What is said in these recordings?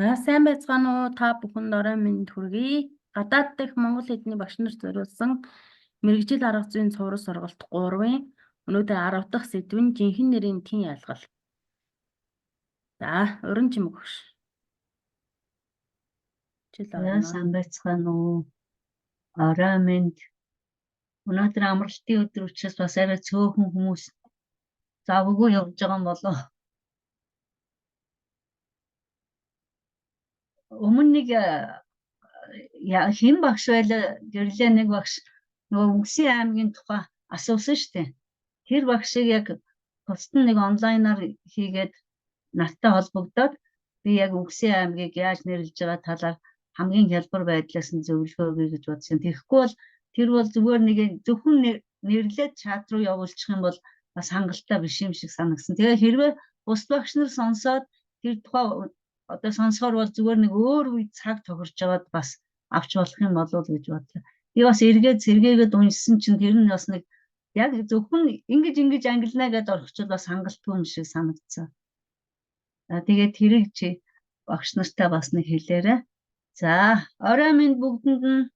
Сайн байцгаана уу? Та бүхэнд орой минь хүргэе. Гадаад дахь Монгол хэлний багш нарт зориулсан мэргэжил арга зүйн цуврал сургалт 3-ын өнөөдөр 10 дахь сэдв нь жинхэнэ нэрийн тэн ялгал. За, уран чимэг багш. Жил орно. Сайн байцгаана уу? Орой минь өнөөдөр амралтын өдөр учраас бас арай цөөхөн хүмүүс завгүй явж байгаа юм болов. Өмнө нэг хэн багш байлаа гэрлээ нэг багш нөгөө Үгсийн аймгийн тухай асуусан шүү дээ. Тэр багшийг яг тусад нэг онлайнаар хийгээд надтай холбогдоод би яг Үгсийн аймгийг яаж нэрлэж байгаа талаар хамгийн хялбар байдлаас нь зөвлөгөө өгье гэж бодсон. Тэгэхгүй бол тэр бол зүгээр нэг зөвхөн нэрлээд чат руу явуулчих юм бол бас хангалттай биш юм шиг санагдсан. Тэгээ хэрвээ бус багш нар сонсоод тэр тухай одоо сонсохоор бол зүгээр нэг өөр үе цаг тохирч яваад бас авч болох юм болов уу гэж бодлоо. Би бас эргээд сэргээгээд уншсан чинь тэр нь бас нэг яг зөвхөн ингэж ангилна гэдээ орчихвол бас хангалтгүй юм шиг санагдсан. Тэгээд тэрийг чи багш нартай бас нэг хэлээрэй. За, орой минь бүгдэнд нь.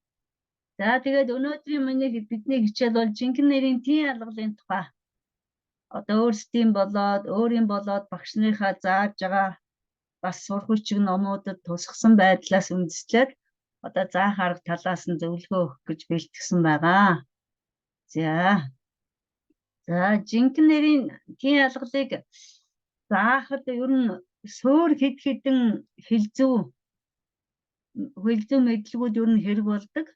За, тэгээд өнөөдрийн бидний хичээл бол жинхэнэ нэрийн тэн ялгалын тухай. Одоо өөрсдийн болоод, өөрийн болоод багш нарынхаа зааж байгаа бас сурах хүчиг номуудад тусгасан байдлаас үндэслээд одоо заах арга талаас нь зөвлөгөө өгөх гэж бэлтгэсэн байгаа. За, жинхэнэ нэрийн тэн ялгалыг заахад ер нь суур хэд хэдэн хэлзүү мэдлгүүд ер нь хэрэг болдог.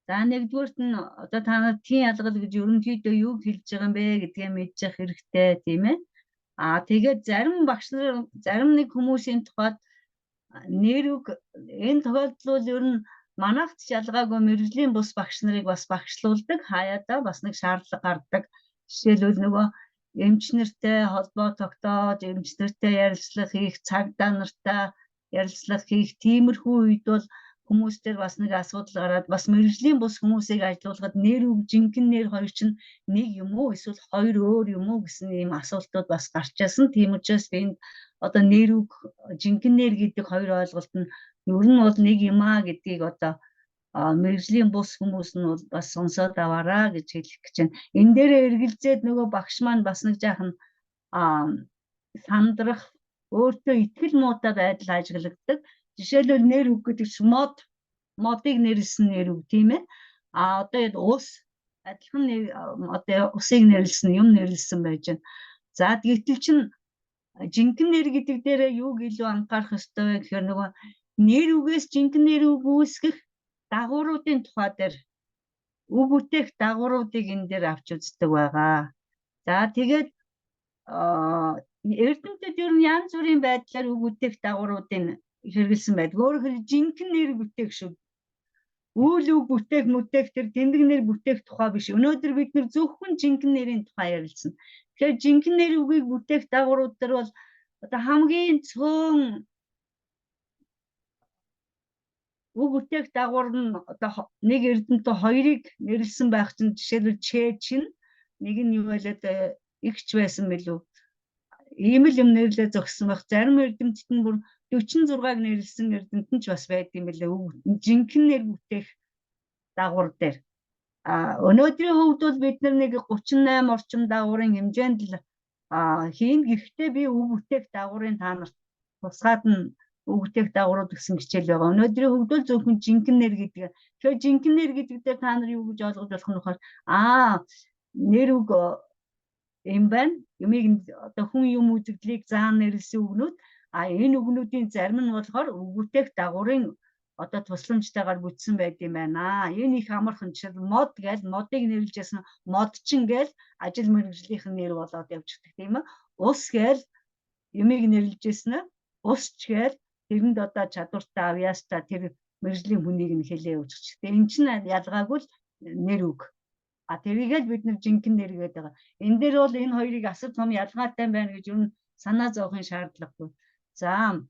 За, нэгдүгээрт нь одоо та нар тэн ялгал гэж ерөнхийдөө юу хэлж байгаа юм бэ гэдгээ мэдчих хэрэгтэй тийм ээ. Тэгээд зарим нэг хүмүүсийн тухайд нэр үг энэ тохиолдол ер нь манайхч ялгаагүй мэргэжлийн бус багш нарыг бас багшлуулдаг. Хаяадаа бас нэг шаардлага гардаг. Жишээлбэл нөгөө эмч нартай холбоо тогтоож, эмч нартай ярилцлага хийх, цагдаа нартай ярилцлага хийх, тиймэрхүү үед бол хүмүүстээр бас нэг асуудал гараад бас мэргэжлийн бус хүмүүсийг ажилуулахад нэр үг жинхэнэ нэр хоёр чинь нэг юм уу эсвэл хоёр өөр юм уу гэсэн ийм асуултууд бас гарч ирсэн. Тийм учраас би энд одоо нэр үг жинхэнэ нэр гэдэг хоёр ойлголт нь ер нь бол нэг юм аа гэдгийг одоо мэргэжлийн бус хүмүүс нь бол бас сонсоод аваараа гэж хэлэх гэж байна. Энэ дээрээ эргэлзээд нөгөө багш маань бас нэг жаахан сандрах, өөртөө итгэл муутай байдал ажиглагддаг. Жишээлбэл нэр үг гэдэг чинь модыг нэрлсэн нэр үг тийм ээ. Одоо ус адилхан одоо усыг нэрлсэн юм нэрлсэн байж байна. За гэтэл чинь жинхэнэ нэр гэдэг дээрээ юуг илүү анхаарах ёстой вэ гэхээр нөгөө нэр үгээс жинхэнэ нэр үг үүсгэх дагууруудын тухай дээр үг үтээх дагууруудыг энэ дээр авч үздэг байгаа. За тэгээд эрдэмтэд ер нь янз бүрийн байдлаар үг үтээх дагууруудыг хэрэгэлсэн байдаг. Өөрөөр хэлбэл жинхэнэ нэр бүтээх шүү. Үйл үг бүтээх тэр тэмдэг нэр бүтээх тухай биш. Өнөөдөр бид нэр зөвхөн жинхэнэ нэрийн тухай ярилцсан. Тэгэхээр жинхэнэ нэр үгийг бүтээх дагуурууд дээр бол одоо хамгийн цөөн үг бүтээх дагуур нь одоо нэг эрдэмтэд хоёрыг нэрлсэн байх чинь жишээлбэл чинь нэг нь юу байлаа ихч байсан мэлүү. Ийм л юм нэрлээ зогссон байх. Зарим эрдэмтэд нь бүр 46-г нэрлсэн эрдэмтэн ч бас байд юм лээ. Жинхэнэ нэр бүтээх дагуур дээр. Өнөөдрийн хувьд бол бид нэг 38 орчим дагуурын хэмжээнд л хийн. Гэхдээ би үг бүтээх дагуурын та нарт тусгаад нь үг бүтээх дагуурууд гэсэн хичээл байгаа. Өнөөдрийн хувьд бол зөвхөн жинхэнэ нэр гэдэг. Тэгэхээр жинхэнэ нэр гэдэг дээр та нар юу гэж ойлгож болох нь бохоор нэр үг юм байна. Юмыг одоо хүн юм үзэгдлийг заан нэрлсэн үгнүүд энэ үгнүүдийн зарим нь болохоор үг бүтээх дагуурын одоо тусламжтайгаар бүтсэн байд юм байна. Энэ их амархан жишээл мод гээл модыг нэрлэжсэн модчин гээл ажил мэргэжлийнх нь нэр болоод явчихдаг тийм ээ. Ус гээл юмыг нэрлэжсэн усч гээл тэрэнд одоо чадвартай авьяастай тэр мэргэжлийн хүнийг нь хэлээ өгч. Тэгээ эн чинь ялгаагүй нэр үг. Тэрийгээ л бид нэр жинхэнэ нэр гэдэг байгаа. Энэ дээр бол энэ хоёрыг асар том ялгаатай байна гэж юу санаа зовохын шаардлагагүй. За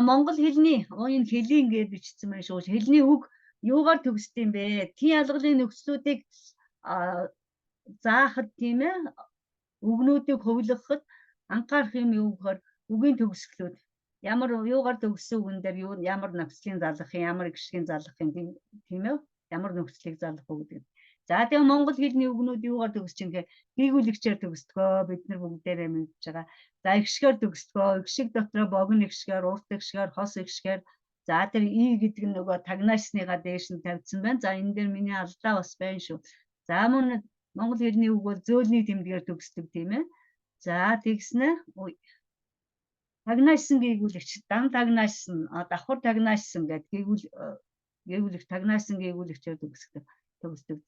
монгол хэлний энэ хэлийн гэж бичсэн байна шүү. Хэлний үг юугаар төгсдөм бэ? Тэн ялгалын нөхцлүүдийг заахад тийм ээ. Үгнүүдийг хувилгахад анхаарах юм юу гэхээр үгийн төгсгөлүүд. Ямар юугаар төгссөн үгэн дээр юу ямар нөхцөлийн залгах юм, ямар гişгийн залгах юм тийм ээ. Ямар нөхцөлийг залгах уу гэдэг. За тэгээ монгол хэлний үгнүүд юугаар төгсч юм гээ гийгүүлэгчээр төгсдгөө бид нар бүгдээрээ мэдж байгаа. За эгшгээр төгсдгөө эгшиг дотроо богино эгшгээр, урт эгшгээр, хос эгшгээр. За тэр и гэдэг нь нөгөө тагнаачныгаа дээш нь тавьсан байна. За энэ дээр миний алдаа бас байна шүү. За мөн монгол хэлний үг бол зөөлний тэмдгээр төгсдөг тийм ээ. За тэгснэ тагнаачсан гийгүүлэгч, дан тагнаачсан, давхар тагнаачсан гэдэг гийгүүлэгч, тагнаачсан гийгүүлэгчээр төгсдөг.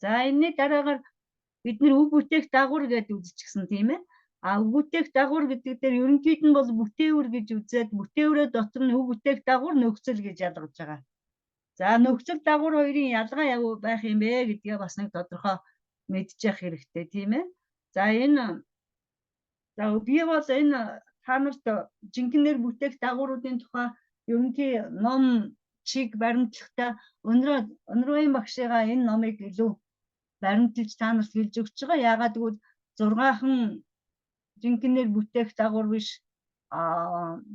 За энэний дараагаар бид нэр үг бүтээх дагавар гэдэг үзчихсэн тийм ээ. Үг бүтээх дагавар гэдэг дээр ерөнхийд нь бол бүтээвэр гэж үзээд бүтээврээ дотор нь үг бүтээх дагавар нөхцөл гэж ялгаж байгаа. За нөхцөл дагавар хоёрын ялгаа юу байх юм бэ гэдгээ бас нэг тодорхой мэдчих хэрэгтэй тийм ээ. За энэ би бол энэ та нарт жинхэнээр бүтээх дагавруудын тухай ерөнхий ном чиг баримтлагтай өнрөөгийн багшигаа энэ номыг илүү баримталж та нарт хэлж өгч байгаа. Яагаад гэвэл 6хан жинхэнээр бүтээх дагавар биш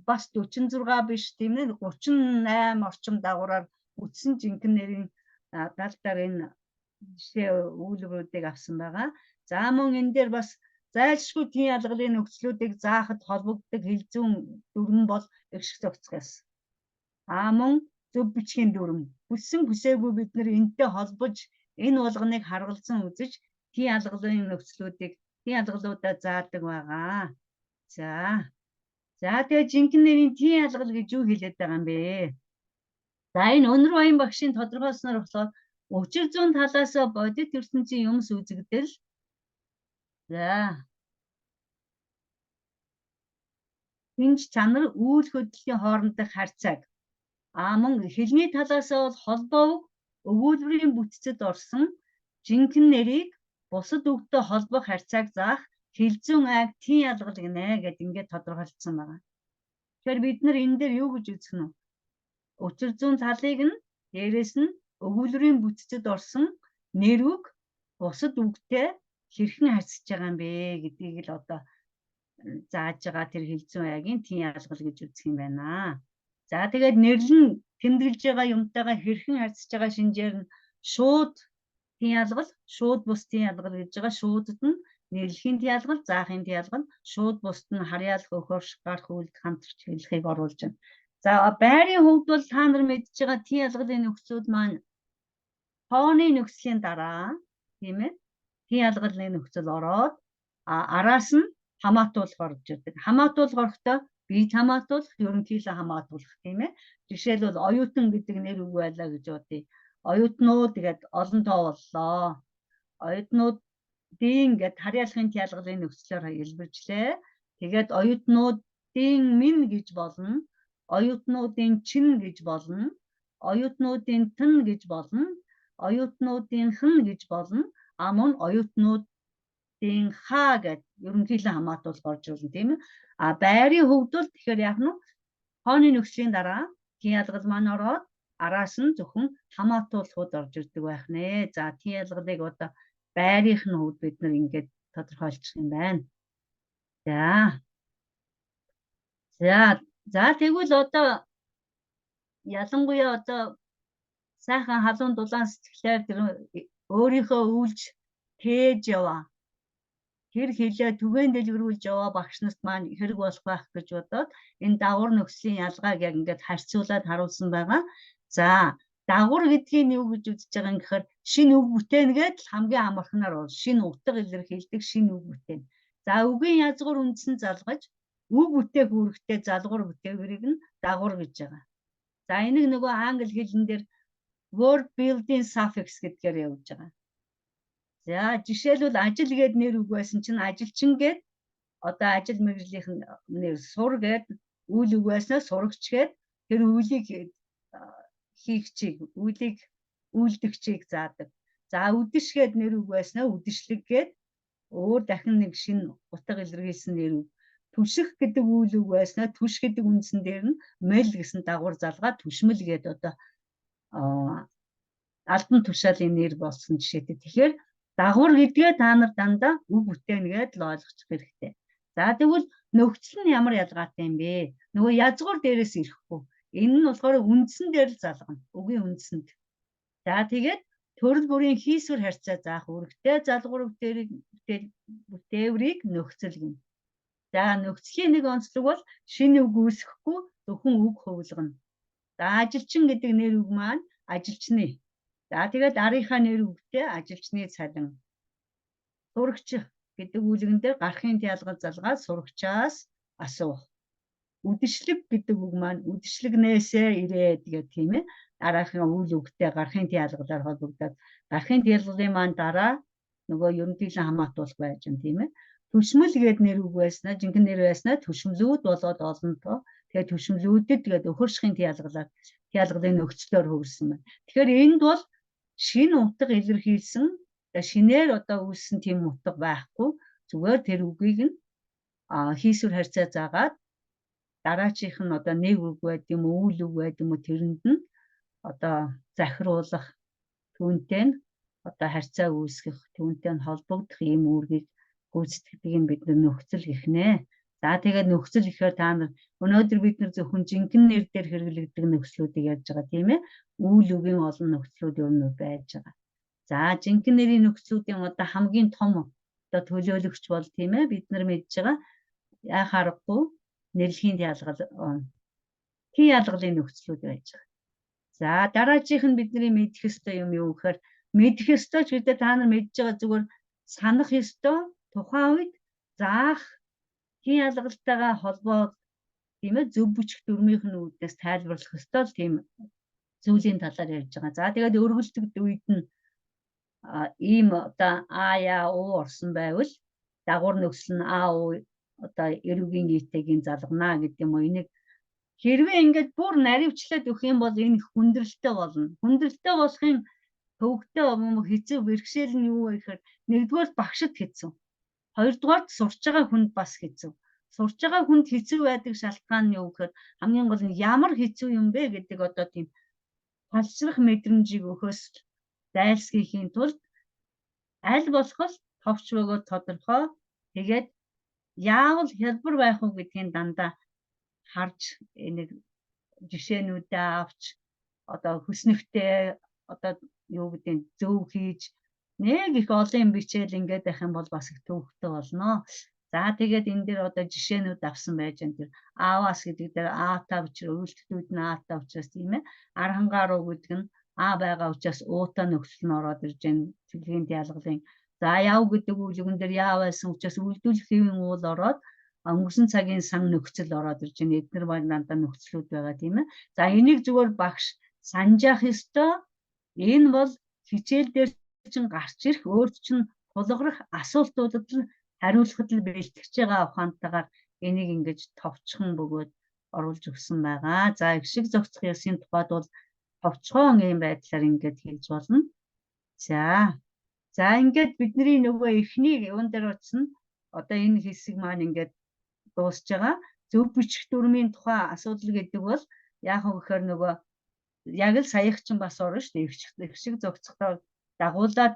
бас 46 биш тийм ээ 38 орчим дагавраар үтсэн жинхэнээрийн тал дээр энэ жишээ үйлрүүдийг авсан байгаа. За мөн энэ дээр бас зайлшгүй тийм ялгалын нөхцлүүдийг заахад холбогддог хэлзүүн дүрм бол эгших зохицгоос. Мөн зөв бичгийн дүрм. Хүссэн хүсээгүй бид нэр энэтэй холбож энэ болгоныг харгалзан үзэж тийм ялгалын нөхцлүүдийг тийм ялгалуудаа заадаг байгаа. За тэгээ жинхэнээр тийм ялгал гэж юу хэлээд байгаа юм бэ? За энэ өнөр баян багшийн тодорхойлсноор болохоор учир зүйн талаас бодит ертөнцийн юмс үзэгдэл. За хинж чанар үйл хөдлөлийн хоорондох харьцааг мөн хэлний талаас бол холбоог өгүүлбэрийн бүтцэд орсон жинхэнэ нэрийг бусад үгтэй холбох харьцааг заах хэлзүүн айг тийм ялгал гинэ гэд ингээд тодорхойлцсон байна. Тэгэхээр бид нар энэ дээр юу гэж үзэх нь вэ? Учир зүйн талыг нь дээрэс нь өгүүлбэрийн бүтцэд орсон нэр үг бусад үгтэй хэрхэн харьцаж байгаа юм бэ гэдгийг л одоо зааж байгаа тэр хэлзүүн айгийн тийм ялгал гэж үзэх юм байна. За тэгээд нэрлэн тэмдэглэж байгаа юмтайгаа хэрхэн харьцаж байгаа шинжээр нь шууд тийм ялгал, шууд бус тийм ялгал гэж байгаа. Шуудад нь нэрлэхийн тийм ялгал, заахын тийм ялгал, шууд бусд нь харьяалах, өхөрш, гарах үйлд хамтарч хэлхийг оруулж байна. За байрын хувьд бол та нар мэдж байгаа тийм ялгалын нөхцлүүд маань тооны нөхцөлийн дараа тийм ээ тийм ялгалын нөхцөл ороод араас нь хамаатуулах орж ирдэг. Хамаатуулах орохдоо бие хамаатуулах, ерөнхийлөө хамаатуулах тийм ээ. Жишээлбэл оюутан гэдэг нэр үг байлаа гэж бодъё. Оюутнууд гэдэг олон тоо боллоо. Оюутнуудын гэдэг харьяалахын ялгалын нөхцлөөр илбэржлээ. Тэгээд оюутнуудын минь гэж болно. Оюутнуудын чин гэж болно. Оюутнуудын тэн гэж болно. Оюутнуудын хэн гэж болно. Мөн оюутнуудын хаа гэдэг ерөнхийлөө хамаатуулах орж ирнэ тийм ээ. Байрын хувьд бол тэгэхээр яг нь тооны нөхцөлийн дараа тийм ялгал маань ороод араас нь зөвхөн хамаатуулахуд орж ирдэг байх нэ. За тийм ялгалыг одоо байрынх нь хувьд бид нар ингээд тодорхойлчих юм байна. За тэгвэл одоо ялангуяа одоо сайхан халуун дулаан сэтгэлээр тэр өөрийнхөө үйлж тээж яваа. Тэр хэлээ түгээн дэлгэрүүлж яваа багш нарт маань хэрэг болох байх гэж бодоод энэ дагавар нөхцөлийн ялгааг яг ингээд харьцуулаад харуулсан байгаа. За дагавар гэдгийг юу гэж үзэж байгаа юм гэхээр шинэ үг бүтээн гэдэл хамгийн амархнаар бол шинэ утга илэрхийлдэг шинэ үг бүтээн. За үгийн язгуур үндсэн залгаж үг бүтээх үүрэгтэй залгуур бүтээгэрийг нь дагавар гэж байгаа. За энийг нөгөө англи хэлэн дээр word building suffix гэдгээр явуулж байгаа. За жишээлбэл ажил гээд нэр үг байсан чинь ажилчин гээд одоо ажил мэргэжлийнх нь нэр сур гээд үйл үг байснаа сурагч гээд тэр үйлийг хийгчийг үйлийг үйлдэгчийг заадаг. За үдэш гээд нэр үг байснаа үдэшлэг гээд өөр дахин нэг шинэ утга илэрхийлсэн нэр үг. Түших гэдэг үйл үг байснаа түш гэдэг үндсэн дээр нь мэл гэсэн дагвар залгаа түшмэл гээд одоо албан тушаалын нэр болсон жишээтэй. Тэгэхээр дагвар гэдгээ та нар дандаа үг бүтээн гэдэл ойлгочих хэрэгтэй. За тэгвэл нөхцөл нь ямар ялгаатай юм бэ? Нөгөө язгуур дээрээс ирэхгүй. Энэ нь болохоор үндсэн дээр л залгана. Үгийн үндсэнд. За тэгээд төрөл бүрийн хийсвэр харьцаа заах үүрэгтэй залгуур бүтээврийг нөхцөл гэнэ. За нөхцөлийн нэг онцлог бол шинэ үг үүсэхгүй зөвхөн үг хөвлөгнө. За ажилчин гэдэг нэр үг маань ажилчны. За тэгээд арийнхаа нэр үгтэй ажилчны цалин. Сурагч гэдэг үйлгэн дээр гарахын тялгал залгаад сурагчаас асуух. Үдшилэг гэдэг үг маань үдшилгнээсээ ирээд гэх тийм ээ. Дараахийн үйл үгтэй гарахын тялгалаар холбогдоод гарахын тялгалын маань дараа нөгөө ерөнхийлөн хамаатуулах байж юм тийм ээ. Түшмэл гэдэг нэр үг байснаа жинхэнэ нэр байснаа түшмлүүд болоод олонтоо. Тэгээд түшмлүүдэд тэгээд өхөршхийн тялгалын нөхцлөөр хөрсөн байна. Тэгэхээр энд бол шинэ утга илэрхийлсэн шинээр одоо үүссэн тийм утга байхгүй. Зүгээр тэр үгийг нь хийсвэр харьцаа заагаад дараачих нь одоо нэг үг байд юм уу, үйл үг байд юм уу тэрэнд нь одоо захируулах түүнтэй нь одоо харьцаа үүсгэх, түүнтэй нь холбогдох ийм үүргийг гүйцэтгэдэг нь бид нөхцөл гихнэ. За тэгээд нөхцөл гэхээр та нар өнөөдөр бид нар зөвхөн жинхэнэ нэр дээр хэрэглэгдэх нөхцлүүдийг ярьж байгаа тийм ээ. Үйл үгийн олон нөхцлүүд ер нь байж байгаа. За жинхэнэ нэрийн нөхцлүүдийн одоо хамгийн том одоо төлөөлөгч бол тийм ээ бид нар мэдж байгаа яа харахгүй нэрлэхийн ялгалын нөхцлүүд байж байгаа. За дараачих нь бидний мэдэх ёстой юм юу гэхээр мэдэх ёстой ч гэдэг та нар мэдж байгаа зүгээр санах ёстой тухайн үед заах хийн ялгалтайгаа холбоод тийм ээ зөв бүжиг дүрмийнх нь үүднээс тайлбарлах ёстой л тийм зүйлийн талаар ярьж байгаа. За тэгээд өргөлдөгд үед нь ийм одоо а яа уу орсон байвал дагуур нөхцөл нь а уу одоо эрүүгийн нийтэйгийн залгана гэдэг юм уу. Энийг хэрвээ ингээд бүр наривчлаад өгөх юм бол энэ хүндрэлтэй болно. Хүндрэлтэй болохын төвөгтэй юм хэцүү бэрхшээл нь юу вэ гэхээр нэгдүгээр багшд хэцүү. Хоёрдугаар сурч байгаа хүнд бас хэцүү. Сурч байгаа хүнд хэцүү байдаг шалтгаан нь юу гэхээр хамгийн гол нь ямар хэцүү юм бэ гэдэг одоо тийм талшрах мэдрэмжийг өгөхөөс зайлсхийхийн тулд аль болох товч бөгөөд тодорхой тэгээд яавал хялбар байх уу гэдгийг дандаа харж нэг жишээнүүдээ авч одоо хүснэгтэй одоо юу гэдэг зөв хийж нэг их олон бичээл ингээд байх юм бол бас их төвөгтэй болно. За тэгээд энэ дээр одоо жишээнүүд авсан байж энэ тэр аавас гэдэг дээр аата учраас өөрөлтүүд нь аата учраас тийм ээ. Ар хангааруу гэдэг нь а байгаа учраас уута нөхцөл нь ороод ирж энэ цэглэгийн ялгалын за яв гэдэг үйлгэн дээр яа байсан учраас үйлдвэрлэхийн уул ороод өнгөрсөн цагийн сан нөхцөл ороод ирж байна. Эдгээр байлдаандаа нөхцлүүд байгаа тийм ээ. За энийг зүгээр багш санджаах ёстой. Энэ бол хичээл дээр чинь гарч ирэх өөрт чинь тулгарх асуултуудад л хариулахад л бэлтгэж байгаа ухаантайгаар энийг ингэж товчхон бөгөөд оруулж өгсөн байгаа. За их шиг зохицох ёсны тухайд бол товчхон ийм байдлаар ингэж хэлж болно. За ингээд бидний нөгөө эхний юун дээр утсан одоо энэ хэсэг маань ингээд дуусж байгаа. Зөв бичих дүрмийн тухай асуудал гэдэг бол яг гэхээр нөгөө яг л саяхан бас орно шүү дээ. Их шиг зохицохтой дагуулад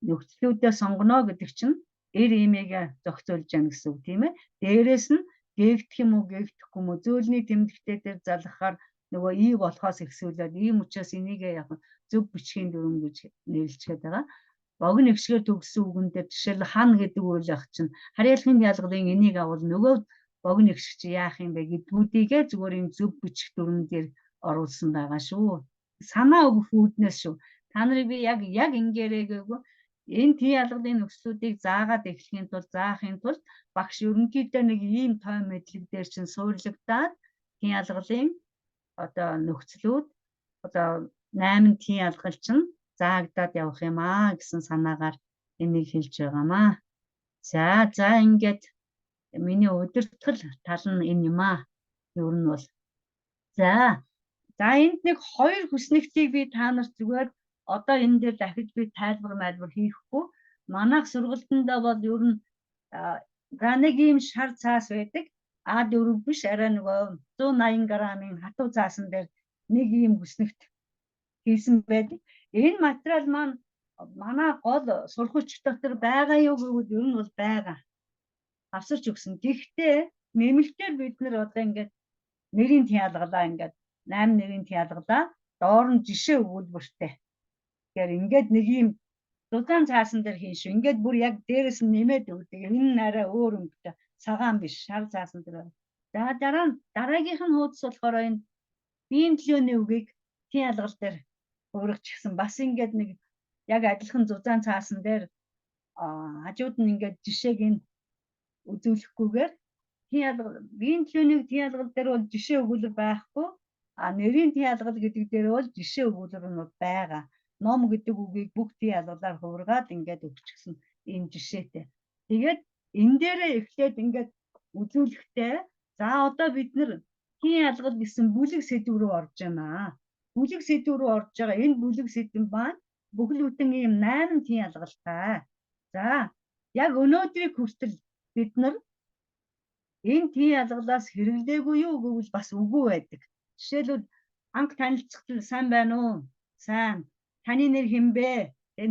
нөхцлүүдээ сонгоно гэдэг чинь эр имийг зохицуулж яана гэсэн үг тийм ээ. Дээрээс нь гээгдэх юм уу гээгдэхгүй юм уу зөөлний тэмдэгтээ дээр залгахаар нөгөө и болохоос ихсүүлээд ийм учраас энийг яг зөв бичгийн дүрм гэж нэрлэчихэд байгаа. Богино ихшгээр төгссөн үгэн дээр жишээл хан гэдэг үйл ах чинь харьяалахын ялгалын энийг авал нөгөө богино ихшг чи яах юм бэ гэдгүүдийгээ зүгээр юм зөв бичих дүрм дээр оруулсан байгаа шүү. Санаа өгөх үүднээс шүү. Та нарыг би яг ингээрээ гээгүү энэ тий ялгалын нөхцлүүдийг заагаад эхлэхийн тулд заахын тулд багш ерөнхийдөө нэг ийм той мэдлэг дээр чинь суурилагдаад тий ялгалын одоо нөхцлүүд одоо 8 тий ялгал чинь заагдаад явах юм аа гэсэн санаагаар энийг хэлж байгаамаа. За ингээд миний удирдгал тал нь энэ юм аа. Ер нь бол за энд нэг хоёр хүснэгтийг би та нарт зүгээр одоо энэ дээр дахиж би тайлбар хийхгүй. Манайх сургалтандаа бол ер нь нэг ийм шар цаас байдаг. А4 биш арай нөгөө 180 грамын хатуу цаасан дээр нэг ийм хүснэгт хийсэн байдаг. Энэ материал маань манай гол сургууч дотор байгаа юу гэвэл ер нь бол байгаа. авсарч өгсөн. Гэхдээ нэмэлтээр бид нар одоо ингээд нэрийн тяалгалаа ингээд 8 нэрийн тяалгалаа доор нь жишээ өгүүлбэртэй. Тэгэхээр ингээд нэг юм дулаан цаасан дээр хийн шүү. Ингээд бүр яг дээрээс нь нэмээд өгдөг. Энэ нь арай өөр өнгөтэй. Цагаан биш, шар цаасан дээр. За дараагийнх нь хуудас болохоор энэ биеийн төлөөний үгийг тэн ялгал дээр хуургачихсан. Бас ингээд нэг яг адилхан зузаан цаасан дээр хажууд нь ингээд жишээг нь үзүүлэхгүйгээр биеийн төлөөний тэн ялгал дээр бол жишээ өгүүлбэр байхгүй. Нэрийн тэн ялгал гэдэг дээр бол жишээ өгүүлбэр нь байгаа. Ном гэдэг үгийг бүх тэн ялгалаар хуургаад ингээд өгчихсөн ийм жишээтэй. Тэгээд энэ дээрээ эхлээд ингээд үзүүлэхдээ за одоо бид нар тэн ялгал гэсэн бүлэг сэдв рүү орж байна. Бүлэг сэдв рүү орж байгаа. Энэ бүлэг сэдв маань бүхэл бүтэн ийм 8 тэн ялгалтай. За яг өнөөдрийг хүртэл бид нар энэ тэн ялгалаас хэрэглээгүй юу гэвэл бас үгүй байдаг. Жишээлбэл анх танилцахад сайн байна уу? Сайн. Таны нэр хэн бэ?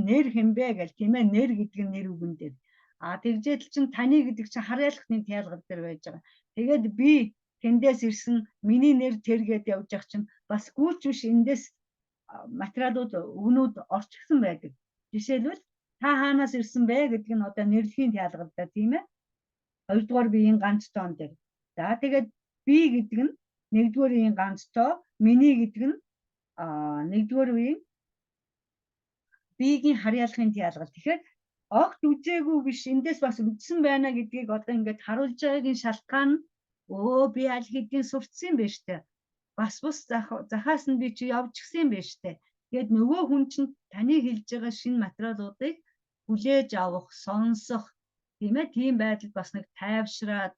Нэр хэн бэ гэл тийм ээ, нэр гэдэг нь нэр үгэн дээр. Тэгжээд чинь таны гэдэг чинь харьяалахны тэн ялгал дээр байж байгаа. Тэгээд би тэндээс ирсэн, миний нэр тэр гэдээ явж явах чинь бас гүйч биш эндээс материалууд өгнүүд орчихсон байдаг. Жишээлбэл та хаанаас ирсэн бэ гэдэг нь одоо нэрлэхийн тэн ялгал дээр тийм ээ. Хоёрдугаар биеийн ганц тоон дээр. За тэгээд би гэдэг нь нэгдүгээр биеийн ганц тоо, миний гэдэг нь нэгдүгээр биеийн харьяалахын тэн ялгал. Тэгэхээр огт үзээгүй биш эндээс бас үзсэн байна гэдгийг одоо ингээд харуулж байгаагийн шалтгаан нь би аль хэдийн сурцсан юм байна штэ. Бас захаас нь би чи явж гисэн юм байна штэ. Тэгээд нөгөө хүн чинь таны хэлж байгаа шинэ материалуудыг хүлээж авах, сонсох тийм ээ, тийм байдал бас нэг тайвшраад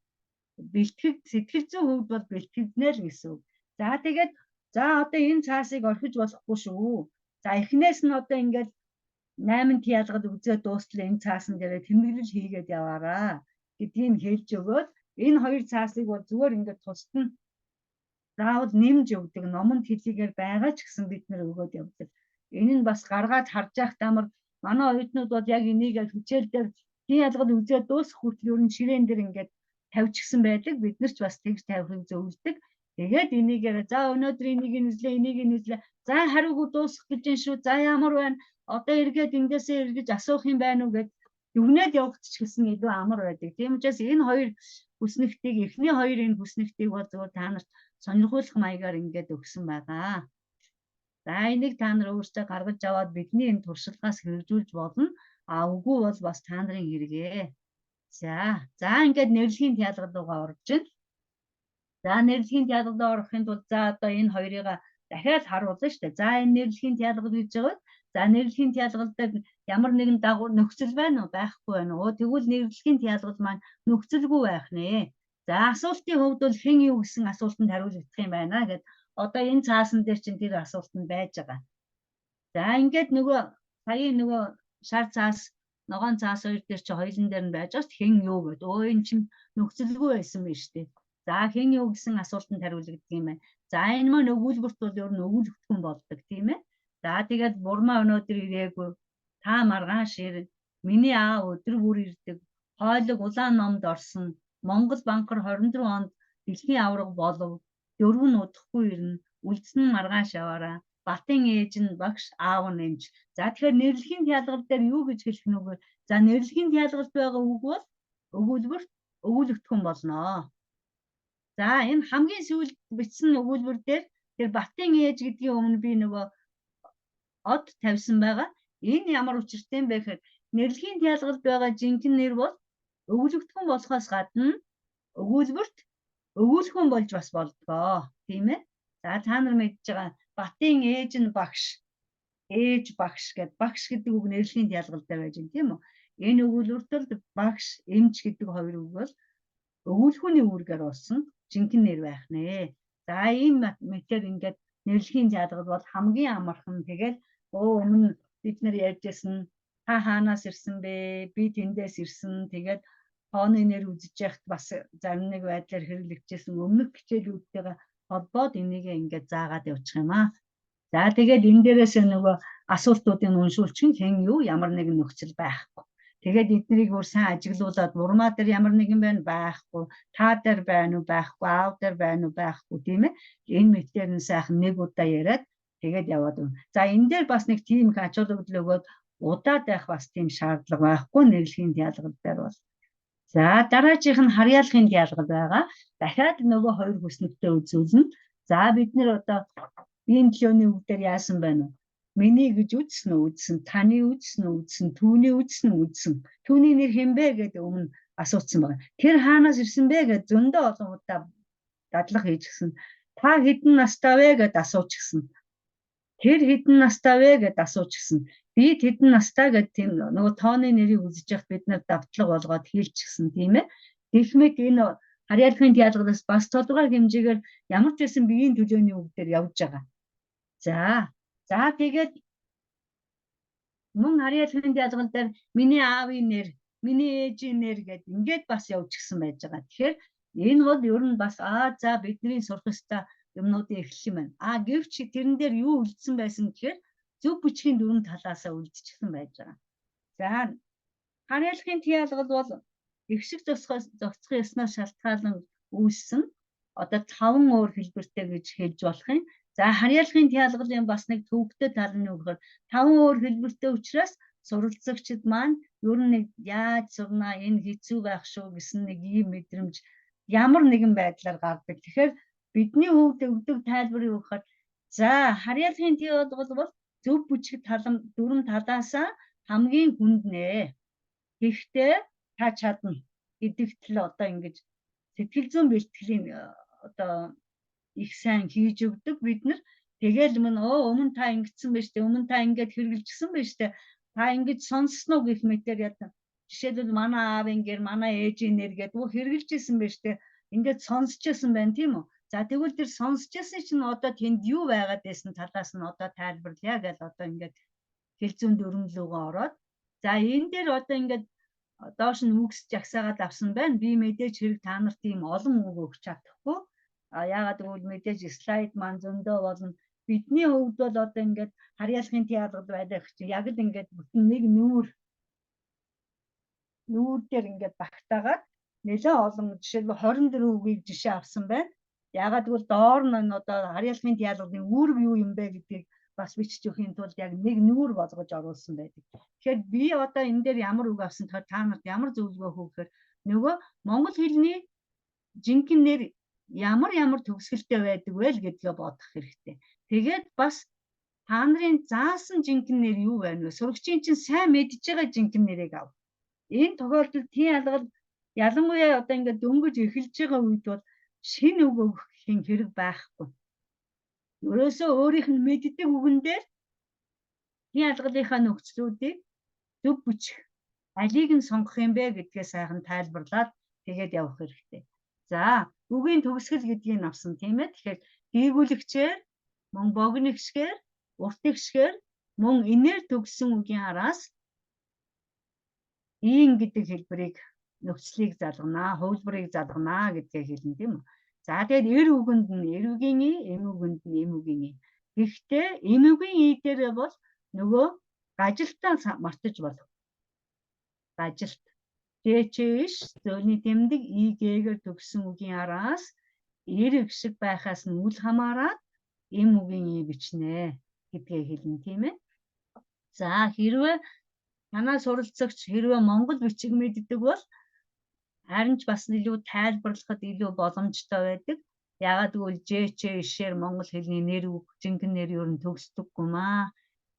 бэлтгэл сэтгэл зүйн хувьд бол бэлтгэгднэ л гэсэн үг. За тэгээд одоо энэ цаасыг орхиж болохгүй шүү. За эхнээс нь одоо ингээд 8 тэн ялгал үзээд дуустал энэ цаасан дээрээ тэмдэглэл хийгээд яваараа гэдгийг хэлж өгөөд энэ хоёр цаасыг бол зүгээр ингээд тусад нь заавал нэмж өгдөг. Номонд хэлийгээр байгаа ч гэсэн бид нэр өгөөд явдаг. Энэ нь бас гаргаад харж явах дамар манай оюутнууд бол яг энийг хичээл дээр тэн ялгал үзээд дуусах хүртэл ер нь ширээн дээр ингээд тавьчихсан байдаг. Бид нар ч бас тэгж тавихыг зөвлөдөг. Тэгээд энийгээр за өнөөдөр энийг нэзлээ. За хариуг дуусгах гэж байна шүү. За ямар байна? Одоо эргээд эндээсээ эргэж асуух юм байна уу гэд дүгнээд явахт ч гэсэн илүү амар байдаг. Тийм учраас энэ хоёр хүснэгтийг эхний хоёр энэ хүснэгтийг бол зөвхөн та нарт сонирхуулах маягаар ингээд өгсөн байгаа. За энийг та нар өөрсдөө гаргаж аваад бидний энэ туршлагаас хэрэгжүүлж болно. Үгүй бол бас та нарын хэрэгээ. За ингээд нэрлэхийн тэн ялгал руугаа орж байна. За нэрлэхийн тэн ялгалд орохын тулд за одоо энэ хоёрыг дахиад харуулна шүү дээ. За энэ нэрлэхийн тэн ялгал гэж байгаа. За нэрлэхийн тэн ялгал дээр ямар нэгэн дагуур нөхцөл байна уу? Байхгүй байна уу? Тэгвэл нэрлэхийн тэн ялгал маань нөхцөлгүй байх нэ. За асуултын хувьд бол хэн юу гэсэн асуултанд хариулагдах юм байна гэд одоо энэ цаасан дээр чинь тэр асуулт нь байж байгаа. За ингээд саяын шар цаас, ногоон цаас хоёр дээр чи хоёулын дээр нь байж байгаа хэн юу гэд энэ чинь нөхцөлгүй байсан биз дээ. За хэн юу гэсэн асуултанд хариулагддаг юм байна. За энэ маань өгүүлбэрт бол ер нь өгүүлэгдэхүүн болдог тийм ээ. За тэгээд бурмаа өнөөдөр ирээгүй. Та маргааш ирнэ. Миний аав өдөр бүр ирдэг. Хойлог улаан номд орсон. Монгол банкар 24 онд дэлхийн аварга болов. Дөрвөн удахгүй ирнэ. Үлдсэн нь маргааш яваараа. Батын ээж нь багш, аав нь эмч. За тэгэхээр нэрлэхийн тэн ялгал дээр юу гэж хэлэх нь вэ? За нэрлэхийн тэн ялгалд байгаа үг бол өгүүлбэрт өгүүлэгдэхүүн болно. За энэ хамгийн сүүлд бичсэн өгүүлбэр дээр тэр батын ээж гэдгийн өмнө би од тавьсан байгаа. Энэ ямар учиртай юм бэ гэхээр нэрлэхийн тэн ялгалд байгаа жинхэнэ нэр бол өгүүлэгдэхүүн болохоос гадна өгүүлбэрт өгүүлэхүүн болж бас болдгоо. Тийм ээ. За та нар мэдж байгаа батын ээж нь багш, ээж багш гэдэг багш гэдэг үг нэрлэхийн тэн ялгал дээр байж байна тийм үү? Энэ өгүүлбэрт багш, эмч гэдэг хоёр үг бол өгүүлэхүүний үүргээр болсон жинхэнэ нэр байх нэ. За ийм метод ингээд нэрлэхийн тэн ялгал бол хамгийн амархан. Тэгэл өмнө бид нар ярьжсэн та хаанаас ирсэн бэ? Би тэндээс ирсэн. Тэгээд тооны нэр үзэж яхад бас зарим нэг байдлаар хэрэглэгдсэн өмнөх хичээлүүдтэйгээ холбоод энийг ингээд заагаад явуучих юм аа. За тэгээд энэ дээрээс асуултуудыг уншуулчих хэн юу ямар нэгэн нөхцөл байхгүй. Тэгээд эднийг өөр сайн ажиглуулад урмаа дээр ямар нэгэн байна байхгүй, та дээр байна уу байхгүй, аав дээр байна уу байхгүй тийм ээ. Энэ мэтээр нь сайхан нэг удаа яриад тэгээд яваад байна. За энэ дээр бас нэг тийм их ач холбогдол өгөөд удаад байх бас тийм шаардлага байхгүй нэрлэхийн диалгал дээр бол. За дараагийнх нь харьяалахын диалгал байгаа. Дахиад нөгөө хоёр хүснэгтэй үзүүлнэ. За бид нэр одоо энэ төлөөний үг дээр яасан байна вэ? Миний гэж үзсэн үү үзсэн, таны үзсэн үү үзсэн, түүний үзсэн үү үзсэн. Түүний нэр хэн бэ гэдэг өмнө асуусан байна. Тэр хаанаас ирсэн бэ гэж зөндөө олон удаа дадлага хийчихсэн. Та хэдэн настай вэ гэд асуучихсан. Тэр хэдэн настай вэ гэд асуучихсан. Би хэдэн настай гэд тийм нөгөө тооны нэрийг үзэж явах бид нар давтлага болгоод хийлчихсэн тийм ээ. Тэгмэд энэ харьяалахын диалгалаас бас тодорхой хэмжээгээр ямар ч байсан биеийн төлөөний үг дээр явж байгаа. За тэгээд мөн харьяалахын диалгал дээр миний аавын нэр, миний ээжийн нэр гэд ингээд бас явчихсан байж байгаа. Тэгэхээр энэ бол ер нь бас за бидний сурах ёстой юмнуудын эхлэл юм байна. Гэвч тэрэн дээр юу үлдсэн байсан гэхээр зөв бичгийн дөрвөн талаасаа үлдчихсэн байж байгаа. За харьяалахын диалгал бол ихшиг зохицох ёсноос шалтгаалan үүссэн одоо 5 өөр хэлбэртэй гэж хэлж болох юм. За харьяалахын диалгалын бас нэг төвөгтэй тал нь юу гэхээр 5 өөр хэлбэртэй учраас суралцагчид маань ер нь нэг яаж сурнаа энэ хэцүү байх шүү гэсэн нэг ийм мэдрэмж ямар нэгэн байдлаар гардаг. Тэгэхээр бидний хувьд өгдөг тайлбар юу гэхээр за харьяалахын диалгал бол зөв бүжиг дөрвөн талаасаа хамгийн хүнд нэ. Гэхдээ та чадна гэдэгт л одоо ингэж сэтгэл зүйн бэлтгэлийн одоо их сайн хийж өгдөг бид нар. Тэгэл өмнө та ингэсэн байж тээ, өмнө та ингэж хэрэгжилжсэн байж тээ. Та ингэж сонссноо гэх мэтээр яа. Жишээлбэл манай аавын гэр, манай ээжийн нэр гэдэг хэрэгжилжсэн байж тээ. Ингэж сонсчихсан байна тийм үү? За тэгвэл тэр сонсчихсан чинь одоо тэнд юу байгаад байсан талаас нь одоо тайлбарлая гэж одоо ингэж хэл зүйн дөрвөн рүүгээ ороод. За энэ дээр одоо ингэж доош нь үгс жагсаагаад авсан байна. Би мэдээж хэрэг та нарт ийм олон үг өгч чадахгүй. Яагаад гэвэл мэдээж слайд маань зөндөө болно. Бидний хувьд бол одоо ингээд харьяалахын диалгал байдаг чинь яг л ингээд бүтэн нэг нүүр дээр ингээд багтаагаад нэлээ олон жишээлбэл 24 үгийг жишээ авсан байна. Яагаад гэвэл доор нь одоо харьяалахын диалгалын үүрэг юу юм бэ гэдгийг бас бичиж өгөхийн тулд яг нэг нүүр болгож оруулсан байдаг. Тэгэхээр би одоо энэ дээр ямар үг авсан та нарт ямар зөвлөгөө өгөхөөр нөгөө монгол хэлний жинхэнэ нэр ямар төгсгөлтэй байдаг вэ гэдгээ бодох хэрэгтэй. Тэгээд бас та нарын заасан жинхэнэ нэр юу байна вэ? Сурагчийн чинь сайн мэдж байгаа жинхэнэ нэрийг ав. Энэ тохиолдолд тийм ялгал ялангуяа одоо ингээд дөнгөж эхэлж байгаа үед бол шинэ үг өгөх хэрэг байхгүй. Ерөөсөө өөрийнх нь мэддэг үгэн дээр тийм ялгалынхаа нөхцлүүдийг зөв бичих алийг нь сонгох юм бэ гэдгээ сайхан тайлбарлаад тэгээд явах хэрэгтэй. За үгийн төгсгөл гэдгийг авсан тийм ээ. Тэгэхээр дийлгүүлэгчээр, мөн богиногчгээр, уртгчгээр, мөн инээр төгссөн үгийн араас ийн гэдэг хэлбэрийг нөхцлийг залгана, хувилбарыг залгана гэдгээ хэлнэ тийм үү. За тэгээд эр үгэнд нь эр үгийн и, эм үгэнд нь эм үгийн и. Гэхдээ эм үгийн и дээр бол нөгөө гажилтаа мартаж болох. Гажилт дэчээш зөний тэмдэг игээр төгссөн үгийн араас эр гişиг байхаас нь үл хамааран эм үгийн и бичнэ гэдгээ хэлнэ тийм ээ. За хэрвээ танаа суралцагч хэрвээ монгол бичиг мэддэг бол харин ч бас илүү тайлбарлахад илүү боломжтой байдаг. Яагаад гэвэл ЖЧ-ээр монгол хэлний нэр үг жинхэнэ нэр юу н төгсдөггүй маа.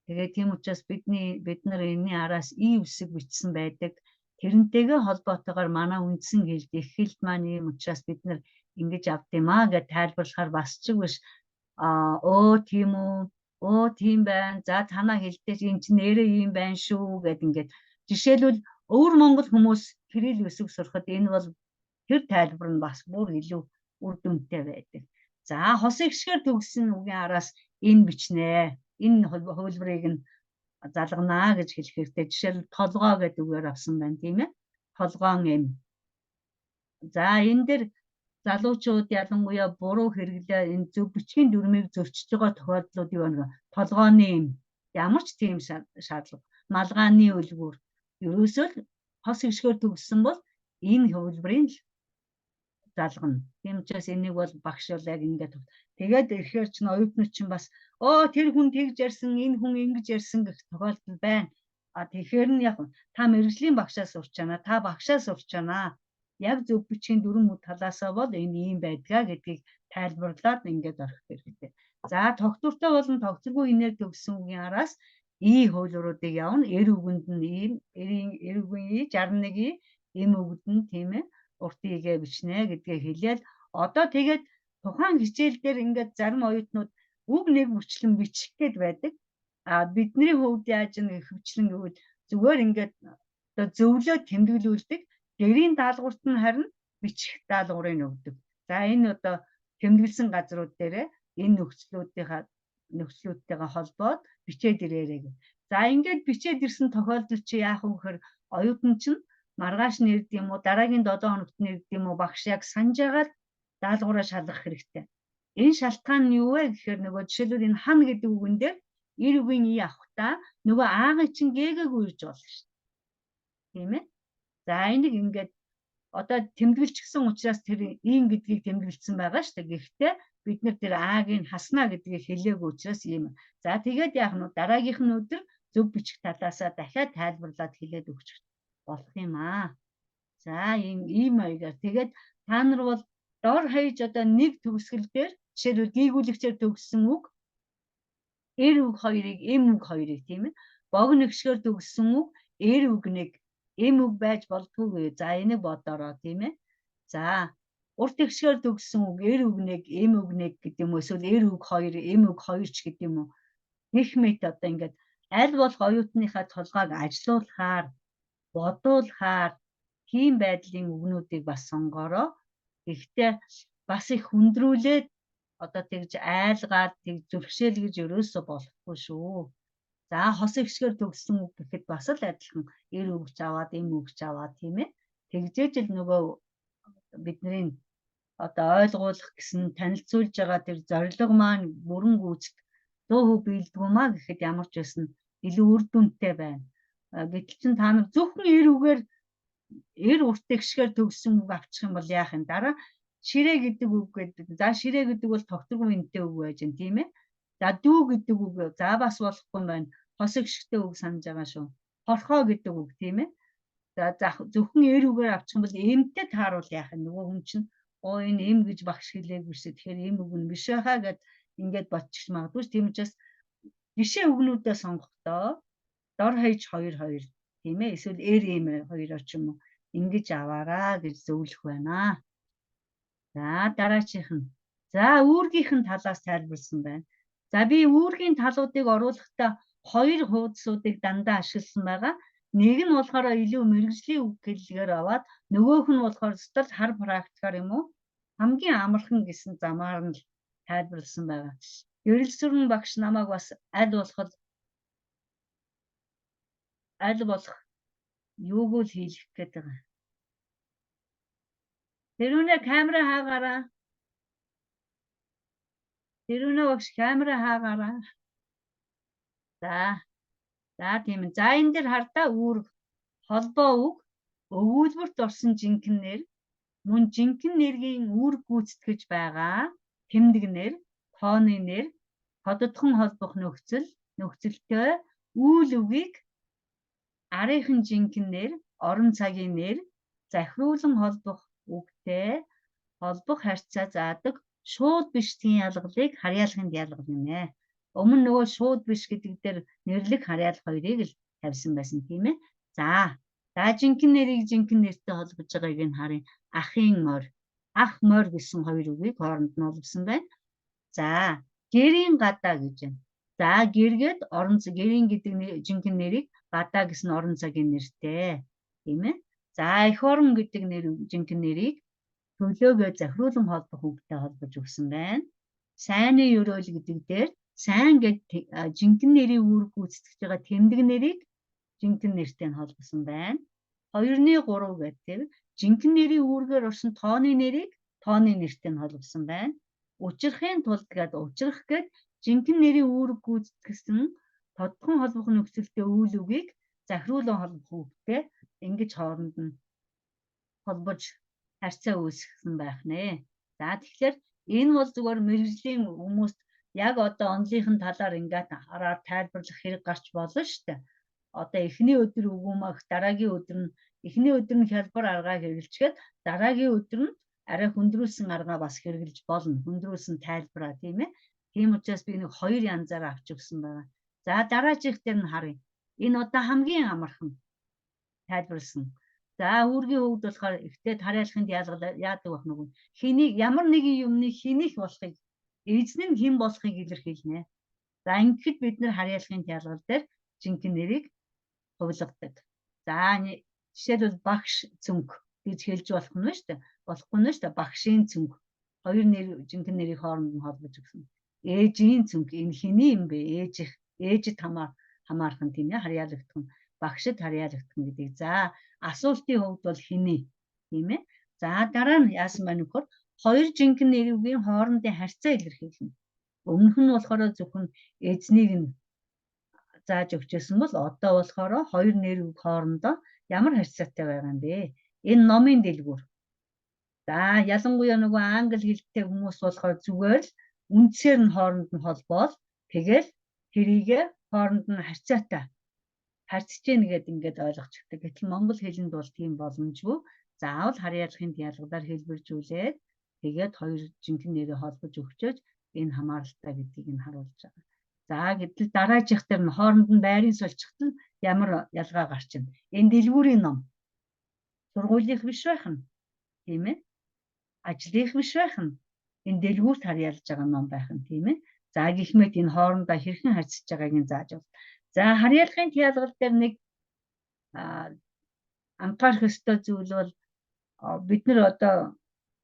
Тэгээд тийм учраас бид нар энэний араас и үсэг бичсэн байдаг. Тэрнтэйгээ холбоотойгоор манай үндсэн хэлд их хэлт маань ийм учраас бид нар ингэж авдимаа гэж тайлбарлахаар бас ч биш. Тийм үү? Тийм байна. За танаа хэлдэж энэ чинь нэрээ ийм байна шүү гэд ингээд жишээлбэл өвөр монгол хүмүүс кирилл үсэг сурахад энэ бол тэр тайлбар нь бас бүр илүү үр дүнтэй байдаг. За хос ихшгээр төгссөн үгийн араас энэ бичнэ. Энэ хувилбарыг нь залганаа гэж хэлэх хэрэгтэй. Жишээлбэл толгоо гэдэг үгээр авсан байна тийм ээ. Толгоон эм. За энэ дээр залуучууд ялангуяа буруу хэрэглээ энэ зөв бичгийн дүрмийг зөрчиж байгаа тохиолдлууд юу вэ? Толгооны эм. Ямар ч тийм шаардлага. Малгайны үлгүүр. ерөөсөө л хос ихшгээр төгссөн бол энэ хөвлбөрийн л залгана. Тийм учраас энийг бол багш бол яг ингээд тэгээд ирэхээр чинь оюутнууд чинь бас тэр хүн тэгж ярьсан, энэ хүн ингэж ярьсан гэх тохиолдол байна. Тэгэхээр нь яг та мэрэгжлийн багшаас сурч байна. Та багшаас сурч байна. Яг зөв бичгийн дөрвөн мөд талаасаа бол энэ ийм байдгаа гэдгийг тайлбарлаад ингээд орох хэрэгтэй. За тогтвортой болон тогтворгүй инээр төгссөн үгийн араас и хуулиуруудыг явна. Эр үгэнд нь ийм, эр үгийн и 61 и, эм үгэнд нь тийм ээ урт игээ бичнэ гэдгээ хэлээд одоо тэгээд тухайн хичээл дээр ингээд зарим оюутнууд үг нэг мөчлөн бичих гээд байдаг. Бидний хувьд яаж нэг хөвчлэн гэвэл зүгээр ингээд одоо зөвлөд тэмдэглүүлдэг. Гэрийн даалгаварт нь харин бичих даалгаврыг өгдөг. За энэ одоо тэмдэглэсэн газрууд дээр энэ нөхцлүүдтэйгээ холбоод бичээд ирээрэй гэх. За ингээд бичээд ирсэн тохиолдол чи яах вэ гэхээр оюутан чинь маргааш нэрд юм уу, дараагийн 7 хоногт нэрд юм уу багш яг санаж агаад даалгавраа шалгах хэрэгтэй. Энэ шалтгаан нь юу вэ гэхээр нөгөө жишээлбэл энэ хан гэдэг үгэн дээр эр үгийн и авахтаа нөгөө аагийн чинь гээгээг үрж болно шүү дээ. Тийм ээ. За энийг ингээд одоо тэмдэглэчихсэн учраас тэр ин гэдгийг тэмдэглэсэн байгаа шүү дээ. Гэхдээ бид нэр тэр аагийн хаснаа гэдгийг хэлээгүй учраас ийм. За тэгээд яах нь дараагийнх нь өдөр зөв бичих талаасаа дахиад тайлбарлаад хэлээд өгч болох юм аа. За ийм маягаар тэгээд та нар бол дор хаяж одоо нэг төгсгөл дээр жишээлбэл гийгүүлэгчээр төгссөн үг эр үг хоёрыг эм үг хоёрыг тийм ээ богино ихшгээр төгссөн үг эр үг нэг эм үг байж болдгоо. За энийг бодороо тийм ээ. За урт ихшгээр төгссөн үг эр үг нэг эм үг нэг гэдэг юм уу эсвэл эр үг хоёр эм үг хоёр ч гэдэг юм уу. Них мэт одоо ингээд аль болох оюутныхаа толгойг ажилуулахаар бодуулахаар тийм байдлын үгнүүдийг бас сонгороо. Гэхдээ бас их хүндрүүлээд одоо тэгж айлгаад тэг зүрхшээлгэж ерөөсөө болохгүй шүү. За хос ихшгээр төгссөн үг гэхэд бас л адилхан эр үгч аваад эм үгч аваад тийм ээ. Тэгжээж л нөгөө бидний одоо ойлгуулах гэсэн танилцуулж байгаа тэр зорилго маань бүрэн гүйцэд 100% биелдэггүй маа гэхэд ямар ч байсан илүү үр дүнтэй байна. Гэтэл чин та нар зөвхөн эр үгээр эр урт ихшгээр төгссөн үг авчих юм бол яах юм дараа ширээ гэдэг үг гэдэг. За ширээ гэдэг бол тогтворгүй энтэй үг байж гэн тийм ээ. За дүү гэдэг үг за бас болохгүй байна. Хос ихшгтэй үг санаж байгаа шүү. Хорхоо гэдэг үг тийм ээ. За зөвхөн эр үгээр авчих юм бол эмтэй тааруул яах юм нөгөө хүн чинь энэ эм гэж багш хэлээгүй шүү. Тэгэхээр эм үг нь биш байхаа гэд ингээд ботчих магадгүй. Тийм учраас жишээ үгнүүдээ сонгохдоо дор хаяж 2 тийм ээ эсвэл эр эм 2 ч юм уу ингэж аваараа гэж зөвлөх байна. За дараачих нь. За үүргийнхэн талаас тайлбарлсан байна. За би үүргийн талуудыг оруулахдаа 2 хуудасуудыг дандаа ашигласан байгаа. Нэг нь болохоор илүү мэрэгжлийн үг хэллэгээр аваад нөгөөх нь болохоор зөвхөн хар практикаар юм уу хамгийн амархан гэсэн замаар нь тайлбарлсан байгаа. Ерэлсүрэн багш намайг бас аль болох юуг л хийх гээд байгаа. Тэрүүнээ камера хаагаараа. Тэрүүнээ багш камера хаагаараа. За тийм. За энэ дээр хардаа үүрэг холбоо үг өгүүлбэрт орсон жинхэнэ нэр мөн жинхэнэ нэргийн үүрэг гүйцэтгэж байгаа тэмдэг нэр, тооны нэр, тодотхон холбох нөхцөлтэй үйл үгийг арийнхын жинхэнэ нэр, орон цагийн нэр, захируулан холбох үгтэй холбох харьцаа заадаг шууд биш тийм ялгалыг харьяалахынд ялгана. Өмнө нөгөө шууд биш гэдэг дээр нэрлэх харьяалах хоёрыг л тавьсан байсан тийм ээ. За жинхэнэ нэрийг жинхэнэ нэртэй холбож байгааг нь харъя. Ахын морь, ах морь гэсэн хоёр үгийг хооронд нь олгосон байна. За гэрийн гадаа гэж байна. За гэргээд гэрийн гэдэг жинхэнэ нэрийг гадаа гэсэн орон цагийн нэртэй тийм ээ. За эх орон гэдэг жинхэнэ нэрийг төлөөгөө захируулан холбох үгтэй холбож өгсөн байна. Сайны ёроол гэдэг дээр сайн гэдэг жинхэнэ нэрийн үүрэг гүйцэтгэж байгаа тэмдэг нэрийг жинхэнэ нэртэй холбосон байна. 2-3 гэдэг жинхэнэ нэрийн үүргээр орсон тооны нэрийг тооны нэртэй холбосон байна. Учрахын тулд учрах гэд жинхэнэ нэрийн үүрэг гүйцэтгэсэн тодхон холбох нөхцөлтэй үйл үгийг захируулан холбох хүүхдтэй ингэж хооронд нь холбож харьцаа үүсгэсэн байх нэ. За тэгэхээр энэ бол зүгээр мэрэгжлийн хүмүүст яг одоо онлынхын талаар ингээд хараад тайлбарлах хэрэг гарч болно шүү дээ. Одоо эхний өдөр үгүмэх, дараагийн өдөр нь эхний өдөр нь хялбар аргаар хэрэглэчгээд дараагийн өдөр нь арай хөндрүүлсэн аргаа бас хэрэглэж болно. Хөндрүүлсэн тайлбараа тийм ээ. Тийм учраас би нэг хоёр янзаар авч өгсөн байгаа. За дараачих дээр нь харъя. Энэ одоо хамгийн амархан тайлбарлсан. За үүргийн хөвд болохоор ихтэй тариалахын диалгал яадаг байх нүгэн. Хэнийг ямар нэгэн юмны хэнийх болохыг эзэн нь хэн болохыг илэрхийлнэ. За ингэхэд бид нэр харьяалахын диалгал дээр жинхэнэ нэрийг хувилгадаг. За жишээлбэл багш цүнх гэж хэлж болох нь шүү дээ. Болохгүй нь шүү дээ. Багшийн цүнх. Хоёр нэр жинхэнэ нэрийг хооронд нь холбож өгсөн. Ээжийн цүнх энэ хэний юм бэ? Ээжид хамаархан тийм ээ харьяалагдах нь. Багшид харьяалагдах нь гэдэг. За асуултын хувьд бол хэний тийм ээ. За дараа нь яасан байна вөхөр хоёр жинхэнэ нэрийн хоорондын харьцаа илэрхийлнэ. Өмнөх нь болохоор зөвхөн эзнийг нь зааж өгчээсэн бол одоо болохоор хоёр нэр хоорондоо ямар харьцаатай байгаа юм бэ? Энэ номын дэлгүүр. За ялангуяа нөгөө англи хэлтэй хүмүүс болохоор зүгээр л үндсээр нь хооронд нь холбоол тэгэл тэрийгэ хооронд нь харьцаатай харьцаж гэнэ гэдэг ингээд ойлгож өгдөг. Гэтэл монгол хэлэнд бол тийм боломжгүй. Заавал харьяалахын диалгалаар хэлбэржүүлээд тэгээд хоёр жинхэнэ нэрээ холбож өгчөөж энэ хамааралтай гэдгийг нь харуулж байгаа. За гэтэл дараачих дээр нь хооронд нь байрын сольчихтол ямар ялгаа гарч ийн. Энэ дэлгүүрийн ном. Сургуулийнх биш байх нь. Тийм ээ. Ажлынх биш байх нь. Энэ дэлгүүрт харьяалж байгаа ном байх нь тийм ээ. За гихмэд энэ хоорондоо хэрхэн харьцаж байгааг нь зааж байна. За харьяалахын диалгал дээр нэг анхаарах ёстой зүйл бол бид нар одоо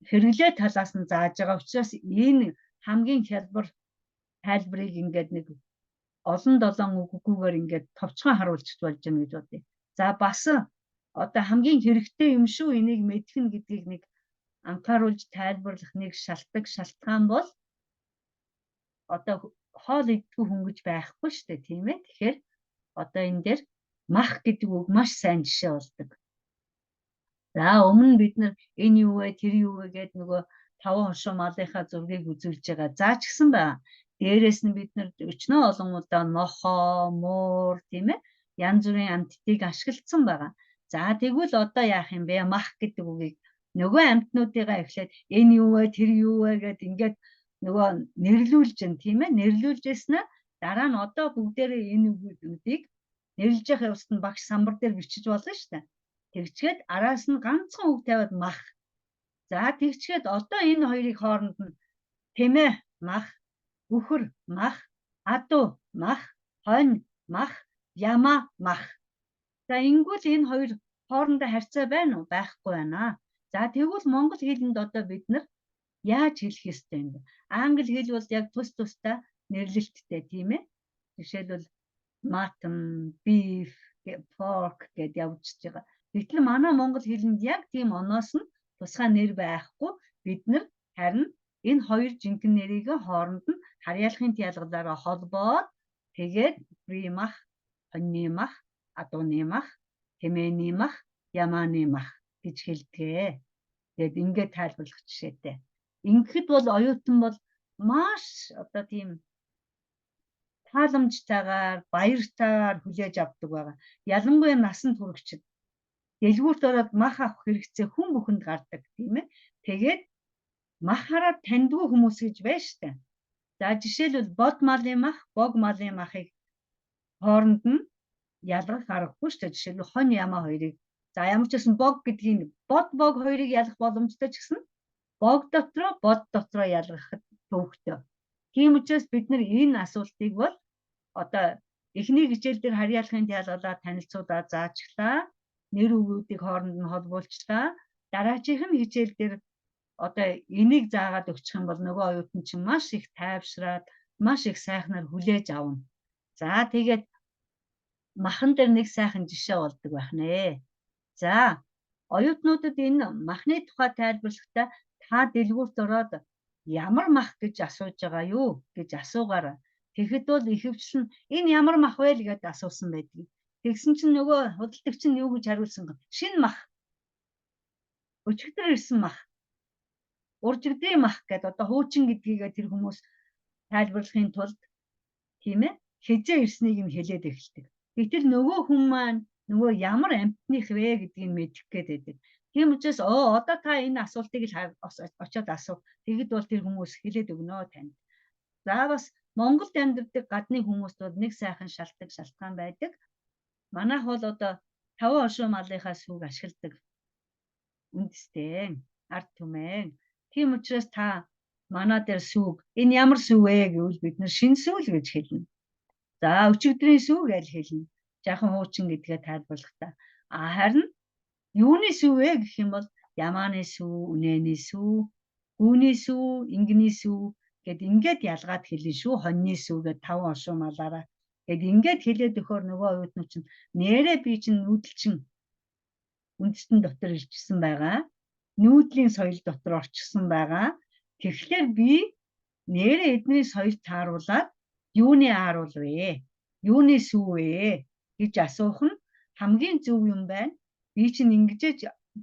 хэрэглээ талаас нь зааж байгаа учраас энэ хамгийн хялбар тайлбарыг ингээд нэг олон долоон үггээр ингээд товчхон харуулж болж байна гэж бодъё. За бас одоо хамгийн хэрэгтэй юм шүү энийг мэдэх нь гэдгийг нэг анхааруулж тайлбарлах нэг шалтгаан бол одоо хоол идэх хүн гэж байхгүй шүү дээ тийм ээ. Тэгэхээр одоо энэ дээр мах гэдэг үг маш сайн жишээ болдог. За өмнө бид нар энэ юу вэ тэр юу вэ гэд нөгөө таван хошуу малынхаа зургийг үзүүлж байгаа. За ч гэсэн байна. Дээрээс нь бид нар өчнөө олон удаа нохоо, муур тийм ээ янз бүрийн амьтдыг ашигласан байгаа. За тэгвэл одоо яах юм бэ? Мах гэдэг үгийг нөгөө амьтнуудыгаа эхлээд энэ юу вэ тэр юу вэ гэд ингээд нөгөө нэрлүүлж гэн тийм ээ. Нэрлүүлжсэн нь дараа нь одоо бүгдээрээ энэ үгүүдийг нэрлэж явах явцад нь багш самбар дээр бичиж болно шүү дээ. Тэгчгээд араас нь ганцхан үг тавиад мах. За тэгчгээд одоо энэ хоёрыг хооронд нь тэмээ мах, үхэр мах, адуу мах, хонь мах, яма мах. За ингүүл энэ хоёр хоорондоо харьцаа байна уу? Байхгүй байна. За тэгвэл монгол хэлэнд одоо бид нар яаж хэлэх ёстой юм бэ? Англи хэл бол яг тусдаа нэрлэлттэй тийм ээ. Жишээлбэл mutton, beef, pork гэдээ явж байгаа. Гэтэл манай монгол хэлэнд яг тийм оноос нь тусгай нэр байхгүй. Бид нар харин энэ хоёр жинхэнэ нэрийг хооронд нь харьяалахын диалгалаараа холбоод тэгээд мах, хоньны мах, адууны мах, тэмээний мах, ямааны мах гэж хэлдэг. Тэгээд ингээд тайлбарлах жишээтэй. Ингэхэд бол оюутан бол маш одоо тийм тааламжтайгаар баяртайгаар хүлээж авдаг байгаа. Ялангуяа насанд хүрэгчид дэлгүүрт ороод мах авах хэрэгцээ хүн бүхэнд гардаг тийм ээ. Тэгээд мах хараад таньдгүй хүмүүс гэж байна штэ. За жишээлбэл бод малын мах, бог малын махыг хооронд нь ялгах аргагүй штэ. Жишээлбэл хонь ямаа хоёрыг. За ямар ч гэсэн бог гэдгийг бод хоёрыг ялгах боломжтой ч гэсэн бог дотроо бод дотроо ялгахад төвөгтэй. Тийм учраас бид нар энэ асуултыг бол одоо эхний хичээл дээр харьяалахын диалгалаар танилцуулаад заачглаа. Нэр үгүүдийг хооронд нь холбуулчлаа. Дараачих нь хичээл дээр одоо энийг заагаад өгчих юм бол нөгөө оюутан чинь маш их тайвшраад маш их сайхнаар хүлээж авна. За тэгээд махан дээр нэг сайхан жишээ болдог байх нэ. За оюутнуудад энэ махны тухай тайлбарлахдаа та дэлгүүрт ороод ямар мах гэж асууж байгаа юу гэж асуугаарай. Тэгэхэд бол ихэвчлэн энэ ямар мах вэ гэдээ асуусан байдаг. Тэгсэн чинь нөгөө худалдагч нь юу гэж хариулсан бэ? Шинэ мах. Өчигдөр ирсэн мах. Уржигдрийн мах гэдэг одоо хуучин гэдгийг тэр хүмүүс тайлбарлахын тулд тийм ээ хизээ ирснийг нь хэлээд эхэлдэг. Гэтэл нөгөө хүн маань нөгөө ямар амьтных вэ гэдгийг мэдэх гээд байдаг. Тийм учраас одоо та энэ асуултыг л очиод асуу. Тэгэд бол тэр хүмүүс хэлээд өгнө танд. За бас Монголд амьдардаг гадны хүмүүст бол нэг сайхан шалтгаан байдаг. Манайх бол одоо 5 хошуу малынхаа сүг ашигладаг. Үндэстэй ард түмэн. Тийм учраас та манай дээр сүг энэ ямар сүг вэ гэвэл бид нар шинэ сүг л гэж хэлнэ. За өчигдрийн сүг гэж хэлнэ. Жаахан хуучин гэдгээ тайлбарлахдаа. Харин юуны сүг вэ гэх юм бол ямааны сүг, үнэний сүг, гүүний сүг, ингэний сүг гэд ингээд ялгаад хэлнэ шүү. Хоньны сүг гэд 5 хошуу малаараа гэд ингээд хэлээд өгөхөөр нөгөө оюутнууд чинь нэрээ би чинь нүүдэлчин үндэстэн дотор ирчихсэн байгаа. Нүүдлийн соёл дотор орчихсон байгаа. Тэгэхээр би нэрээ эдний соёл тааруулаад юуны ааруул вэ? Юуны сүв вэ гэж асуух нь хамгийн зөв юм байна. Би чинь ингэж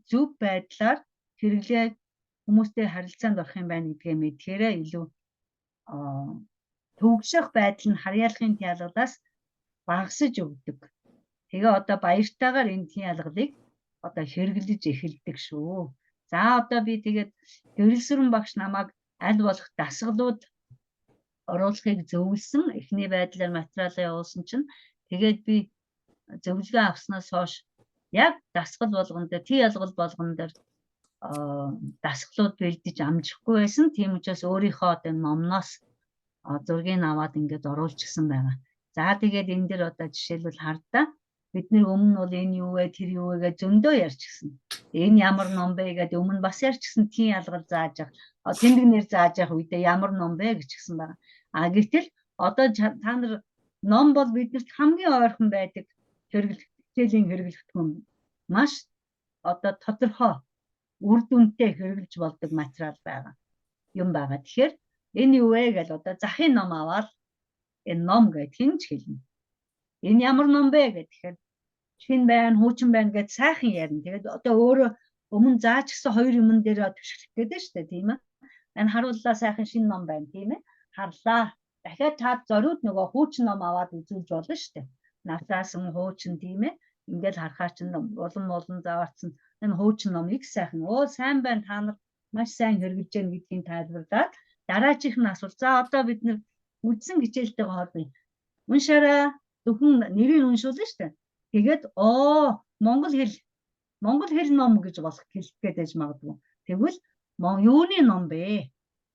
зөв байдлаар хэрэглээд хүмүүстэй харилцаанд орох юм байна гэдгээ мэдхээрээ илүү төвөгшөх байдал нь харьяалахын тялгалаас багасж өгдөг. Тэгээ одоо баяртайгаар энэ тялгалыг одоо хэрэглэж эхэлдэг шүү. За одоо би тэгээд Гэрэлсүрэн багш намайг аль болох дасгалууд оруулахыг зөвлөсөн. Эхний байдлаар материалаа явуулсан чинь тэгээд би зөвлөгөө авснаас хойш яг дасгал болгон дээр тий ялгал болгон дээр дасгалууд бэлдэж амжихгүй байсан. Тийм учраас өөрийнхөө одоо номноос зургийг аваад ингээд оруулчихсан байгаа. За тэгээд энэ дэр одоо жишээлбэл хардаа бидний өмнө бол энэ юу вэ тэр юу вэ гэж зөндөө ярьчихсан. Энэ ямар ном бэ гэдэг өмнө бас ярьчихсан тий ялгал зааж явах. Тэмдэг нэр зааж явах үедээ ямар ном бэ гэж гисэн байгаа. Гэтэл одоо та нар ном бол биднэрт хамгийн ойрхон байдаг хичээлийн хэрэглэгдэхүүн маш одоо тодорхой үр дүнтэй хэрэглэж болдог материал байгаа юм байгаа. Тэгэхээр энэ юу вэ гэж одоо захын ном аваад энэ ном гэж хинж хэлнэ. Энэ ямар ном бэ гэхээр шин байна, хуучин байна гэж сайхан ярина. Тэгээд одоо өөрөө өмнө заачсан хоёр юмн дээр төвшөлт гэдэг шүү дээ, тийм ээ. Энэ харууллаа сайхан шин ном байна, тийм ээ. Харлаа. Дахиад та зориуд нөгөө хуучин ном аваад үзүүлж болно шүү дээ. Насаасан хуучин, тийм ээ. Ингээд харахаар чинь улам зааварцсан энэ хуучин ном их сайхан. Сайн байна, та нар маш сайн хэрэгжилж байна гэдгийг тайлбарлаад дараачих нь асуулт. За одоо бид нэр үдсэн хичээлтэйгээ холбоё. Уншаараа зөвхөн нэрийг уншуулна шүү дээ. Тэгээд Монгол хэл ном гэж болох хэлгээд байж магадгүй. Тэгвэл юуны ном бэ?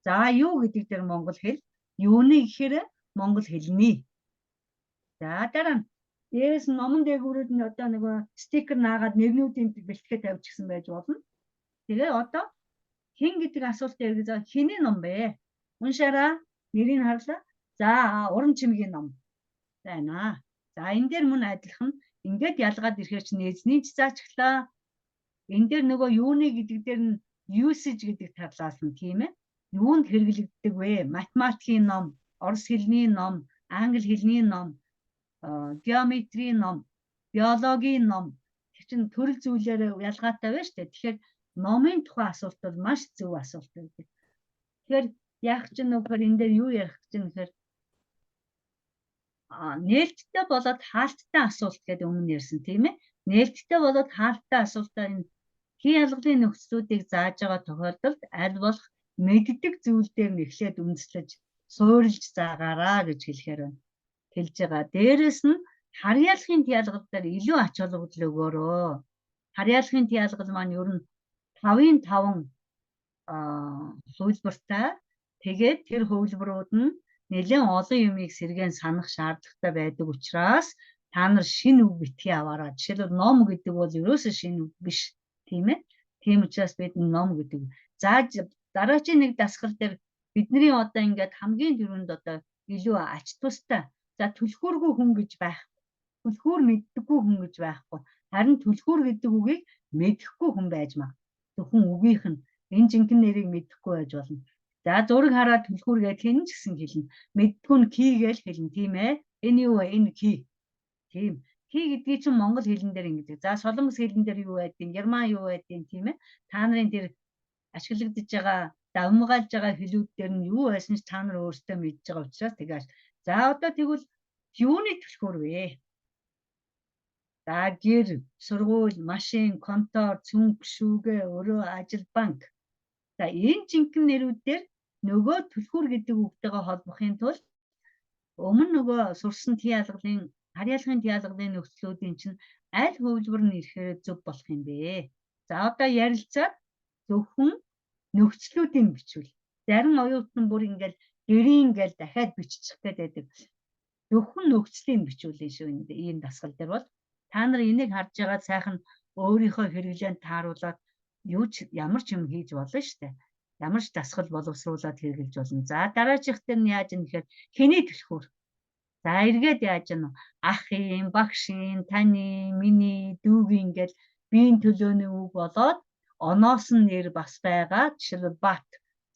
За юу гэдэг дээр монгол хэл? Юуны гэхээр монгол хэлний. За дараа нь дээрээс номон дээгүүрүүд нь одоо нөгөө стикер наагаад нэрнүүдийн бэлтгээ тавьчихсан байж болно. Тэгээ одоо хэн гэдэг асуултыг эргэж хэний ном бэ? Уншаараа нэрийг харлаа. За уран чимгийн ном байна. За энэ дээр мөн адилхан ингээд ялгаад ирэхээр чинь эзний заачглаа. Энэ дээр нөгөө юуны гэдэг дээр нь usage гэдэг талаас нь тийм ээ. Юунд хэрэглэгддэг вэ? Математикийн ном, орос хэлний ном, англи хэлний ном, геометрийн ном, биологийн ном. Тэр чинь төрөл зүйлээр ялгаатай байна шүү дээ. Тэгэхээр номын тухай асуулт бол маш зөв асуулт байдаг. Тэгэхээр яг ч нөхөр энэ дээр юу ярих гэж юм гэхээр нээлттэй болоод хаалттай асуулт гэдэг өмнө ярьсан тийм ээ. Нээлттэй болоод хаалттай асуултаа энэ хий ялгалын нөхцлүүдийг зааж байгаа тохиолдолд аль болох мэддэг зүйл дээр нь эхлээд үндэслэж суурилж заагаараа гэж хэлэхээр байна. Хэлж байгаа. Дээрээс нь харьяалахын ялгал дээр илүү ач холбогдол өгөөрөө. Харьяалахын ялгал маань ер нь 5-5 хувилбартай. Тэгээд тэр хувилбарууд нь нэлээд олон юмыг сэргээн санах шаардлагатай байдаг учраас та нар шинэ үг битгий аваарай. Жишээлбэл ном гэдэг бол ерөөсөө шинэ үг биш, тийм ээ. Тийм учраас бид ном гэдэг. За дараагийн нэг дасгал дээр бидний одоо ингээд хамгийн түрүүнд одоо илүү ач тустай. За түлхүүргүй хүн гэж байх. Түлхүүр мэддэггүй хүн гэж байхгүй. Харин түлхүүр гэдэг үгийг мэдэхгүй хүн байж маа. Зөвхөн үгийнх нь энэ жинхэнэ нэрийг мэдэхгүй байж болно. За зураг хараад түлхүүр гэж хэн ч гэсэн хэлнэ. Мэддгүй нь ки гэж хэлнэ, тийм ээ. Энэ юу вэ? Энэ ки. Тийм. Х гэдгийг чинь монгол хэлэн дээр ингэдэг. За солонгос хэлэн дээр юу байдгийг, герман юу байдгийг тийм ээ. Та нарын дээр ашиглагдаж байгаа, давмгаалж байгаа хэлүүд дээр нь юу байсан ч та нар өөрсдөө мэдж байгаа учраас тэгэж. За одоо тэгвэл юуны түлхүүр вэ? За гэр, сургууль, машин, контор, цүнх, шүүгээ, өрөө, ажил, банк. За энэ жинхэнэ нэрүүдээр нөгөө түлхүүр гэдэг үгтэйгээ холбохын тулд өмнө нөгөө сурсан тиалгалын харьяалахын тиалгалын нөхцлүүдийн чинь аль хувилбар нь ирэхээр зөв болох юм бэ? За одоо ярилцаад зөвхөн нөхцлүүдийн бичвэл зарим оюутан бүр ингээл гэрийн ингээл дахиад биччих гэдэг. Зөвхөн нөхцөлийн бичүүлэн шүү энэ дасгал дээр бол та нар энийг харж байгаа сайхан өөрийнхөө хэрэглээнд тааруулаад ямар ч юм хийж болно шүү дээ. Ямар ч дасгал боловсруулаад хэрэгжилж болно. За дараачих дээр нь яаж юм гэхээр хэний түлхүүр. За эргээд яаж юм ахын, багшийн, таны, миний, дүүгийн ингээд биеийн төлөөний үг болоод оноос нь нэр бас байгаа. Жишээлбэл бат,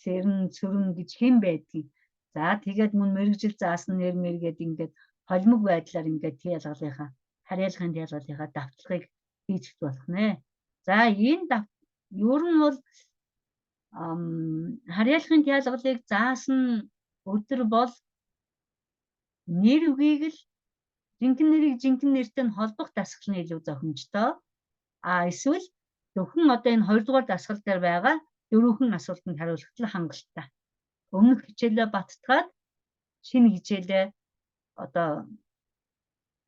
цэрэн, цөрөн гэж хэн байдгийг. За тэгээд мөн мэрэгжил заасан нэр мэргээд ингээд холимог байдлаар ингээд тиалгалынхаа харьяалахын тиалгалынхаа давталгыг хийчих болох нэ. За энэ ер нь бол харьяалахын тиалгалыг заасан өдөр бол нэр үгийг л жинхэнэ нэрийг жинхэнэ нэртэй нь холбох дасгал нь илүү зохимжтой. Эсвэл зөвхөн одоо энэ 2 дугаар дасгал дээр байгаа дөрвөн асуултанд хариулахад л хангалттай. Өмнөх хичээлээ баттгаад шинэ хичээлээ одоо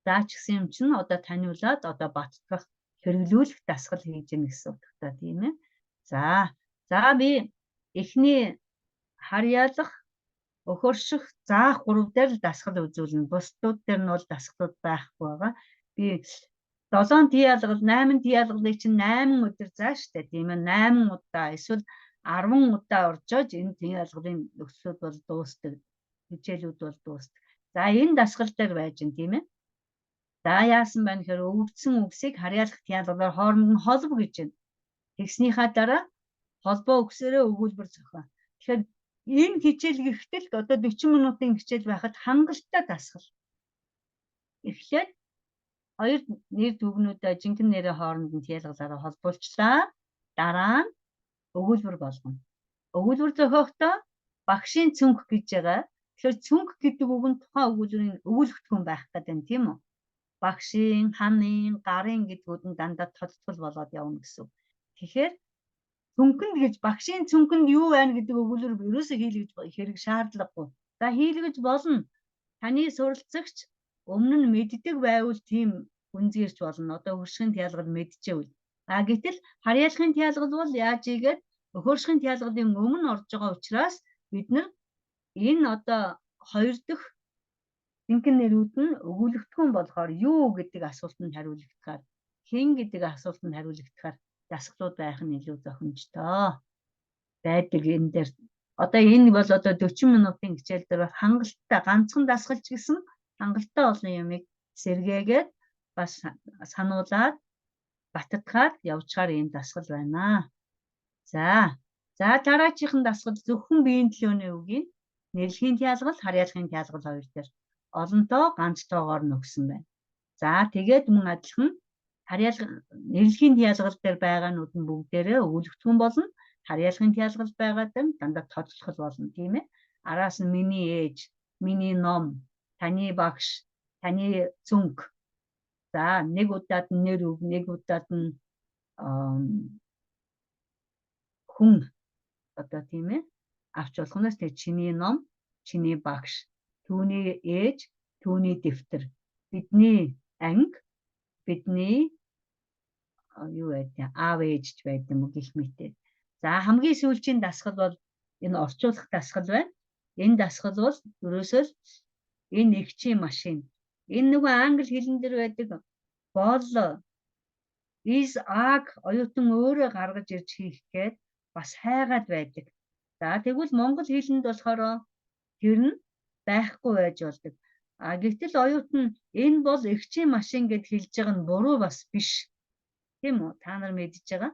заачсан юм чинь одоо таниулаад одоо баттгах хэрэглүүлэх дасгал хийж гэнэ гэсэн утгатай тийм ээ. За би эхний харьяалах, өхөрших, заах 3 дээр л дасгал үзүүлнэ. Бусдууд дээр нь бол дасгалууд байхгүй байгаа. Би 7 тиалгал, 8 тиалгалыг чинь 8 өдөр заа штэ тийм ээ. 8 удаа эсвэл 10 удаа оржоож энэ тиалгалын нөхцлүүд бол дуустдаг. Хичээлүүд бол дуустдаг. За энэ дасгал дээр байж гэн тийм ээ. За яасан байна гэхээр өвдсөн үгсийг харьяалах тиалгалаар хооронд нь холбо гэж байна. Тэгснийхаа дараа холбоо үгсээрээ өгүүлбэр зохио. Тэгэхээр энэ хичээл гэхтэл одоо 40 минутын хичээл байхад хангалттай дасгал. Эхлээд хоёр нэр дүгнүүдээ жинхэнэ нэрээ хооронд нь тиалгалаараа холбуулчлаа. Дараа нь өгүүлбэр болгоно. Өгүүлбэр зохиохдоо багшийн цүнх гэж байгаа. Тэгэхээр цүнх гэдэг үг нь тухайн өгүүлбэрийн өгүүлэгдэхүүн байх гэдэг нь тийм үү? Багшийн, ханын, гарын гэдгүүд нь дандаа тодтгол болоод явна гэсэн. Тэгэхээр цүнхэнд гэж багшийн цүнхэнд юу байна гэдэг өгүүлбэр ерөөсөө хийлгэж хэрэг шаардлагагүй. За хийлгэж болно. Таны суралцагч өмнө нь мэддэг байвал тийм үнзгэрч болно. Одоо хөршийн тиалгал мэдчихвэл. Гэтэл харьяалахын тиалгал бол яаж ийгээд өхөршийн тиалгалын өмнө орж байгаа учраас бид нар энэ одоо хоёр дахь жинхэнэ нэрүүд нь өгүүлэгдэхүүн болохоор юу гэдэг асуултанд хариулагдахаар, хэн гэдэг асуултанд хариулагдахаар дасгалууд байх нь илүү зохимжтой байдаг энэ дээр. Одоо энэ бол одоо 40 минутын хичээл дээр хангалттай ганцхан дасгалч гэсэн хангалттай олон юмыг сэргээгээд бас сануулаад баттгахаар явуучаар энэ дасгал байна. За дараачихын дасгал зөвхөн биеийн төлөөний үгийн нэрлэхийн тиалгал, харьяалахын тиалгал хоёр дээр олонтоо ганц тоогоор нөгсөн байна. За тэгээд мөн адилхан нэрлэхийн тиалгал дээр байгаанууд нь бүгдээрээ өгүүлэгдэхүүн болно. Харьяалахын тиалгал байгаа дээр дандаа тодтгол болно тийм ээ. Араас нь миний ээж, миний ном, таны багш, таны цүнх. За нэг удаад нь нэр үг, нэг удаад нь хүн одоо тийм ээ авч болохноос тэг чиний ном, чиний багш, түүний ээж, түүний дэвтэр, бидний анги, бидний юу байдаг аав ээжч байдаг юм гэх мэт. За хамгийн сүүлийн дасгал бол энэ орчуулах дасгал байна. Энэ дасгал бол ерөөсөө энэ эгчийн машин. Энэ нөгөө англи хэлэн дээр байдаг бол is аг оюутан өөрөө гаргаж ирж хийх гээд бас хайгаад байдаг. За тэгвэл монгол хэлэнд болохоор тэр нь байхгүй байж болдог. Гэвтэл оюутан энэ бол эгчийн машин гэд хэлж байгаа нь буруу бас биш. Тийм үү? Та нар мэдж байгаа.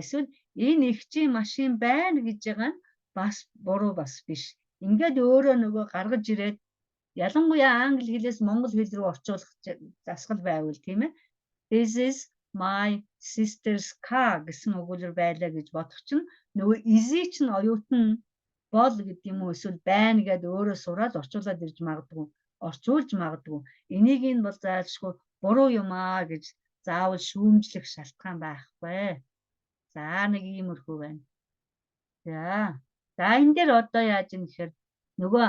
Эсвэл энэ эгчийн машин байна гэж байгаа нь бас буруу бас биш. Ингээд өөрөө нөгөө гаргаж ирээд ялангуяа англи хэлээс монгол хэл рүү орчуулах засгал байвал тийм ээ. This is my sister's car гэсэн өгүүлбэр байлаа гэж бодох чинь нөгөө is-ийг чинь оюутан бол гэдэг юм уу эсвэл байна гэдээ өөрөө сураад орчуулад ирж магадгүй, орчуулж магадгүй. Энийг нь бол зайлшгүй буруу юм аа гэж заавал шүүмжлэх шалтгаан байхгүй. За нэг иймэрхүү байна. За энэ дээр одоо яаж юм гэхээр нөгөө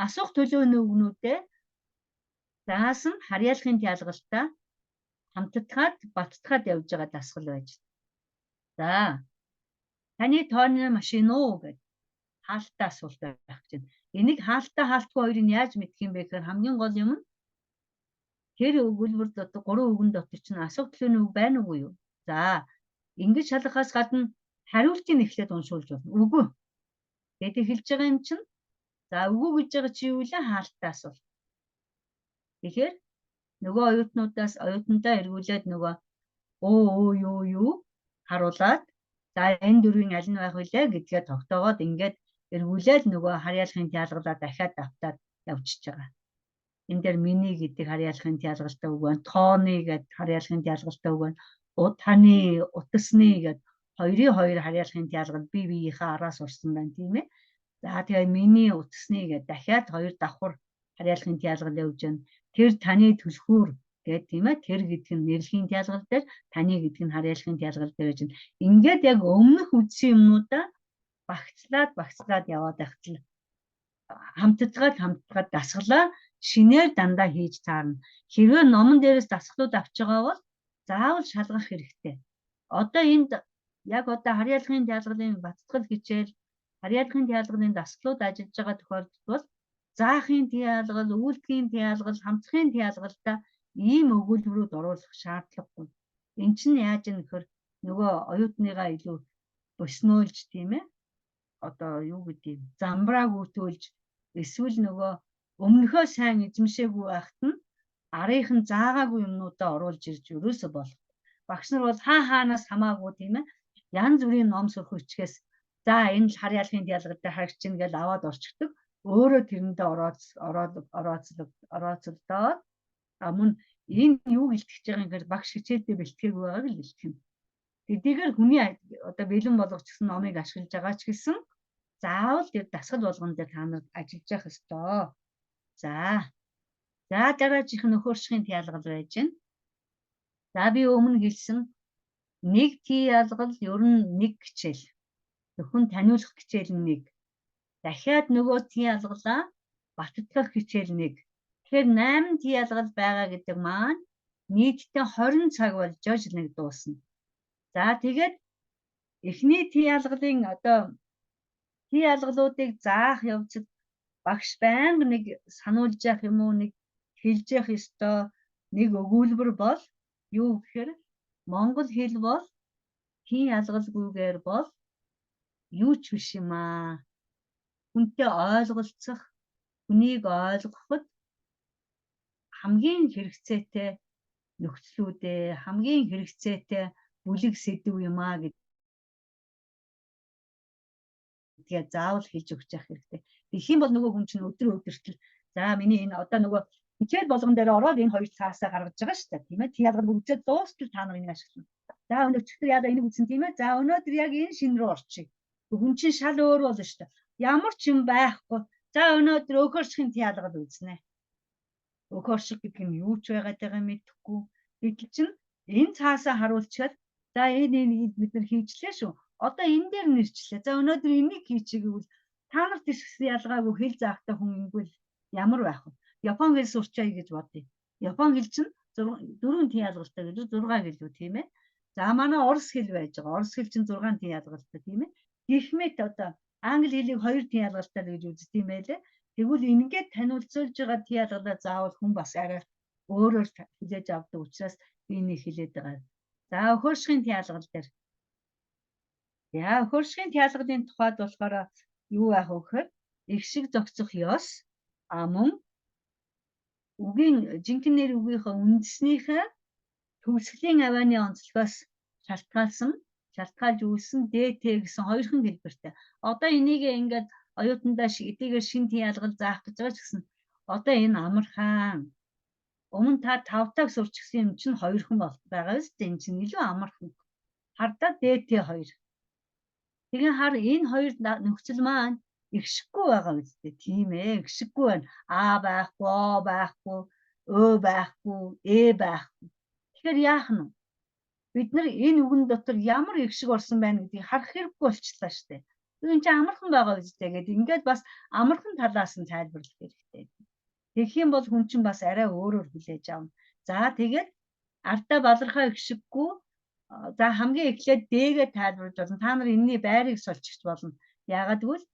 асуух төлөөний үгнүүдээ заасан харьяалахын тялгалтаа хамтдахад баттахад явж байгаа дасгал байж. За таны тооны машин уу гэж хаалттай асуулт байх чинь. Энийг хаалттай хаалтгүй хоёрыг яаж мэдэх юм бэ гэхээр хамгийн гол юм нь тэр өгүүлбэр дотор 3 үгэн дотор чинь асуух төлөөний үг байна уугүй юу? За ингэж шалгахаас гадна хариултыг эхлээд уншуулж байна. Үгүй. Гэдэг хэлж байгаа юм чинь за үгүй гэж байгаа чи юу вэ? Хаалттай асуулт. Тэгэхээр нөгөө оюутнуудаа эргүүлээд нөгөө юу харуулад за энэ дөрвийн аль нь байх вүлээ гэдгээ тогтоогоод ингээд эргүүлээд нөгөө харьяалахын тялгалаа дахиад давтаад явчихж байгаа. Энэ дээр миний гэдэг харьяалахын тялгалтай үг байна. Тооны гэдэг харьяалахын тялгалтай үг байна. Таны, утасны гэдэг хоёрын харьяалахын тялгал бие биеийнхээ араас урсан байна тийм ээ. За тэгээ миний утасны гэдэг дахиад хоёр давхар харьяалахын тялгал явж байна. Тэр таны түлхүүр гэдэг тийм ээ. Тэр гэдэг нь нэрлэхийн тялгал дээр, таны гэдэг нь харьяалахын тялгал дээр байж байна. Ингээд яг өмнөх үдсэн юмнуудаа багцлаад яваад байхтал хамтдаад дасгалаа шинээр дандаа хийж таарна. Хэрвээ номон дээрээс дасгалууд авч байгаа бол заавал шалгах хэрэгтэй. Одоо энд яг одоо харьяалахын тялгалын баттгал хичээл, харьяалахын тялгалын дасгалууд ажиллаж байгаа тохиолдолд бол заахын тялгал, үйлдэхийн тялгал, хамтдахын тялгалтай ийм өгүүлбэрүүд оруулах шаардлагагүй. Эн чинь яаж юм гэхээр нөгөө оюутныгаа илүү буснуулж тийм ээ. Одоо юу гэдэг юм замбрааг үтүүлж эсвэл нөгөө өмнөхөө сайн эзэмшээгүй байхад нь арийнхын заагаагүй юмнуудаа оруулж ирж өрөөсө болох. Багш нар бол хаанаас хамаагүй тийм ээ янз бүрийн ном сурах хүчгээс за энэ л харьяалахын тялгал дээр харагч чинь гэж аваад орчдөг. Өөрөө тэрэндээ орооцолдоод мөн энэ юу илтгэж байгаа юм гэхээр багш хичээлдээ бэлтгээгүй байгааг л илтгэх юм. Тэдгээр хүний одоо бэлэн болгоч гэсэн номыг ашиглаж байгаа ч гэсэн заавал тэр дасгал болгон дээр та нар ажиллаж явах ёстой. За дараачих нь нөхөршхийн тялгал байж байна. За би өмнө хэлсэн нэг тялгал ер нь нэг хичээл. Зөвхөн таниулах хичээл нэг. Дахиад нөгөө тялгалаа баттгах хичээл нэг. Тэгэхээр 8 тялгал байгаа гэдэг маань нийтдээ 20 цаг болж нэг дуусна. За тэгээд эхний тялгалын одоо тялгалуудыг заах явцад багш байнга нэг сануулж явах юм уу, нэг хэлж явах ёстой нэг өгүүлбэр бол юу гэхээр монгол хэл бол хин ялгалгүйгээр бол юу ч биш юм аа. Хүнтэй ойлголцох, хүнийг ойлгоход хамгийн хэрэгцээтэй нөхцлүүдээ, хамгийн хэрэгцээтэй бүлэг сэдв юм аа гэдгээ заавал хэлж өгч явах хэрэгтэй. Тэгэх юм бол нөгөө хүн чинь өдөртөл за миний энэ одоо нөгөө хичээл болгон дээр ороод энэ хоёр цаасаа гаргаж байгаа шүү дээ тийм ээ. Тялгал үзээд дуустал та нар энийг ашиглана. За өнөөдөр яа энийг үзсэн тийм ээ. За өнөөдөр яг энэ шин рүү орчих. Хүн чинь шал өөр болно шүү дээ. Ямар ч юм байхгүй. За өнөөдөр өөхөршгийн тялгал үзнэ. Өөхөршиг гэдэг нь юу ч байгаад байгаа мэдэхгүй. Гэтэл чинь энэ цаасаа харуулчихад за энэ бид нар хийжлээ шүү. Одоо энэ дээр нэрчлээ. За өнөөдөр энийг хийчихээ гэвэл та нарт гэсэн ялгаагүй хэл заахтай хүн ингэвэл ямар байх вэ? Япон хэл сурчаа гэж бодъё. Япон хэл чинь 4 тялгалтай гэж 6 гэлүү тийм ээ. За манай орос хэл байж байгаа. Орос хэл чинь 6 тялгалтай тийм ээ. Гихмэт одоо англи хэлийг 2 тялгалтай гэж үздэг юм байлээ. Тэгвэл ингээд таниулцуулж байгаа тялгалаа заавал хүн бас арай өөрөөр хэлж авдаг учраас би энийг хэлээд байгаа. За өхөршгийн тялгал дээр. Яа өхөршгийн тялгалын тухайд болохоор юу байх вэ гэхээр их шиг зохицох ёс мөн үгийн жинхэнэ үгийнхээ үндэснийхээ төгсгөлийн авианы онцлогоос шалтгаалж үүссэн ДТ гэсэн хоёрхан хэлбэртэй. Одоо энийг ингээд оюутандаа эдгээр шин тялгал заах гэж байгаа ч гэсэн одоо энэ амархан. Өмнө та 5-таг сурчихсан юм чинь 2хан байгаа биз дээ. Энэ чинь илүү амархан. Хардаа ДТ 2. Тэгэхээр хар энэ хоёр нөхцөл маань ихшиггүй байгаа биз дээ. Тийм ээ. Ихшиггүй байна. А байхгүй, О байхгүй, Ö байхгүй, Э байхгүй. Тэгэхээр яах нь вэ? Бид нар энэ үгэн дотор ямар ихшиг орсон байна гэдгийг харах хэрэггүй болчихлоо шүү дээ. Энэ чинь амархан байгаа биз дээ гэдэг. Ингээд бас амархан талаас нь тайлбарлах хэрэгтэй. Тэгэх юм бол хүн чинь бас арай өөрөөр хүлээж авна. За тэгээд ардаа балархаа ихшиггүй. За хамгийн эхлээд дээгээ тайлбарлаж болно. Та нар энэний байрыг сольчих болно. Яагаад гэвэл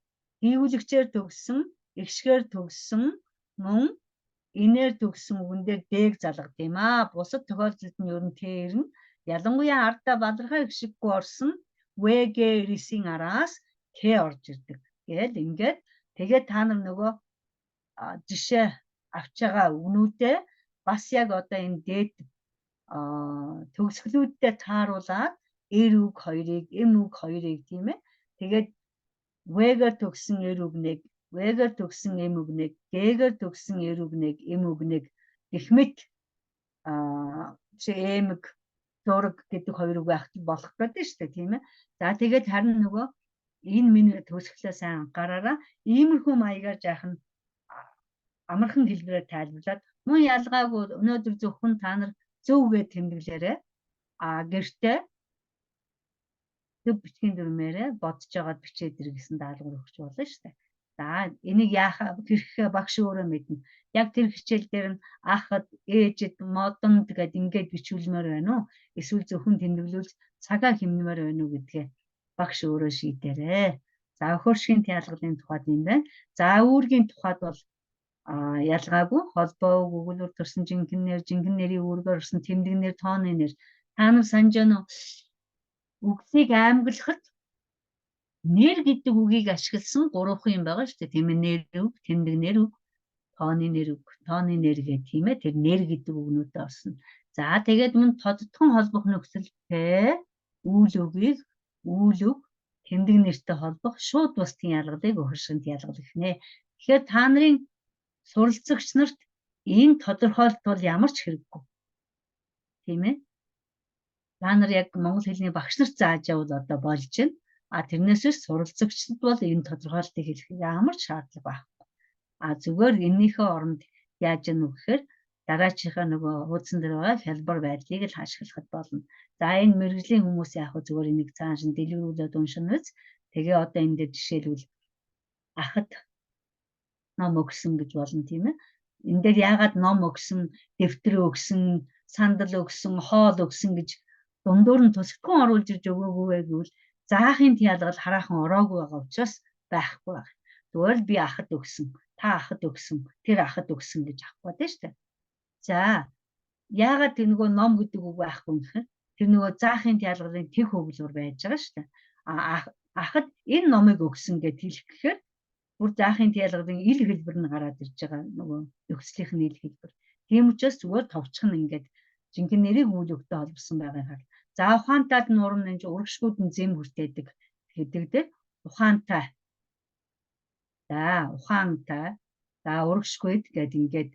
хийгүүлэгчээр төгссөн, ихшгээр төгссөн, мөн инээр төгссөн үгэн дээр дээг залгад юм аа. Бусад тохиолдолд нь ер нь тэрнэ. Ялангуяа ардаа балархаа ихшиггүй орсон ВГ-ийн араас К орж ирдэг. Гэтэл ингээд тэгээд та нар нөгөө жишээ авч байгаа үгнүүдээ бас яг одоо энэ дээд төгсгөлүүдтэй тааруулаад эр үг хоёрыг, эм үг хоёрыг тийм ээ. Тэгээд В-гээр төгссөн эр үг нэг, В-гээр төгссөн эм үг нэг, Г-гээр төгссөн эр үг нэг, эм үг нэг гэх мэт эмэг, зураг гэдэг хоёр үг байх болох гэдэг шүү дээ, тийм ээ. За тэгээд харин нөгөө энэ миний төгсгөлөө сайн анхаараараа иймэрхүү маягаар жаахан амархан хэлбэрээр тайлбарлаад мөн ялгаагүй өнөөдөр зөвхөн та нар зөв гэж тэмдэглээрээ гэртээ төв бичгийн дүрмээрээ бодож байгаа бичээд ир гэсэн даалгавар өгч болно шүү дээ. За энийг яах хэрэг багш өөрөө мэднэ. Яг тэр хичээл дээр нь ахад, ээжэд, модонд гэдэг ингээд бичүүлмээр байна уу? Эсвэл зөвхөн тэмдэглүүлж цагаа хэмнэмээр байна уу гэдгээ багш өөрөө шийдээрээ. За хөршгийн тялгалын тухайд юм байна. За үүргийн тухайд бол ялгаагүй холбоо өгүүлбэр төрсэн жинхэнэ нэрийн үүргээр орсон тэмдэгнэр тооны нэр. Та нар санаж байна уу? Үгсийг аймаглахад нэр гэдэг үгийг ашигласан 3 юм байгаа шүү дээ. Тийм ээ, нэр үг, тэмдэгнэр үг, тооны нэр гэх тийм ээ. Тэр нэр гэдэг үгнүүдээ орсон. За тэгээд мөн тодтгон холбох нөхцөл үйл үгийг үйл үг тэмдэг нэртэй холбох шууд бусдын ялгалыг хөршгөнд ялгал гэнэ. Тэгэхээр та нарын суралцагч нарт энэ тодорхойлолт бол ямар ч хэрэггүй. Тийм ээ. Та нар яг монгол хэлний багш нарт зааж явал одоо болж байна. Тэрнээс биш суралцагчдад бол энэ тодорхойлолтыг хэлэх ямар ч шаардлага байхгүй. Зүгээр энэнийхээ оронд яаж яах вэ гэхээр дараачихаа нөгөө хуудсан дээр байгаа хялбар байдлыг л ашиглахад болно. За энэ мэргэжлийн хүмүүс яг зүгээр энийг цааш нь дэлгэрүүлээд уншина биз. Тэгээ одоо энэ дээр жишээлбэл ахад ном өгсөн гэж болно тийм ээ. Энэ дээр яагаад ном өгсөн, дэвтэр өгсөн, сандал өгсөн, хоол өгсөн гэж дундуур нь тусгтхан оруулж ирж өгөөгүй вэ гэвэл заахын тялгал хараахан ороогүй байгаа учраас байхгүй байна. Зүгээр л би ахад өгсөн, та ахад өгсөн, тэр ахад өгсөн гэж авах гэдэг шүү дээ. За яагаад тэр нөгөө ном гэдэг үг байхгүй юм гэхээр тэр нөгөө заахын тялгалын тех өгүүлбэр байж байгаа шүү дээ. Ахад энэ номыг өгсөн гэж хэлэх гэхээр бүр заахын тялгалын ил хэлбэр нь гараад ирж байгаа нөгөө өгслийнх нь ил хэлбэр. Тийм учраас зүгээр товчхон ингээд жинхэнэ нэрийг үйл өгтэй холбосон байгаа хэрэг. За ухаантайд нь урам нэмж урагшгүйд нь зэм хүртээдэг гэдэг дээр ухаантай. За ухаантай. За урагшгүйд гэдэг ингээд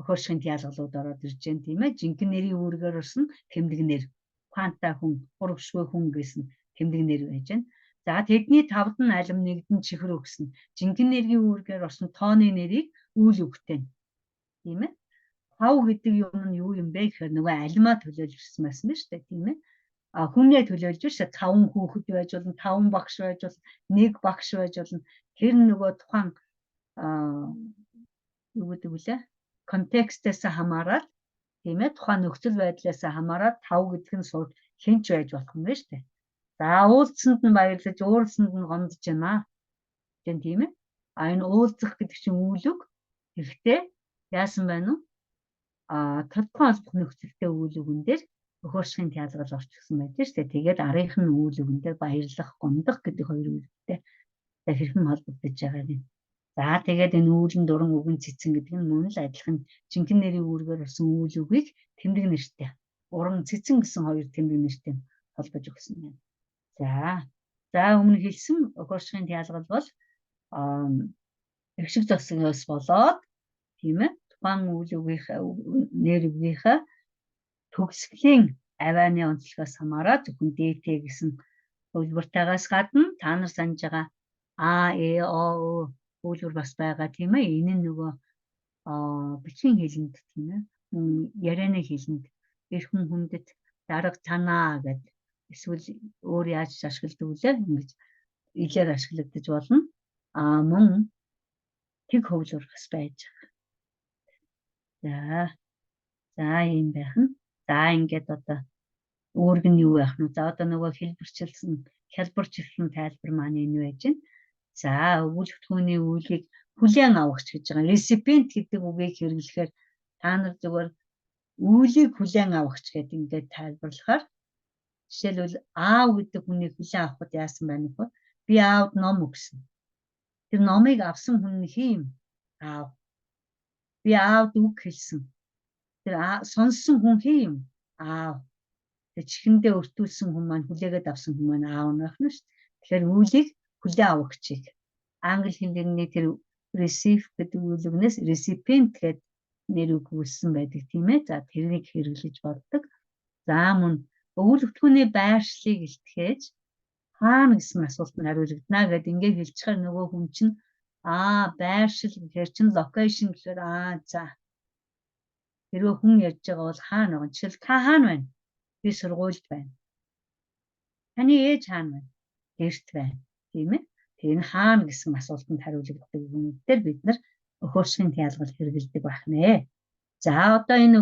хөршгийн тялгалууд ороод ирж байна тийм ээ. Жинхэнэ нэрийн үүргээр орсон тэмдэг нэр. Ухаантай хүн, урагшгүй хүн гэсэн тэмдэг нэр байж байна. За тэдний тавд нь алим нэгдэн чихэр өгсөн. Жинхэнэ нэрийн үүргээр орсон тооны нэрийг үйл өгтэй. Тийм ээ. 5 гэдэг юм нь юу юм бэ гэхээр нөгөө алимаа төлөөлжсэн байсан шүү дээ, тийм ээ. Хүнээ төлөөлж биш 5 хүүхэд байж болно, 5 багш байж болно, 1 багш байж болно. Тэр нөгөө тухайн юу гэдэг вүлээ? Контекстээс хамаарат тийм ээ, тухайн нөхцөл байдлаас хамаарат 5 гэдэг нь сууд хинч байж болох юм байна шүү дээ. За уулзсанд нь баярлаж, ууралсанд нь гомдож байна. Тэгэн тийм ээ. Энэ уулзах гэдэг чинь үйл үг. Тэгэхдээ яасан байна уу? Тодорхой холбох нөхцөлтэй үйл үгэн дээр хөршгийн тялгал орчихсон байж шүү дээ. Тэгээд арийнх нь үйл үгэн дээр баярлах, гомдох гэдэг хоёр үйлдэлтэй хэрхэн холбогдож байгаа юм. За тэгээд энэ үүлэн дуран үгэн цэцэн гэдэг нь мөн л адилхан жинхэнэ нэрийн үүргээр орсон үйл үгийг тэмдэг нэртэй. Уран цэцэн гэсэн хоёр тэмдэг нэртэй холбож өгсөн байна. За өмнө хэлсэн хөршгийн тялгал бол эрхшиг зогсоноос болоод тийм ээ. Тухайн үйл үгийнхээ нэр үгийнхээ төгсгөлийн авианы онцлогоос хамааран зөвхөн ДТ гэсэн үйлбэртээс гадна та нар санаж байгаа А, Э, О, Ö үйлбэр бас байгаа тийм ээ. Энэ нь нөгөө бичгийн хэлэнд тийм ээ. Ярианы хэлэнд эрхэм хүндэт дарга танаа гэдэг эсвэл өөр яаж ашигладаг вүлээ ингэж илээр ашиглагдаж болно. Мөн тэг хөвлөр бас байж байгаа. За ийм байх нь. За ингээд одоо өөрг нь юу байх нь. За одоо нөгөө хялбарчилсан тайлбар маань энэ байж байна. За өгүүлбэртгүүний үйлийг хүлээн авахч гэж байгаа. Recipient гэдэг үгийг хэрэглэхээр та нар зөвхөн үйлийг хүлээн авахч гэдэг ингээд тайлбарлахаар жишээлбэл аав гэдэг хүний хүлээн авахд яасан байна вэ? Би аавд ном өгсөн. Тэр номыг авсан хүн нь хин юм? Аав. Би аавд үг хэлсэн. Тэр сонссон хүн хин юм? Аав. Тэр чихэндээ өртүүлсэн хүн маань хүлээгээд авсан хүн маань аав нөх нь шүү. Тэгэхээр үйлийг хүлээн авахчийг англи хэлний тэр receive гэдэг үгнээс recipient гэдэг нэр үг үлсэн байдаг тийм ээ. За тэрнийг хэрэглэж болдог. За мөн өгүүлбэртгүүний байршлыг илтгэж хаана гэсэн асуултанд хариулагдана гэдэг ингээд хэлчихээр нөгөө хүн чинь байршил гэхээр чинь location гэхээр за хэрвээ хүн ярьж байгаа бол хаана байгаа. Жишээл та хаана байна? Би сургуульд байна. Таны ээж хаана байна? Гэрт байна. Тийм ээ. Тэр хаана гэсэн асуултанд хариулагддаг үгнүүдээр бид нар өхөршгийн тялгал хэрэгэлдэг байх нэ. За одоо энэ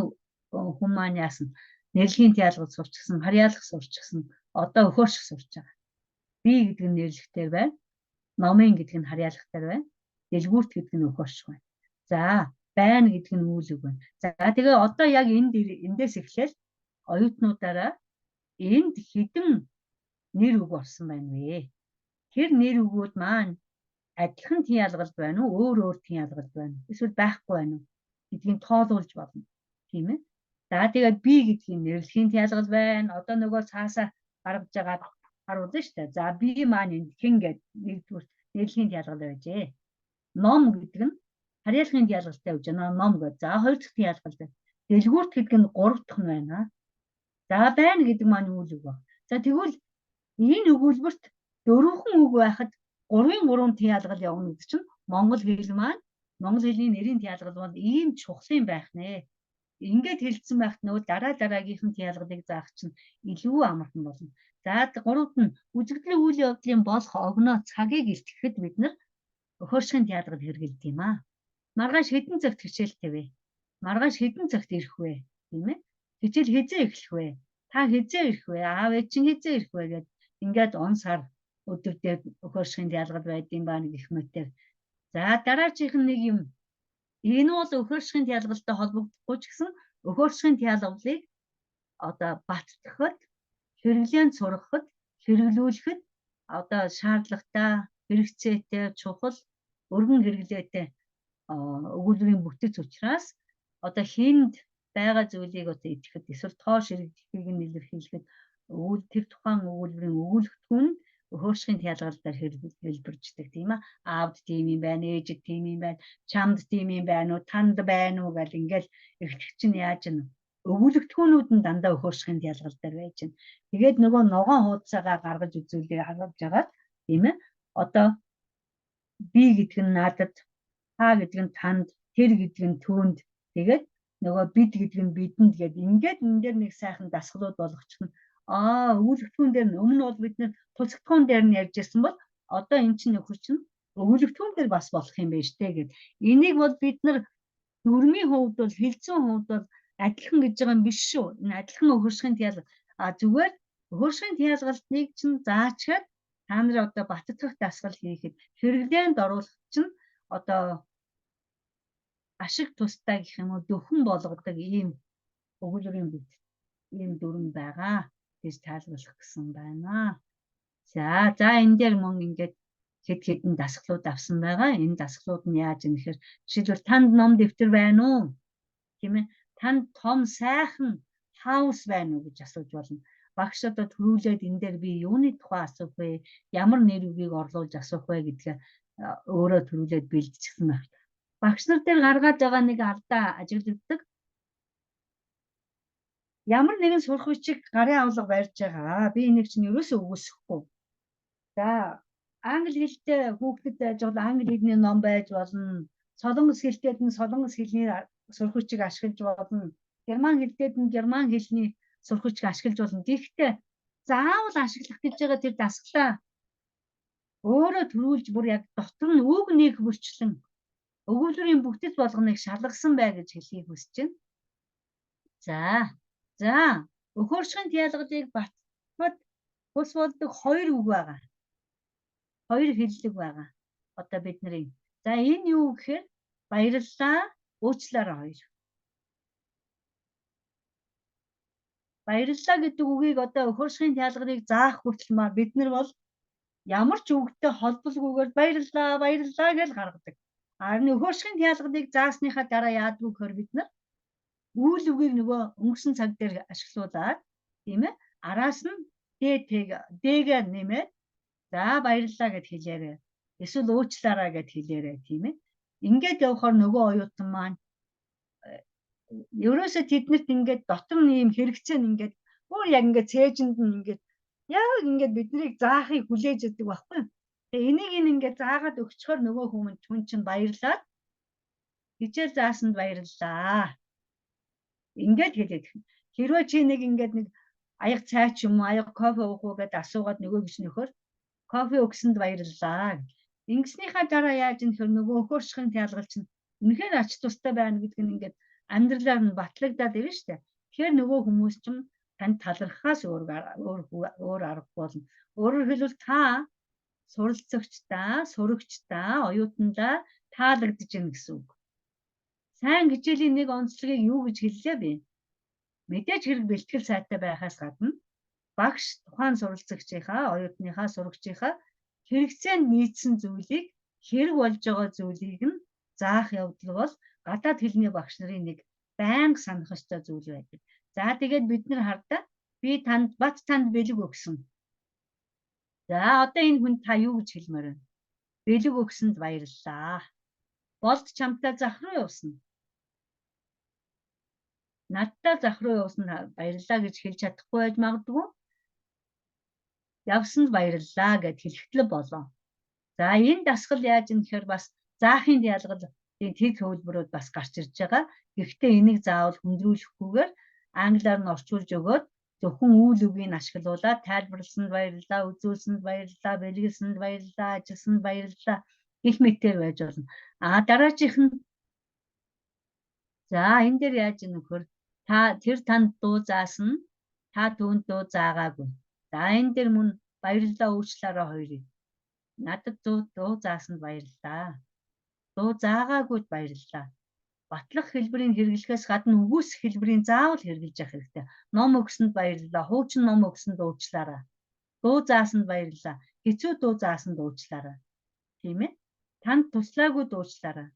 хүн маань яасан? Нэрлэгийн тялгал сурчсан, харьяалах сурчсан, одоо өхөрших сурч байгаа. Би гэдэг нь нэрлэхтэр байна. Номын гэдэг нь харьяалахтар байна. Дэлгүүрт гэдэг нь өхөрших байна. За байна гэдэг нь үйл үг байна. За тэгээ одоо яг эндээс эхлээл оюутнуудаараа энд хэдэн нэр үг орсон байна вэ? Тэр нэр үгүүд маань адилхан тэн ялгалт байна уу? Өөр тэн ялгалт байна уу? Эсвэл байхгүй байна уу? Гэдгийг тоолуулж болно. Тийм ээ. За тэгээд би гэдгийг нэрлэхийн тэн ялгал байна. Одоо нөгөө цаасаа гаргаж байгаа харуулна шүү дээ. За би маань энд хэн гэдэг нэгдүгээр нэрлэхийн тэн ялгал байжээ. Ном гэдэг нь харьяалахын тэн ялгалтай явж байна. Ном гэдэг. За хоёр дахь тэн ялгал байна. Дэлгүүрт гэдэг нь гурав дахь нь байна. За байна гэдэг маань үйл үг ба. За тэгвэл энэ өгүүлбэрт дөрвөн үг байхад 3 тэн ялгал явна гэдэг чинь монгол хэл маань монгол хэлний нэрийн тэн ялгал бол ийм чухал байх нэ. Ингээд хэлсэн байхад нөгөө дараагийнхэн тэн ялгалыг заах чинь илүү амархан болно. За гуравт нь үзэгдлийн үйл явдлын болох огноо цагийг илтгэхэд бид нар өхөршгийн тэн ялгал хэрэгэлдэг юм аа. Маргааш хэдэн цагт хичээлтэй вэ? Маргааш хэдэн цагт ирэх вэ? Тийм ээ. Хичээл хэзээ эхлэх вэ? Та хэзээ ирэх вэ? Аав ээж чинь хэзээ ирэх вэ гэдэг ингээд он сар өдөр дээр өхөршгийн ялгал байдсан ба гэх мэтээр. За дараачих нэг юм. Энэ бол өхөршгийн ялгалтай холбогдохгүй ч гэсэн өхөршгийн ялгалыг одоо баттгахад, хэрэглээнд сургахад, хэрэглүүлэхэд одоо шаардлагатай, хэрэгцээтэй, чухал, өргөн хэрэглээтэй өгүүлбэрийн бүтэц учраас одоо хүнд байгаа зүйлийг одоо идэхэд эсвэл тоош хэрэглэхийг нь илэрхийлэхэд тэр тухайн өгүүлбэрийн өгүүлбэртгүүн өхөршгийн ялгалаар хэлбэрждэг тийм ээ. Аавд тийм юм байна, ээжид тийм юм байна, чамд тийм юм байна уу, танд байна уу гэл ингээл эхлэх чинь яаж нь өгүүлбэртгүүнүүд нь дандаа өхөршгийн ялгалаар байж байна. Тэгээд нөгөө ногоон хуудасаагаа гаргаж үзүүлээ харж байгаа тийм ээ. Одоо би гэдэг нь надад, та гэдэг нь танд, тэр гэдэг нь түүнд, тэгээд нөгөө бид гэдэг нь бидэнд гэдэг ингээд энэ дээр нэг сайхан дасгалууд болгочих нь өгүүлбэртгүүн дээр нь өмнө бол бид нэр тусгатгуун дээр нь ярьж ирсэн бол одоо эн чинь нөхөр чинь өгүүлбэртгүүн дээр бас болох юм байна штэ гэд. Энийг бол бид нар дүрмийн хувьд бол хэлцэн хувьд бол адилхан гэж байгаа юм биш шүү. Энэ адилхан өхөршгийн ялгал зүгээр өхөршгийн ялгалтыг чинь заачаад та нар одоо баттгах дасгал хийхэд хэрэглээнд оруулах чинь одоо ашиг тустай гэх юм уу дөхөн болгодог ийм өгүүлбэрийн бүт ийм дүрм байгаа гэж тайлбарлах гэсэн байна. За энэ дээр мөн ингээд хэд хэдэн дасгалууд авсан байгаа. Энэ дасгалууд нь яаж юм гэхээр жишээлбэл танд ном дэвтэр байна уу? Тийм ээ. Танд том сайхан хаус байна уу гэж асууж болно. Багш одоо төрүүлээд энэ дээр би юуны тухай асуух вэ? Ямар нэр үгийг орлуулж асуух вэ гэдгээ өөрөө төрүүлээд бэлдчихсэн байна. багш нар дээр гаргаад байгаа нэг алдаа ажиглагддаг. Ямар нэгэн сурах бичиг гарын авлага барьж байгаа. Би энийг чинь ерөөсөө үгүйсэхгүй. За англи хэлтэй хүүхдэд байж бол англи хэлний ном байж болно. Солонгос хэлтэд нь солонгос хэлний сурах бичиг ашиглаж болно. Герман хэлтэд нь герман хэлний сурах бичиг ашиглаж болно. Гэхдээ заавал ашиглах гэж байгаа тэр дасгалаа өөрөө төрүүлж бүр яг дотор нь үг нэг бүрчлэн өгүүлбэрийн бүтэц болгоныг шалгасан бай гэж хэлхийг хүсэж байна. За өхөршгөн диалогыг батлахад тус болдог 2 үг байгаа. 2 хэллэг байгаа. Одоо бидний. За энэ юу гэхээр баярлалаа, уучлаарай 2. Баярлалаа гэдэг үгийг одоо өхөршгөн диалогыг заах хүртэл бид нар бол ямар ч үгтэй холболгүйгээр баярлалаа, баярлалаа гэж гаргадаг. Харин өхөршгөн диалогыг заасныхаа дараа яадаг вэ гэхээр бид нар үйл үгийг нөгөө өнгөрсөн цаг дээр ашиглуулад тийм ээ араас нь дэгээ нэмээд за баярлалаа гэд хэлээрэй. Эсвэл уучлаарай гэд хэлээрэй тийм ээ. Ингээд явахаар нөгөө оюутан маань ерөөсөө тэднэрт ингээд дотор нь ийм хэрэгцээ нь ингээд бүр яг ингээд цээжинд нь ингээд яг ингээд биднийг заахыг хүлээж өгдөг байхгүй. Тэгээ энийг ингээд заагаад өгчхөр нөгөө хүн чинь баярлаад хичээл заасанд баярлалаа. Ингээд хэлээд хэрвээ чи нэг ингээд нэг аяг цай ч юм уу аяг кофе уух уу гэдээ асуугаад нөгөө гэж нөхөр кофе өгсөнд баярлалаа. Ингэснийхаа дараа яаж юм хэр нөгөө өхөршгөн диалгал чинь үнэхээр ач тустай байна гэдэг нь ингээд амьдралаар нь батлагдаад ирнэ шүү дээ. Тэгэхээр нөгөө хүмүүс чинь танд талархахаас өөр аргагүй болно. Өөрөөр хэлбэл та суралцагчдаа, сурагчдаа, оюутандаа таалагдж байна гэсэн үг. Сайн хичээлийн нэг онцлогийг юу гэж хэллээ бэ? Мэдээж хэрэг бэлтгэл сайтай байхаас гадна багш тухайн суралцагчийнхаа, оюутныхаа, сурагчийнхаа хэрэгцээнд нийцсэн зүйлийг хэрэг болж байгаа зүйлийг нь заах явдал бол гадаад хэлний багш нарын нэг байнга санах ёстой зүйл байдаг. За тэгээд бид нар хардаа би бат танд бэлэг өгсөн. За одоо энэ хүн та юу гэж хэлмээр вэ? Бэлэг өгсөнд баярлалаа. Болд чамтай зах руу явсан. Надтай зах руу явсан баярлалаа гэж хэлж чадахгүй байж магадгүй. Явсанд баярлалаа гэд хэлэхтэл болоо. За энэ дасгал яаж юм гэхээр бас заахын диалгал тэг хөвлбөрүүд бас гарч ирж байгаа. Гэхдээ энийг заавал хүндрүүлэхгүйгээр англиар нь орчуулж өгөөд зөвхөн үйл үгийг ашиглуулаад тайлбарласанд баярлалаа, үзүүлсэнд баярлалаа, бэлгэлсэнд баярлалаа, ажилласанд баярлалаа гэх мэтээр байж болно. Дараачих нь за энэ дээр яаж юм нөхөр тэр танд дуу заасан, та түүнд дуу заагаагүй. За энэ дээр мөн баярлалаа уучлаарай 2-ыг. Надад дуу заасанд баярлалаа. Дуу заагаагүйд баярлалаа. Батлах хэлбэрийг хэрэглэхээс гадна үгүйсэх хэлбэрийг заавал хэрэглэж явах хэрэгтэй. Ном өгсөнд баярлалаа. Хуучин ном өгсөнд уучлаарай. Дуу заасанд баярлалаа. Хэцүү дуу заасанд уучлаарай. Тийм ээ? Танд туслаагүй уучлаарай.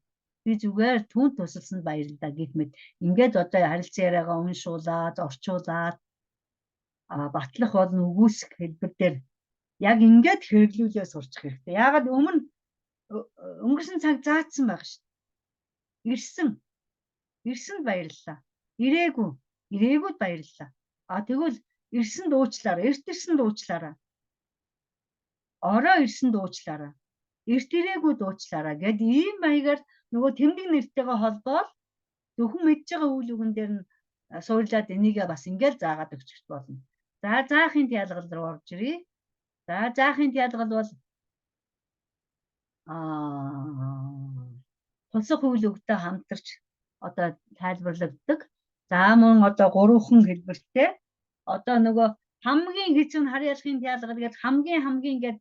Би зүгээр түүнд тусалсанд баярлалаа гэх мэт. Ингээд одоо харилцан яриагаа уншуулад, орчуулад батлах болон үгүйсэх хэлбэр дээр яг ингээд хэрэглүүлээ сурчих хэрэгтэй. Яагаад өмнө өнгөрсөн цаг заацсан байх шүү дээ. Ирсэнд баярлалаа. Ирээгүйд баярлалаа. Тэгвэл ирсэнд уучлаарай. Эрт ирсэнд уучлаарай. Ороо ирсэнд уучлаарай. Эрт ирээгүйд уучлаарай гэд ийм маягаар нөгөө тэмдэг нэртэйгээ холбоол зөвхөн мэдж байгаа үйл үгэн дээр нь суурлаад энийгээ бас ингээд заагаад өгчих болно. За заахын диалгал руу орж ирье. За заахын диалгал бол тусах үйл үгтэй хамтарч одоо тайлбарлагддаг. За мөн одоо 3хан хэлбэртэй. Одоо нөгөө хамгийн хэцүү нь харьяалахын диалгал гэж хамгийн гэж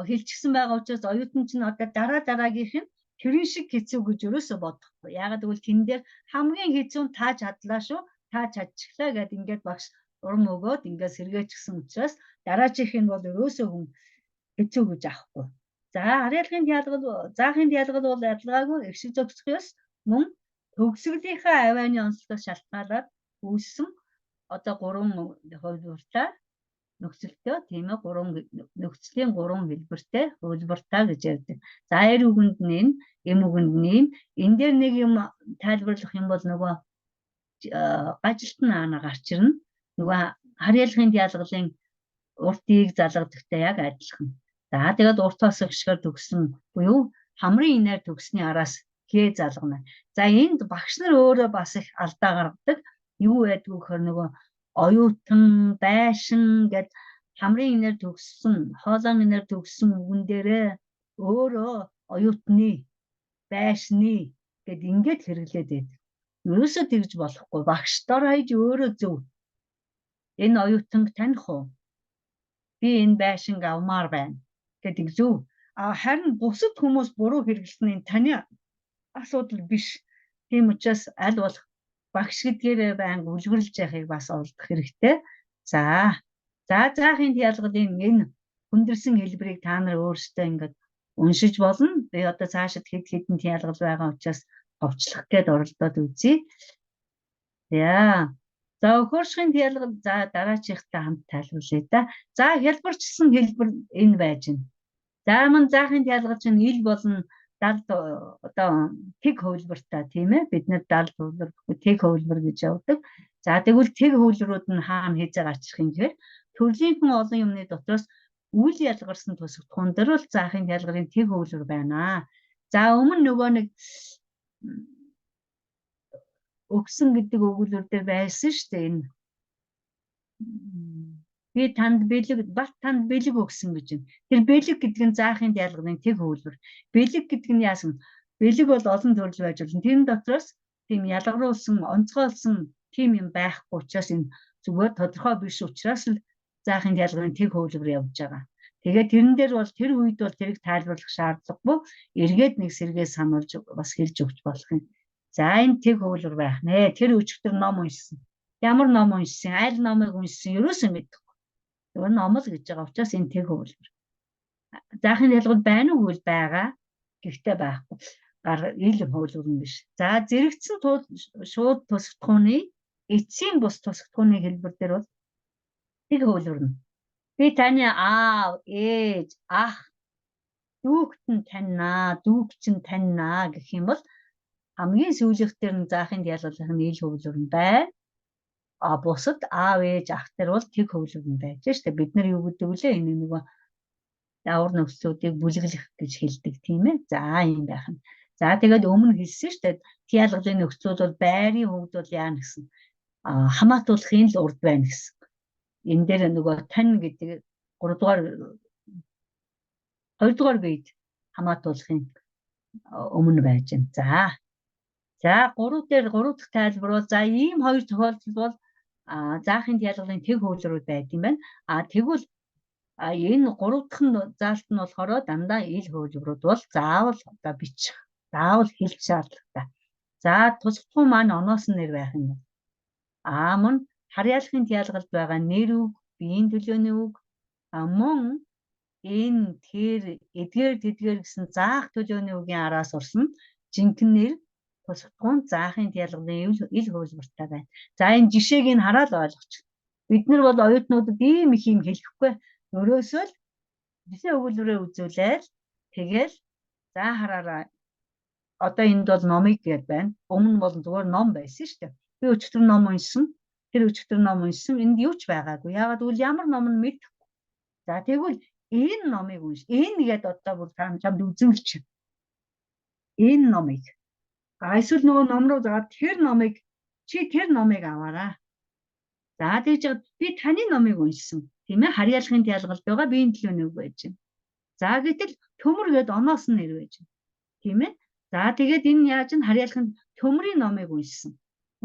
хэлчихсэн байгаа учраас оюутан чинь одоо дараагийнх нь тэрэн шиг хэцүү гэж ерөөсө бодохгүй. Яагаад гэвэл тэн дээр хамгийн хэцүү нь та чадлаа шүү. Та чадчихлаа гэд ингээд багш урам өгөөд ингээд сэргээчихсэн учраас дараачих нь бол ерөөсөө хүн хэцүү гэж авахгүй. За харьяалахын диалгал, заахын диалгал бол ялгаагүй экшиг зохицохоос мөн төгсгөлийнхаа авианы онцлогоос шалтгаалаад үүссэн одоо 3 хувилбартай нөхцөлтэй тийм ээ нөхцөлийн 3 хэлбэртэй хөлбөртэй гэж ярьдаг. За эр үгэнд нь энэ, эм үгэнд нь ийм. Энэ дээр нэг юм тайлбарлах юм бол нөгөө гажилт нь аана гарч ирнэ. Нөгөө харьяалгын диалгалын уртыг залгадагтай яг адилхан. За тэгээд урт тосгошгоор төгсөн буюу хамрын инээр төгсний араас хээ залгана. За энд багш нар өөрөө бас их алдаа гаргадаг. Юу байдг вэ гэхээр нөгөө оюутан, байшин гэд хамрын инээр төгссөн, хоолойн инээр төгссөн үгэн дээрээ өөрөө оюутны, байшны гэд ингээд хэрэглээд байдаг. Ерөөсөө тэгж болохгүй. Багштар хаяж өөрөө зөв. Энэ оюутанг таних уу? Би энэ байшинг авмаар байна гэдэг зөв. Харин бусад хүмүүс буруу хэрэглэсэн нь таны асуудал биш. Тийм учраас аль болох багш гэдгээрээ байнга үлгэрлж яхахыг бас олдох хэрэгтэй. За заахын диалгалын энэ хүндэрсэн хэлбэрийг та нар өөрсдөө ингээд уншиж болно. Би одоо цаашид хэдэн диалгал байгаа учраас товчлох гээд оролдоод үзье. За өгөөршгийн диалгал за дараачихтай хамт тайлбарлая да. За хялбарчсан хэлбэр энэ байж байна. За мөн заахын диалгал чинь ил болон далд одоо тэг хөвлбөртэй тийм ээ. Бид нэр далд хөвлөр, тэг хөвлбөр гэж явдаг. За тэгвэл тэг хөвлөрүүд нь хаана хийжээ гарчих юм гэхээр төрлийнхэн олон юмны дотроос үл ялгарсан тусгатхуун дээр бол заахын диалгын тэг хөвлөр байна. За өмнө нөгөө нэг өгсөн гэдэг өгүүлбэр дээр байсан шүү дээ энэ. Би танд бэлэг, бат танд бэлэг өгсөн гэж байна. Тэр бэлэг гэдэг нь заахын диалгын тэг хөвлөр. Бэлэг гэдэг нь яасан? Бэлэг бол олон төрөл байж болно. Тэр дотроос тийм ялгаруулсан, онцгойлсон тийм юм байхгүй учраас энэ зүгээр тодорхой биш учраас л заахын диалгын тэг хөвлөр явж байгаа. Тэгээд тэрэн дээр бол тэр үед бол тэрийг тайлбарлах шаардлагагүй. Эргээд нэг сэргээ сануулж бас хэлж өгч болох юм. За энэ тэг хөвлөр байх нэ. Тэр өчигдөр ном уншсан. Ямар ном уншсан? Аль номыг уншсан? Ерөөсөө мэдэхгүй. Тэр ном л гэж байгаа учраас энэ тэг хөвлөр. Заахын диалгал байна уу гэвэл байгаа. Гэхдээ байхгүй. Ил хөвлөр юм биш. За зэрэгцэн шууд тусгатхууны эцсийн бус тусгатхууны хэлбэр дээр бол тэг хөвлөр нь. Би таны аав, ээж, ах, дүүгт нь таньнаа, дүүг чинь таньнаа гэх юм бол хамгийн сүүлийнхтэр нь заахын диалгалын ил хөвлөр нь байна. Бусад аав, ээж, ах нар бол тэг хөвлөр нь байж штэ. Бид нар юу гэдэг вүлээ энэ нөгөө даавар нөхцлүүдийг бүлэглэх гэж хэлдэг тийм ээ. За юм байх нь. За тэгээд өмнө хэлсэн штэ. Диалгалын нөхцлүүд бол байрын хөвд бол яана гэсэн. Хамаатуулахын л урд байна гэсэн. Энэ дээр нөгөө тань гэдэг 2 дугаар бийд хамаатуулахын өмнө байж байна. За 3 дахь тайлбар бол за ийм хоёр тохиолдол бол заахын диалгалын тэг хөвлөрүүд байд юм байна. Тэгвэл энэ 3 дахь нь заалт нь болохоор дандаа ил хөвлөрүүд бол заавал одоо бичих, заавал хэлэх шаардлагатай. За тусгатхуун маань оноос нь нэр байх юм. Мөн харьяалгын диалгалд байгаа нэр үг, биеийн төлөөний үг, мөн энэ тэр эдгээр тэдгээр гэсэн заах төлөөний үгийн араас орсон жинхэнэ нэр тусгатхуун заахын диалгалын ил хөвлөртэй байна. За энэ жишээг нь хараад ойлгоч. Бид нар бол оюутнуудад ийм их юм хэлэхгүй. Өрөөсөө л жишээ өгүүлбэрээ үзүүлээд тэгэл за хараараа одоо энд бол номыг гээд байна. Өмнө бол зүгээр ном байсан шүү дээ. Би өчигдөр ном уншсан. Тэр өчигдөр ном уншсан. Энд юу ч байгаагүй. Яагаад гэвэл ямар ном нь мэдэхгүй. За тэгвэл энэ номыг унш. Энэ гээд одоо бүр чамд үзүүлч. Энэ номыг. Эсвэл нөгөө ном руу заагаад тэр номыг аваарай. За тэгж би таны номыг уншсан. Тийм ээ харьяалгын диалгалд байгаа биеийн төлөөний үг байж байна. За гэтэл төмөр гээд оноос нь нэр байж байна. Тийм ээ. За тэгээд энэ яаж нь харьяалгын төмрийн номыг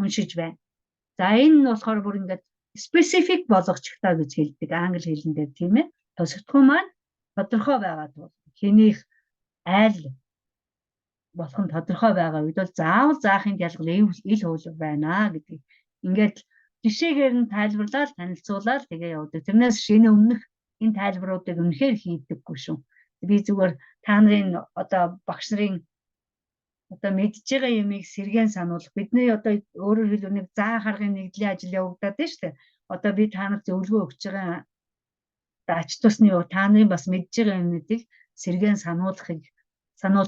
уншиж байна. За энэ нь болохоор бүр ингээд specific болгочихтаа гэж хэлдэг англи хэлэн дээр тийм ээ. Тусгатхуун маань тодорхой байгаа тул хэнийх айл болох нь тодорхой байгаа үед бол заавал заахын диалгал ил хөвлөр байна гэдэг. Ингээд жишээгээр нь тайлбарлаад танилцуулаад тэгээ явдаг. Тэрнээс шинэ өмнөх энэ тайлбаруудыг үнэхээр хийдэггүй шүү. Би зүгээр та нарын одоо багш нарын одоо мэдж байгаа юмыг сэргээн сануулах. Бидний одоо өөрөөр хэлбэл нэг заа харгын нэгдлийн ажил явагдаад байна шүү дээ. Одоо би та нарт зөвлөгөө өгч байгаа ач тусны та нарын бас мэдж байгаа юмнуудыг сэргээн сануулах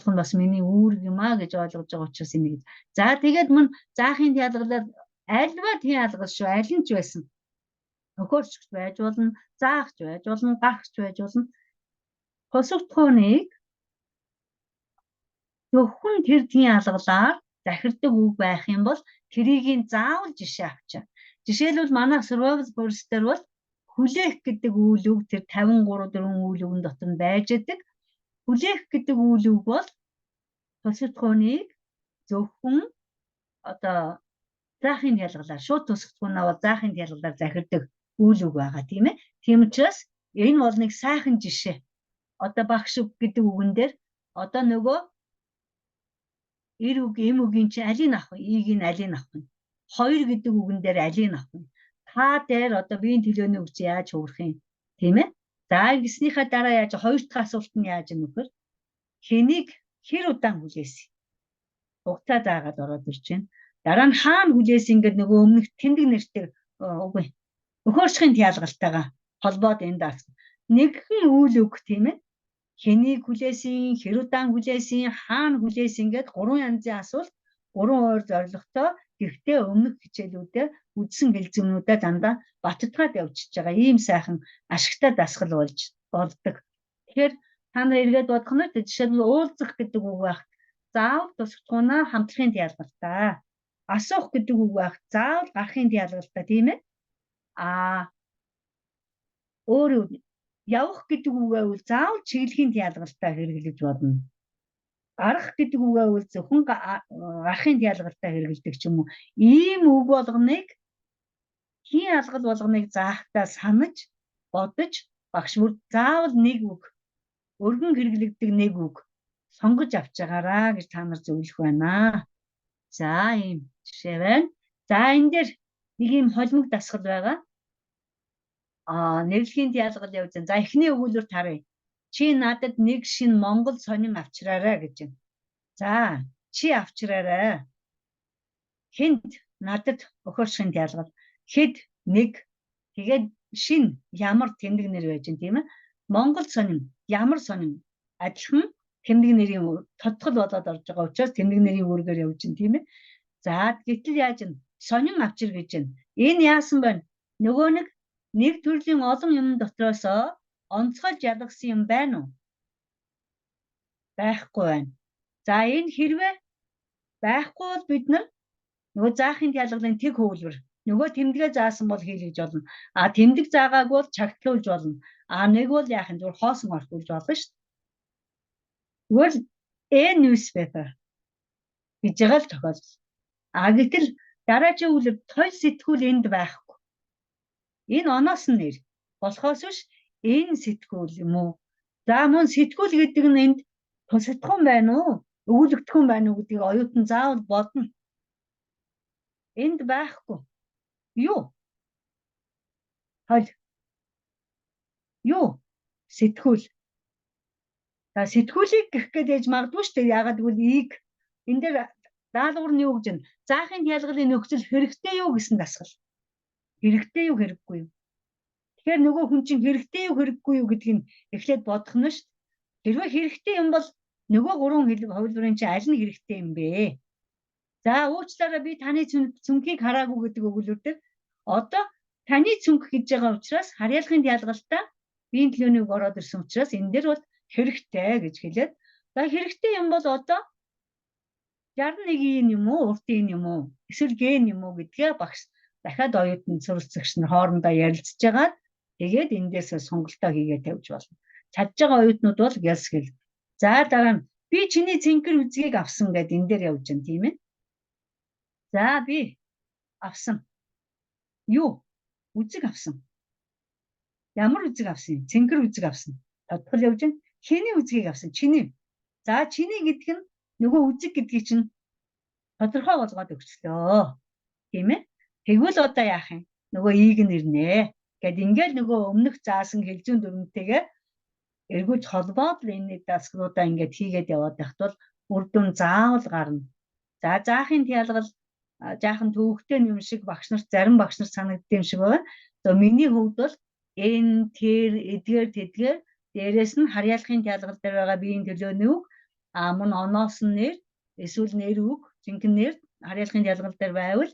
нь бас миний үүрэг юм аа гэж ойлгож байгаа учраас энийг. За тэгээд мөн заахын тялгалаар альва тялгал шүү, аль нь ч байсан. Тохиолч байж болно, заахч байж болно, гарахч байж болно. Тусагтхууныг зөвхөн тэр тялгалаар захирдаг үг байх юм бол тэрийг заавал жишээ авчаа. Жишээлбэл манай survival course дээр бол хүлээх гэдэг үйл үг тэр 53 үйл үгэн дотор нь байж идэг. Хүлээх гэдэг үйл үг бол тусагтхууныг зөвхөн одоо заахын тялгалаар шууд тусагтхуунаа бол заахын тялгалаар захирдаг үйл үг байгаа тийм ээ. Тийм учраас энэ бол нэг сайхан жишээ. Одоо багш үг гэдэг үгэн дээр одоо нөгөө эр үг, эм үгийн чи алийг авах вэ? Ийг нь алийг авах вэ? Хоёр гэдэг үгэн дээр алийг авах вэ? Та дээр одоо биеийн төлөөний үг чи яаж хуурах юм? Тийм ээ. За ингэснийхаа дараа яаж хоёр дахь асуулт нь яаж юм нөхөр? Хэнийг хэр удаан хүлээсэн? Хугацаа заагаад ороод ирж байна. Дараа нь хаана хүлээсэн ингээд нөгөө өмнөх тэмдэг нэртэй үгүй. Өхөөрчхийн тялгалтайгаа холбоод энд даасан. Нэгэн үйл үг тийм ээ. Хэнийг хүлээсэн, хэр удаан хүлээсэн, хаана хүлээсэн гэдэг 3 янзын асуулт, 3 өөр зорилготой. Гэхдээ өмнөх хичээлүүдэд үздсэн хэлцүүнүүдэд дандаа баттгаад явчихж байгаа ийм сайхан ашигтай дасгал болж болдог. Тэгэхээр та нар эргээд бодох нь жишээлбэл уулзах гэдэг үг байх. Заавал тусагтхуунаа хамтрахын тялгалтай. Асуух гэдэг үг байх. Заавал гарахын тялгалтай тийм ээ. Өөр явах гэдэг үгээ бол заавал чиглэлийн тялгалтай хэрэглэж болно. Гарах гэдэг үгээ бол зөвхөн гарахын тялгалтай хэрэглэдэг ч юм уу. Ийм үг болгоныг хийн алгал болгоныг заахтаа санаж, бодож багш бүр заавал нэг үг өргөн хэрэглэгдэг нэг үг сонгож авч байгаараа гэж та нар зөвлөх байна. За ийм жишээ байна. За энэ дээр нэг ийм холимог дасгал байгаа. Нэрлэхийн тялгал явж байна. За эхний өгүүлбэр таръя. Чи надад нэг шинэ монгол сонин авчраарай гэж байна. За чи авчраарай. Хэнд надад өхөршин тялгал. Хэд нэг тэгээд шинэ ямар тэмдэг нэр байж байна тийм ээ. Монгол сонин ямар сонин адилхан тэмдэг нэрийн тодтол болоод орж байгаа учраас тэмдэг нэрийн үүргээр явж байна тийм ээ. За гэтэл яаж вэ? Сонин авчир гэж байна. Энэ яасан бэ? Нөгөө нэг төрлийн олон юм дотроос онцгойлж ялгсан юм байна уу? Байхгүй байна. За энэ хэрвээ байхгүй бол бид нар нөгөө заахын тялгалын тэг хөвлөр нөгөө тэмдэгэ заасан бол хийлгэж болно. Тэмдэг заагаагүй бол чагтлуулж болно. Нэг бол яах юм зүгээр хоосон орхуулж болно шүү дээ. Тэгвэл newspaper гэж байгаа л тохиолдол. Гэтэл дараагийн үгээр тойл сэтгүүл энд байхгүй. Энэ оноос нь нэр болохоос биш энэ сэтгүүл юм уу? За мөн сэтгүүл гэдэг нь энд тусагдах юм байна уу? Өгүүлэгдэх юм байна уу гэдгийг оюутан заавал бодно. Энд байхгүй. Юу? Тойл. Юу? Сэтгүүл. За сэтгүүлийг гэх гээд яж магадгүй шүү дээ. Яагаад гэвэл ийг энэ дээр даалгавар нь юу гэж байна? Заахын тялгалын нөхцөл хэрэгтэй юу гэсэн дасгал. Хэрэгтэй юу хэрэггүй юу? Тэгэхээр нөгөө хүн чинь хэрэгтэй юу хэрэггүй юу гэдгийг эхлээд бодох нь шүү дээ. Хэрвээ хэрэгтэй юм бол нөгөө 3 хувилбарын чинь аль нь хэрэгтэй юм бэ? За уучлаарай би таны цүнхийг хараагүй гэдэг өгүүлбэр дээр одоо таны цүнх гэж байгаа учраас харьяалахын тялгалтай биеийн төлөөний үг ороод ирсэн учраас энэ дээр бол хэрэгтэй гэж хэлээд за хэрэгтэй юм бол одоо 61 юм уу, уртын юм уу, эсвэл ген юм уу гэдгээ багш дахиад оюутан суралцагч нар хоорондоо ярилцж байгаа. Тэгээд эндээс сонголтоо хийгээд тавьж болно. Чадж байгаа оюутнууд бол гялс хэл. За дараа нь би чиний цэнхэр үзгийг авсан гэд энэ дээр явж байна тийм ээ. За би авсан. Юу? Үзэг авсан. Ямар үзэг авсан? Цэнхэр үзэг авсан. Тодтол явж байна. Хэний үзгийг авсан? Чиний. За чиний гэдэг нь нөгөө үзэг гэдгийг чинь тодорхой болгоод өгчлөө. Тийм ээ? Тэгвэл одоо яах юм? Нөгөө ийг нь ирнэ. Гэт ингээл нөгөө өмнөх заасан хэлзүүн дүрмтэйгээ эргүүлж холбоод энэ дасгалуудаа ингээд хийгээд яваад байхад бол үр дүн заавал гарна. За заахын тялгал жаахан төвөгтэй юм шиг багш нарт зарим багш нар санагдсан юм шиг байна. Миний хувьд бол эн, тэр, эдгээр, тэдгээр дээрээс нь харьяалахын тялгал дээр байгаа биеийн төлөөний үг мөн оноос нь нэр эсвэл нэр үг жинхэнэ нэр харьяалахын тялгал дээр байвал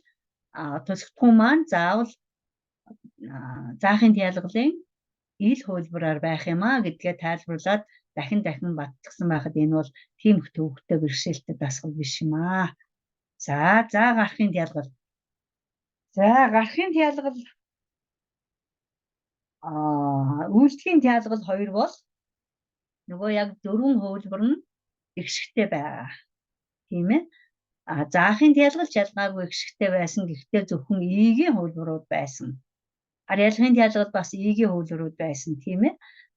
тусгатхуун маань заавал заахын тялгалын ил хөлбөрөөр байх юм гэдгээ тайлбарлаад дахин батцсан байхад энэ бол тийм их төвөгтэй бэрхшээлтэй дасгал биш юм аа. За гарахын тялгал. За гарахын тялгал үйлдэхийн тялгал 2 бол нөгөө яг 4 хөвлбөр нь ихшигтэй байгаа. Тийм ээ. Заахын тялгал ялгаагүй ихшигтэй байсан. Гэхдээ зөвхөн игийн хөвлбөрүүд байсан. Харьяалахын тялгал бас игийн хөвлбөрүүд байсан. Тийм ээ.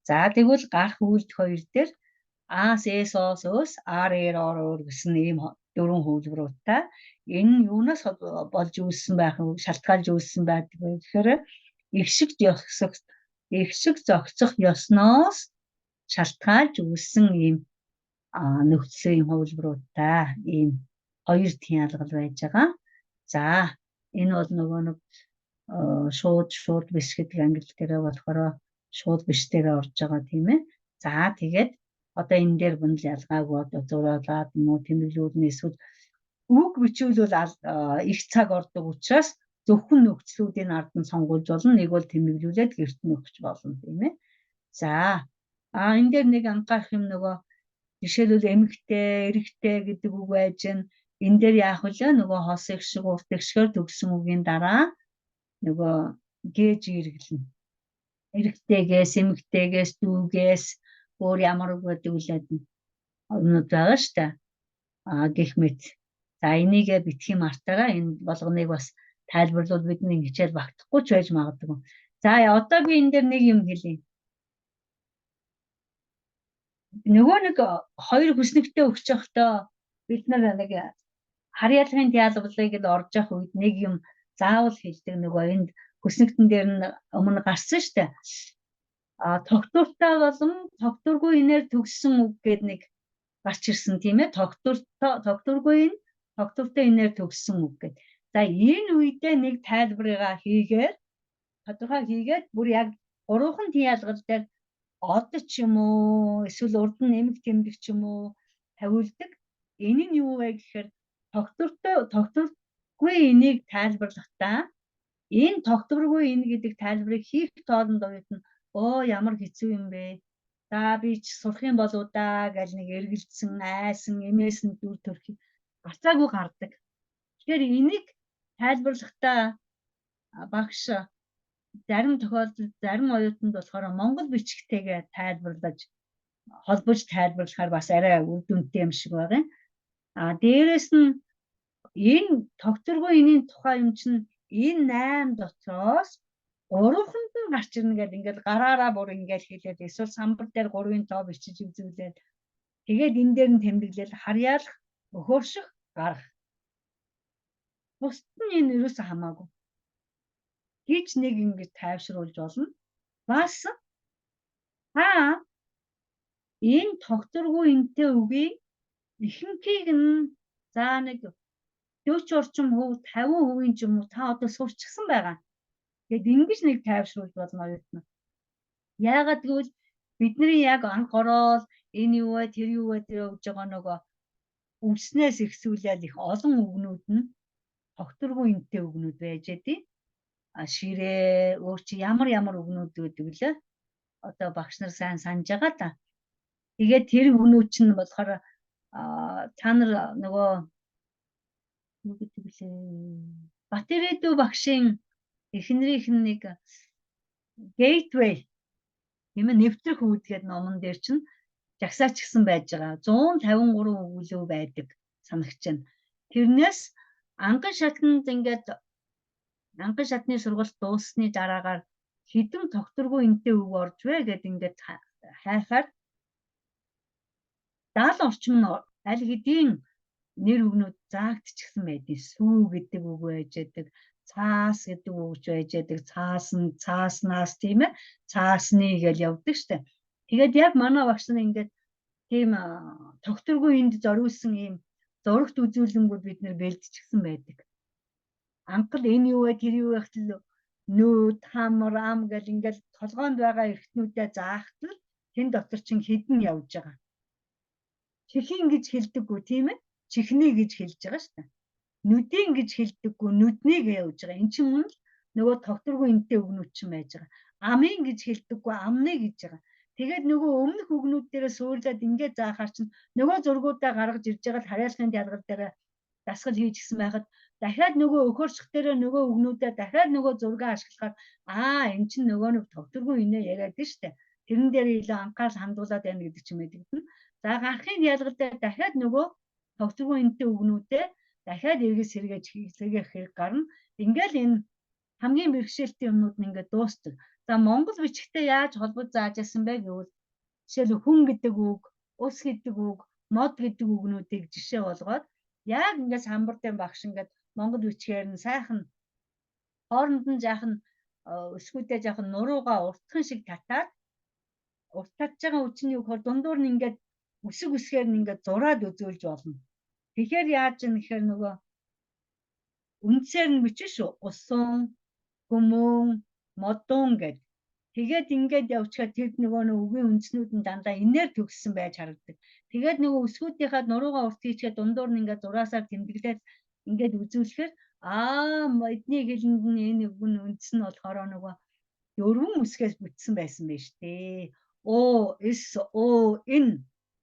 За тэгвэл гарах үйлдэх 2 дээр аас эс ос өс ар эр ор өөр гэсэн ийм 4 хөвлбөрүүдтэй. Энэ нь юунаас болж үүссэн байх вэ? Шалтгаалж үүссэн байдаг вэ гэхээр ихшиг зохицох ёсноос шалтгаалж үүссэн ийм нөхцөлийн хөвлбөрүүдтэй ийм 2 тялгал байж байгаа. За энэ бол нөгөө нэг шууд биш гэдэг англи дээр болохоор шууд биш дээр орж байгаа тийм ээ. За тэгээд одоо энэ дээр бүнэл ялгаагүй одоо зураагаад тэмдэглүүлнэ эсвэл үг бичүүлвэл их цаг ордог учраас зөвхөн нөхцлүүдийн ард нь сонгуулж болно. Нэг бол тэмдэглүүлээд гэрт нөхч болно тийм ээ. За энэ дээр нэг анхаарах юм нөгөө жишээлбэл эмэгтэй, эрэгтэй гэдэг үг байж гэн. Энэ дээр яах вэ? Нөгөө хос их шиг урт их шигээр төгссөн үгийн дараа нөгөө гээж иргэлнэ. Эрэгтэйгээс, эмэгтэйгээс, дүүгээс өөр ямар үг гэдэг үлээд өмнөд байгаа шүү дээ. Гэх мэт. За энийгээ битгий мартаараа энэ болгоныг бас тайлбарлал бидний хичээл багтахгүй ч байж магадгүй. За одоо би энэ дээр нэг юм хэлье. Нөгөө нэг 2 хүснэгтэй өгч явахдаа бид нар нэг харьяалахын тялгалыг л орж явах үед нэг юм заавал хэлдэг нөгөө энд хүснэгтэн дээр нь өмнө гарсан шүү дээ. Тогтвортой болон тогтворгүй инээр төгссөн үг гэдэг нэг гарч ирсэн тийм ээ. Тогтворгүй ин тогтвортой инээр төгссөн үг гэдэг. За энэ үедээ нэг тайлбарыг хийгээд бүр яг 3хан тялгал дээр од ч юм уу эсвэл урд нь эмэг тэмдэг ч юм уу тавиулдаг. Энэ нь юу вэ гэхээр тогтворгүй энийг тайлбарлахдаа энэ тогтворгүй энэ гэдэг тайлбарыг хийх тоолонд оюут нь ямар хэцүү юм бэ? За би ч сурах юм болоо да гэж нэг эргэлдсэн, айсан, эмээсэн дүр төрх гарцаагүй гардаг. Тэгэхээр энийг тайлбарлахдаа багш зарим тохиолдолд зарим оюутанд болохоор монгол бичгтэйгээ холбож тайлбарлахаар бас арай үр дүнтэй юм шиг байгаа юм. Дээрэс нь энэ тогтворгүй энийн тухай юм чинь энэ 8 дотроос 3-нд нь гарч ирнэ гэдэг ингээд гараараа бүр ингээд хэлээд эсвэл самбар дээр 3-ын тоо бичиж үзүүлээд тэгээд энэ дээр нь тэмдэглэл харьяалах, өхөрших, гарах. Бусд нь энэ юусаа хамаагүй. Гэж нэг ингэж тайвшруулж болно. Бас энэ тогтворгүй энтэй үгийн ихэнхийг нь за нэг 40 орчим хөв 50% ч юм уу та одоо сурчсан байгаа. Тэгэд ингэж нэг тайвшруулж болно оюутна. Яагаад гэвэл бидний яг анх ороод энэ юу вэ тэр юу вэ тэр өгж байгаа нөгөө өвснээс ихсүүлэл их олон үгнүүд нь тогтворгүй энтэй үгнүүд байж дээ. Ширээ өөр чи ямар үгнүүд гэдэг лээ. Одоо багш нар сайн санаж байгаа та. Тэгээд тэр үгнүүд чинь болохоор та нар нөгөө юу гэдэг лээ. Батэрэдүү багшийн эхнэрийнх нь нэг gateway тийм ээ нэвтрэх үүд гэдэг номон дээр чинь жагсаач гисэн байж байгаа. 153 өгүүлбэр байдаг санагч байна. Тэрнээс анган шатны сургалт дууссаны дараагаар хэдэн тогтворгүй энтэй үг орж вэ гэдэг ингээд хайхаар 70 орчим нь аль хэдийн нэр үгнүүд заагдчихсан байдаг. Сүү гэдэг үг байж байдаг. Цаас гэдэг үг байж байдаг. Цааснаас тийм ээ. Цаасны гэж явдаг штэ. Тэгээд яг манай багш нар ингээд тийм тогтворгүй энд зориулсан ийм зурагт үзүүлэнгүүд бид нэр бэлдчихсэн байдаг. Анхал энэ юу вэ тэр юу вэ гэхэл нүүд, хамар, ам гэл ингээл толгоонд байгаа эрхтнүүдээ заахтал тэн дотор чинь хідэн явж байгаа. Чихийн гэж хэлдэггүй тийм ээ. Чихний гэж хэлж байгаа шүү дээ. Нүдийн гэж хэлдэггүй нүднийг явж байгаа. Эн чинь мөн л нөгөө тогтворгүй энтэй үгнүүд чинь байж байгаа. Амын гэж хэлдэггүй амны гэж байгаа. Тэгээд нөгөө өмнөх үгнүүд дээрээ суурлаад ингээд заахаар чинь нөгөө зургуудаа гаргаж ирж байгаа л харьяалгын ялгал дээр дасгал хийж гисэн байхад дахиад нөгөө өгөхөрсөх дээр нөгөө үгнүүдээ дахиад нөгөө зургаа ашиглахаар эн чинь нөгөө нэг тогтворгүй инээ яриад нь штэ. Тэрэн дээр илүү анхаарал хандуулаад байна гэдэг ч юм мэдэгдэн. За гарахын ялгал дээр дахиад нөгөө тогтворгүй энтэй үгнүүдээ дахиад эргэж сэргээж хийлгэх хэрэг гарна. Ингээл энэ хамгийн бэрхшээлтэй юмнууд нь ингээд дуусдаг. За монгол бичгтээ яаж холбож зааж яасан бэ гэвэл жишээл хүн гэдэг үг, ус гэдэг үг, мод гэдэг үгнүүдийг жишээ болгоод яг ингээд самбар дээр багш ингээд монгол бичгээр нь сайхан хооронд нь жаахан өсгүүдээ жаахан нуруугаа уртхан шиг татаад урт татж байгаа үчний өгөхөр дундуур нь ингээд үсэг үсгээр нь ингээд зураад үзүүлж болно. Тэгэхээр яаж юм гэхээр нөгөө үндсээр нь бичсэн шүү. Усан, хүмүүн, модун гэд. Тэгээд ингээд явчихад тэр нөгөө үгийн үндснүүд нь дандаа инээр төгссөн байж харагддаг. Тэгээд нөгөө өсгүүдийнхаа нуруугаа урт хийчгээд дундуур нь ингээд зураасаар тэмдэглээд ингээд үзүүлэхээр эдний хэлэнд нь энэ үг нь үндс нь болохоор нөгөө дөрвөн үсгээс бүтсэн байсан байж тээ. Энэ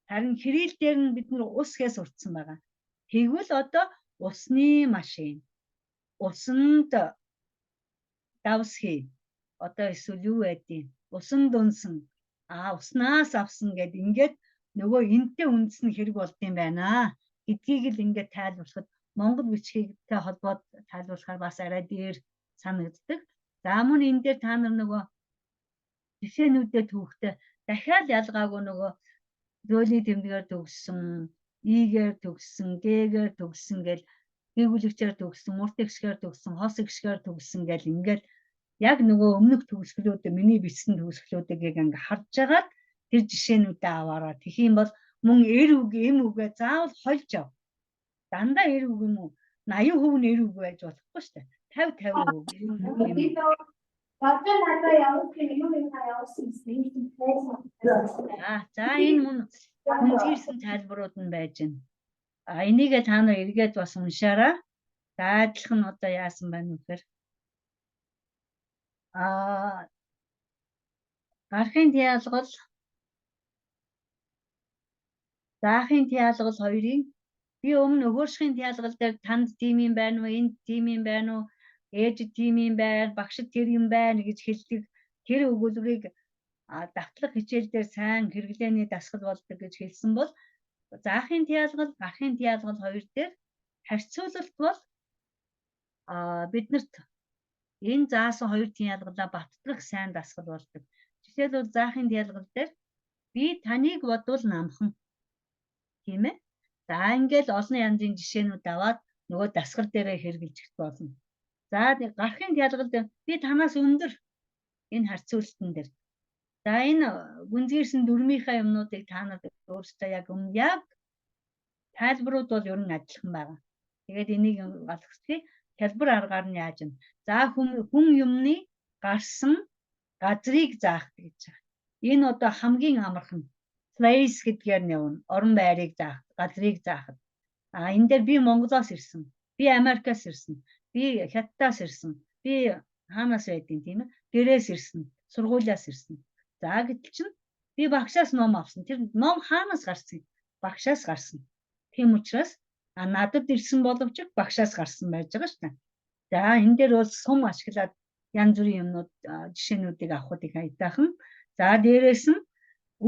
харин хэрэл дээр нь бид нар ус гэс урдсан байгаа. Тэгвэл одоо усны машин, усанд давсхий, одоо эсвэл юу байдیں۔ Усан дүнсэн, уснаас авсан гэд ингээд нөгөө энтэй үндсэн хэрэг болдсон байна гэдгийг л ингээд тайлбарлахад монгол бичгийгтэй холбоод тайлбарлахаар бас арай дээр санагддаг. За мөн энэ дээр та нар нөгөө жишээнүүдэд түүхтэй дахиад ялгаагүй нөгөө зөөлний тэмдгээр төгссөн, игээр төгссөн, гээгээр төгссөн гэл гэгүүлэгчээр төгссөн, урт гişгээр төгссөн, хос гişгээр төгссөн гэл ингээд яг нөгөө өмнөх төгсгөлүүдээ миний бичсэн төгсгөлүүдийг ингээ харж агаад тэр жишээнүүдээ аваараа. Тэгэх юм бол мөн эр үг, эм үгээ заавал хольж ав. Дандаа эр үг юм уу? 80% нь эр үг байж болохгүй шүү дээ. 50% үг. За энэ мөн хүнзгийрсэн тайлбарууд нь байж байна. Энийгээ та нар эргээд бас уншаарай. За адилхан нь одоо яасан байна вэ гэхээр гарахын тиалгал, заахын тиалгал хоёрын би өмнө өгөөшхийн тиалгал дээр танд тийм юм байна уу, энд тийм юм байна уу, ээж тийм юм байна, багшд тэр юм байна гэж хэлдэг. Тэр өгүүлбэрийг давтлах хичээл дээр сайн хэрэглээний дасгал болдог гэж хэлсэн бол заахын тиалгал, гарахын тиалгал хоёр дээр харьцуулалт бол биднэрт энэ заасан хоёр тиалгалаа баттгах сайн дасгал болдог. Жишээлбэл заахын тиалгал дээр би таныг бодвол намхан. Тийм ээ. За ингээл олон янзын жишээнүүд аваад нөгөө дасгал дээрээ хэрэгжилж болно. За гарахын тиалгал дээр би танаас өндөр энэ харьцуулалтын дээр. За энэ гүнзгийрсэн дөрмийнхаа юмнуудыг та нар өөрсдөө яг тайлбарууд бол ер нь адилхан байгаа. Тэгээд энийг олгохгүй хэлбэр аргаар нь яаж юм. За хүн юмны гарсан газрыг заах гэж байгаа. Энэ одоо хамгийн амархан place гэдгээр нь явна. Орон байрыг заах, газрыг заахад. Энэ дээр би Монголоос ирсэн. Би Америкаас ирсэн. Би Хятадаас ирсэн. Би хаанаас байдیں۔ Тийм ээ. Гэрээс ирсэн. Сургуулиас ирсэн. За гэтэл чинь би багшаас ном авсан. Тэр ном хаанаас гарсан? Багшаас гарсан. Тийм учраас надад ирсэн боловч багшаас гарсан байж байгаа шүү дээ. За энэ дээр бол сум ашиглаад янз бүрийн юмнууд жишээнүүдийг авахд их айтаахан. За дээрээс нь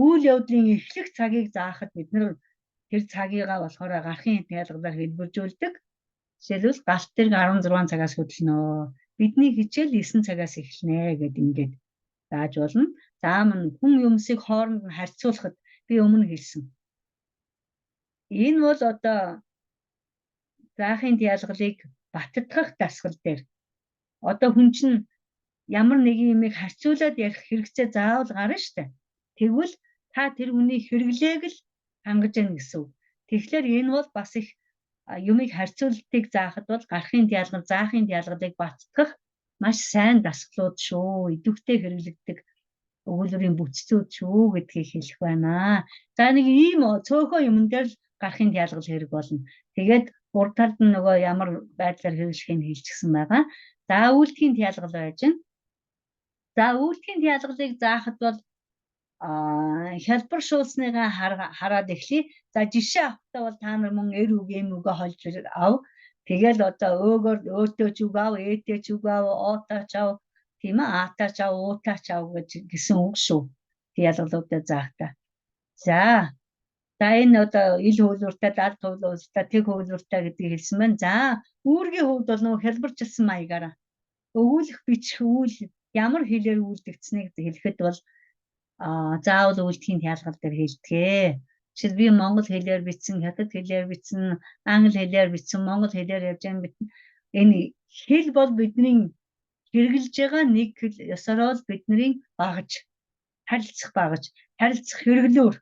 үйл явдлын эхлэх цагийг заахад бид нар тэр цагийгаа болохоор гарахын тайлгалаар хэлбэржүүлдэг. Жишээлбэл галт тэрэг 16 цагаас хөдлөнө. Бидний хичээл 9 цагаас эхэлнэ гэд ингээд зааж болно. За мөн хүн юмсыг хооронд нь харьцуулахад би өмнө хэлсэн. Энэ бол одоо заахын тиалгалыг баттгах дасгал дээр. Одоо хүн чинь ямар нэгэн юмыг харьцуулаад ярих хэрэгцээ заавал гарна штэ. Тэгвэл та тэр хүний хэрэглээг л хангаж яана гэсэн үг. Тэгэхээр энэ бол бас их юмыг харьцуулалтыг заахад бол гарахын тиалгал, заахын тиалгалыг баттгах маш сайн дасгалууд шүү. Идэвхтэй хэрэглэгддэг өгүүлбэрийн бүтцүүд шүү гэдгийг хэлэх байна. За нэг ийм цөөхөн юмн дээр л гарахын диалгал хэрэг болно. Тэгээд урд талд нь нөгөө ямар байдлаар хэрэглэхийг хэлчихсэн байгаа. За үйлдэхийн диалгал байж гэн. За үйлдэхийн диалгалыг заахад бол хялбар шуулсныгаа хараад эхлэе. За жишээ авахдаа бол та нар мөн эр үг эм үгээ холж ав. Тэгэл одоо өөгөр өөтөө ч үг ав, ээтэй ч үг ав, оотаа ч ав, тийм ээ, аатаа ч ав, уутаа ч ав гэсэн үг шүү. Диалгалуудаа заахтаа. За энэ одоо ил хөвлөртэй, далд хөвлөртэй, тэг хөвлөртэй гэдгийг хэлсэн байна. За үүргийн хувьд бол нөгөө хялбарчилсан маягаараа өгүүлэх бичих үйл ямар хэлээр үйлдэгдсэнийг хэлэхэд бол заавал үйлдэхийн диалгал дээр хэлдэг. Жишээл би монгол хэлээр бичсэн, хятад хэлээр бичсэн, англи хэлээр бичсэн, монгол хэлээр явж байгаа битэн. Энэ хэл бол бидний хэрэгжилж байгаа нэг хэл ёсороо л бидний харилцах хэрэглүүр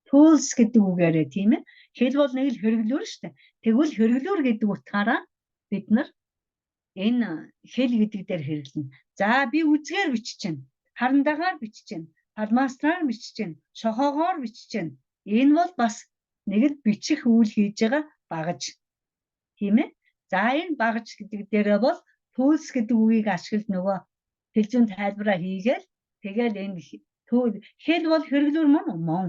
tools гэдэг үгээрээ тийм ээ. Хэл бол нэг л хэрэглүүр шүү дээ. Тэгвэл хэрэглүүр гэдэг утгаараа бид нар энэ хэл гэдэг дээр хэрэглэнэ. За би үзгээр бичиж чинь, харандагаар бичиж чинь, фалмастраар бичиж чинь, шохоогоор бичиж чинь. Энэ бол бас нэг л бичих үйл хийж байгаа багаж. Тийм ээ. За энэ багаж гэдэг дээрээ бол tools гэдэг үгийг ашиглаж нөгөө хэл зүйн тайлбараа хийгээл тэгэл энэ хэл бол хэрэглүүр мөн.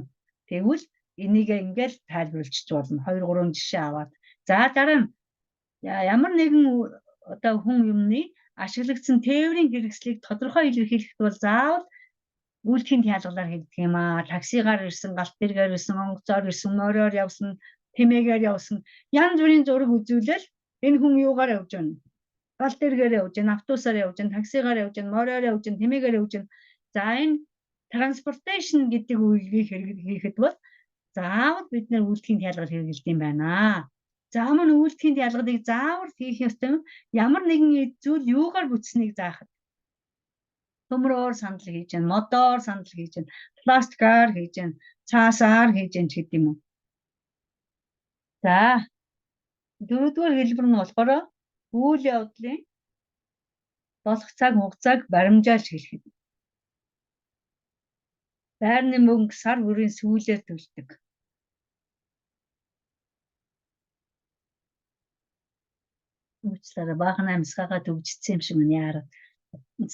Тэгвэл энийг ингээл тайлбарлаж болно. 2 3 жишээ аваад. За дараа нь ямар нэгэн одоо хүн юмны ашиглагдсан тээврийн хэрэгслийг тодорхой илэрхийлэхэд бол заавал үйлдэхийн диалгалаар хэлдэг юм аа. Таксигаар ирсэн, галт тэргээр ирсэн, онгоцоор ирсэн, мориор явсан, тэмээгээр явсан. Янз бүрийн зураг үзүүлэл энэ хүн юугаар явж байна? Галт тэргээр явж байна, автобусаар явж байна, таксигаар явж байна, мориор явж байна, тэмээгээр явж байна. За энэ transportation гэдэг үгийг хийхэд бол заавал бид нэр үйлдэхийн диалгал хэрэглэдэг юм байна. За мөн үйлдэхийн диалгалыг заавал хийх ёстой юм. Ямар нэгэн зүйл юугаар бүтсэнийг заахад төмрөөр санал хийж байна, модоор санал хийж байна, пластикаар хийж байна, цаасаар хийж байна гэдэг юм уу. За 4-р хэлбэр нь болохоор үйл явдлын болох цаг хугацааг баримжаалж хэлэх. Байрны мөнгө сар бүрийн сүүлээр төлдөг. Уучлаарай, баахан амьсгаагаа төгжсөн юм шиг байна яараа.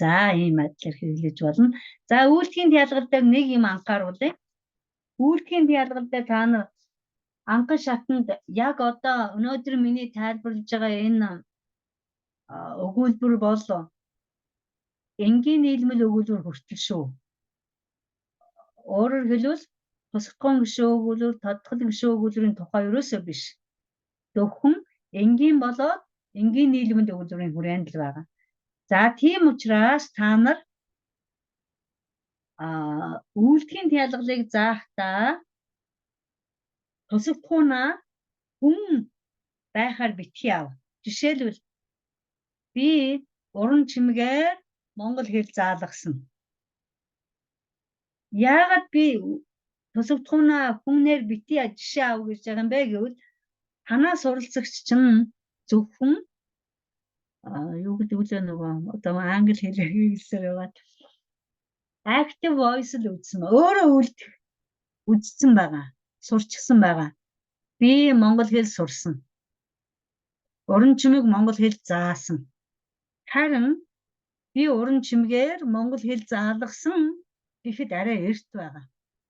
За ийм байдлаар хэрэглэж болно. За үйлдэхийн диалгал дээр нэг юм анхааруулъя. Үйлдэхийн диалгал дээр та нар анхан шатанд яг одоо өнөөдөр миний тайлбарлаж байгаа энэ өгүүлбэр бол энгийн нийлмэл өгүүлбэр хүртэл шүү. Өөрөөр хэлбэл тусгатхан гишүүн өгүүлбэр, тодтгол гишүүн өгүүлбэрийн тухай ерөөсөө биш. Зөвхөн энгийн болоод энгийн нийлмэл өгүүлбэрийн хүрээнд л байгаа. За тийм учраас та нар үйлдэхийн диалгалыг заахдаа тусгатхуунаа хүн байхаар битгий ав. Жишээлбэл би уран чимгээр монгол хэл заалгасан. Яагаад би тусгатхуунаа хүнээр битгий жишээ ав гэж байгаа юм бэ гэвэл танаа суралцагч чинь зөвхөн юу гэдэг вэ нөгөө одоо англи хэлээр хэлсээр яваад active voice л үзсэн. Өөрөө үзсэн байгаа. Сурчсан байгаа. Би монгол хэл сурсан. Уран чимэг монгол хэл заасан. Харин би уран чимгээр монгол хэл заалгасан гэхэд арай эрт байгаа.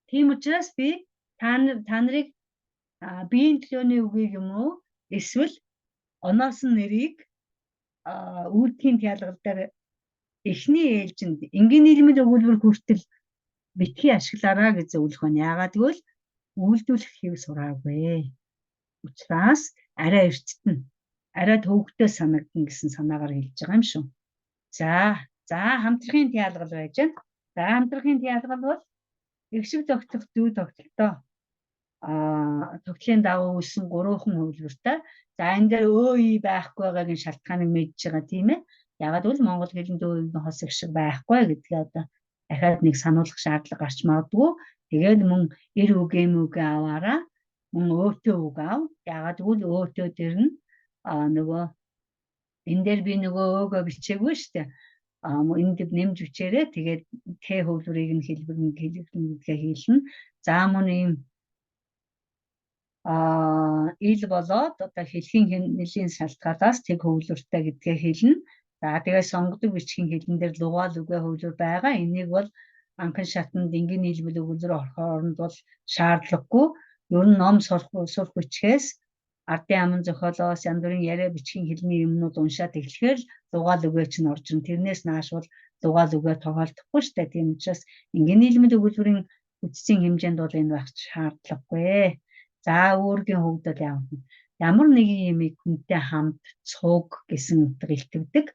Тийм учраас би та нарыг биеийн төлөөний үгийг юм уу эсвэл оноосон нэрийг үйлдэхийн диалгал дээр эхний ээлжинд энгийн нийлмэл өгүүлбэр хүртэл битгий ашиглаараа гэж зөвлөх байна. Яагаад гэвэл үйлдвэрлэх хэв сураагүй. Учраас арай эртт нь арай төвөгтэй санагдана гэсэн санаагаар хэлж байгаа юм шүү. За хамтрахын диалгал байж байна. За хамтрахын диалгал бол эгшиг тогтох зүй тогтолтоо тогтлын дагуу үлсэн 3хан хувилбартай. За энэ дээр өөи байхгүй байгаагийн шалтгааныг мэдж байгаа тийм ээ. Ягаад гэвэл монгол хэлэнд өөгийн хос их шиг байхгүй гэдгээ одоо дахиад нэг сануулгах шаардлага гарч магадгүй. Тэгээд мөн эр үг эм үг аваараа мөн өөтөө үг ав. Ягаад гэвэл өөтөө дээр нь нөгөө энэ дээр би нөгөө өөгөө бичээгүй шүү дээ. Энд нэмж бичээрээ тэгээд Т хөвлөрийг нь хэлбэрнэ гэдгээ хэлнэ. За мөн ийм ил болоод одоо хэлхийн хэмнэлийн шалтгаалаас тэг хөвлөртэй гэдгээ хэлнэ. За тэгээд сонгодог бичгийн хэлэн дээр лугаал үгээ хөвлөр байгаа. Энийг бол анхан шатанд энгийн нийлбэл өгүүлбэр орохоор оронд бол шаардлагагүй. Ер нь ном сурах бичгээс ардын аман зохиолоос янз бүрийн яриа бичгийн хэлний юмнууд уншаад эхлэхээр лугаал үгээ чинь орж ирнэ. Тэрнээс нааш бол лугаал үгээ тоогоолдохгүй шүү дээ. Тийм учраас энгийн нийлбэл өгүүлбэрийн үтсийн хэмжээнд бол энэ байх шаардлагагүй. За өөргийн хувьд бол ямар нэгэн юмыг хүнтэй хамт цуг гэсэн утга илтгэдэг.